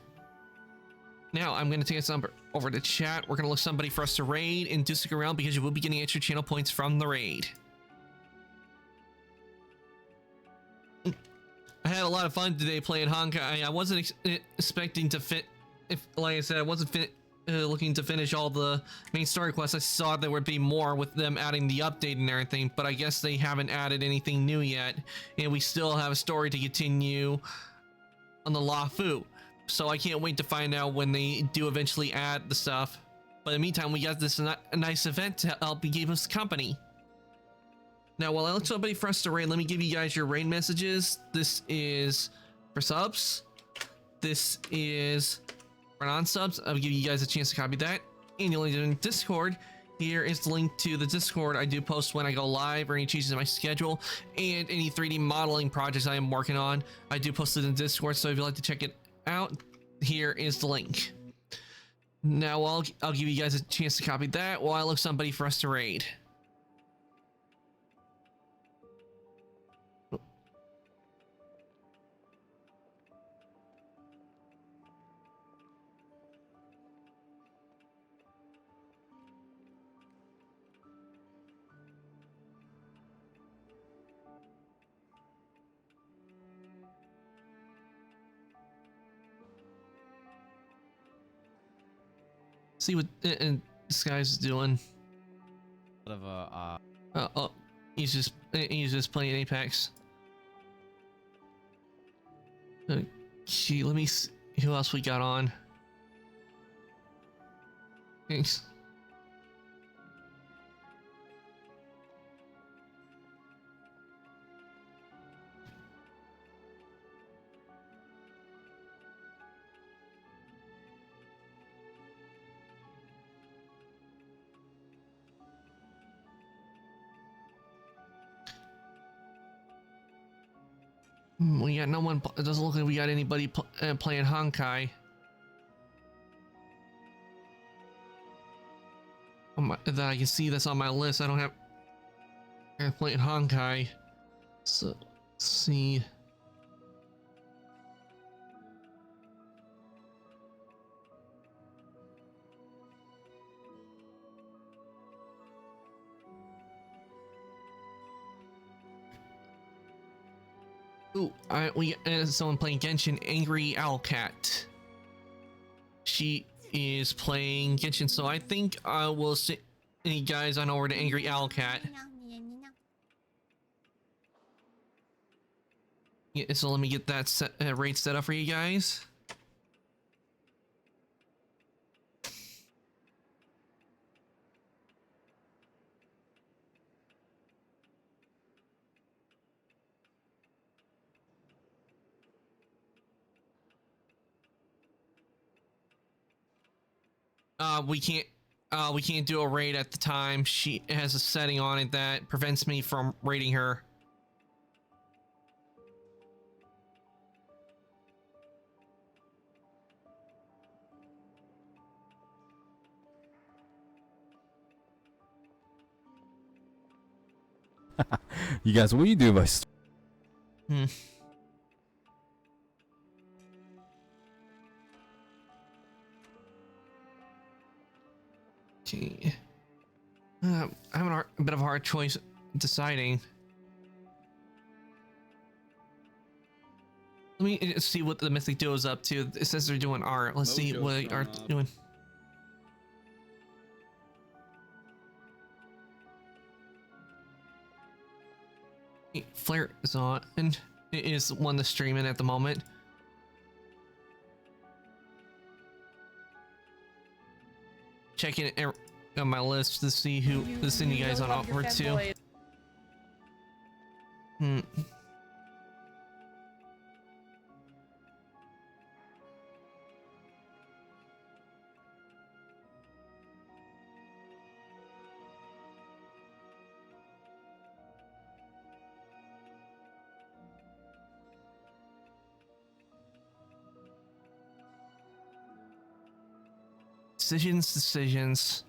Now I'm going to take us over to chat. We're going to look somebody for us to raid and do stick around because you will be getting extra channel points from the raid. I had a lot of fun today playing Honkai. I wasn't expecting to like I said, I wasn't looking to finish all the main story quests. I saw there would be more with them adding the update and everything, but I guess they haven't added anything new yet, and we still have a story to continue on the Lafu. So I can't wait to find out when they do eventually add the stuff. But in the meantime, we got this nice event to help you keep us company. Now, while I look somebody for us to raid, let me give you guys your raid messages. This is for subs. This is for non-subs. I'll give you guys a chance to copy that. And you'll need to in Discord. Here is the link to the Discord. I do post when I go live or any changes in my schedule and any 3D modeling projects I am working on. I do post it in Discord, so if you'd like to check it out, here is the link. Now I'll give you guys a chance to copy that while I look somebody for us to raid. See what this guy's doing. Sort of oh, he's just playing Apex. Okay, let me see who else we got on. Thanks. We got no one. It doesn't look like we got anybody playing Honkai. That I can see that's on my list. I don't have playing Honkai. So let's see. Ooh, we someone playing Genshin, Angry Owlcat. She is playing Genshin, so I think I will send you guys on over to Angry Owl Cat. Yeah, so let me get that raid set up for you guys. We can't do a raid at the time. She has a setting on it that prevents me from raiding her. You guys, what do you do by Okay. I'm having a bit of a hard choice deciding. Let me see what the Mythic Duo is up to. It says they're doing art. Let's see what art's doing. Flare is on, and it is one that's streaming at the moment. Checking it on my list to see who to send you guys on over to. Decisions.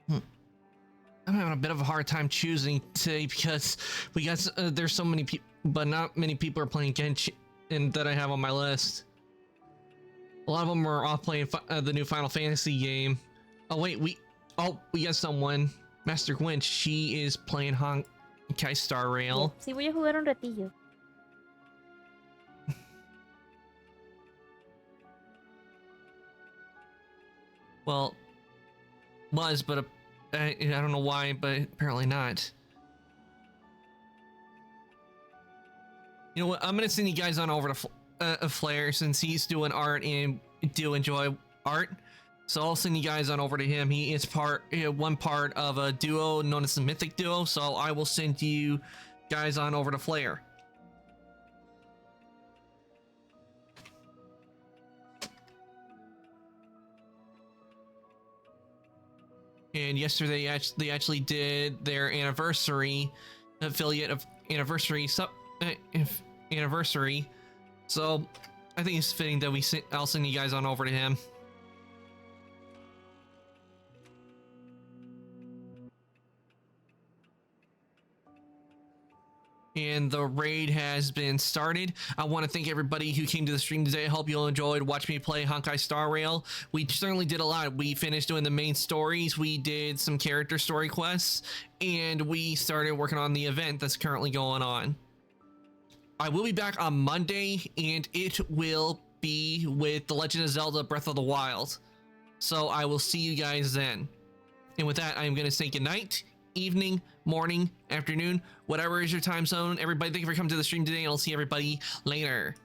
I'm having a bit of a hard time choosing today because we got there's so many people, but not many people are playing Genshin that I have on my list. A lot of them are off playing the new Final Fantasy game. Oh wait, we got someone, Master Gwen. She is playing Honkai Star Rail. Sí, voy a jugar un ratillo. Well, but I don't know why, but apparently not. You know what? I'm gonna send you guys on over to Flare since he's doing art and do enjoy art. So I'll send you guys on over to him. He is one part of a duo known as the Mythic Duo. So I will send you guys on over to Flare. And yesterday, they actually did their anniversary affiliate of anniversary. So I think it's fitting that I'll send you guys on over to him. And the raid has been started. I want to thank everybody who came to the stream today. I hope you all enjoyed watching me play Honkai Star Rail. We certainly did a lot. We finished doing the main stories. We did some character story quests, and we started working on the event that's currently going on. I will be back on Monday, and it will be with The Legend of Zelda Breath of the Wild. So I will see you guys then. And with that, I'm going to say goodnight, evening, morning, afternoon, whatever is your time zone. Everybody, thank you for coming to the stream today, and I'll see everybody later.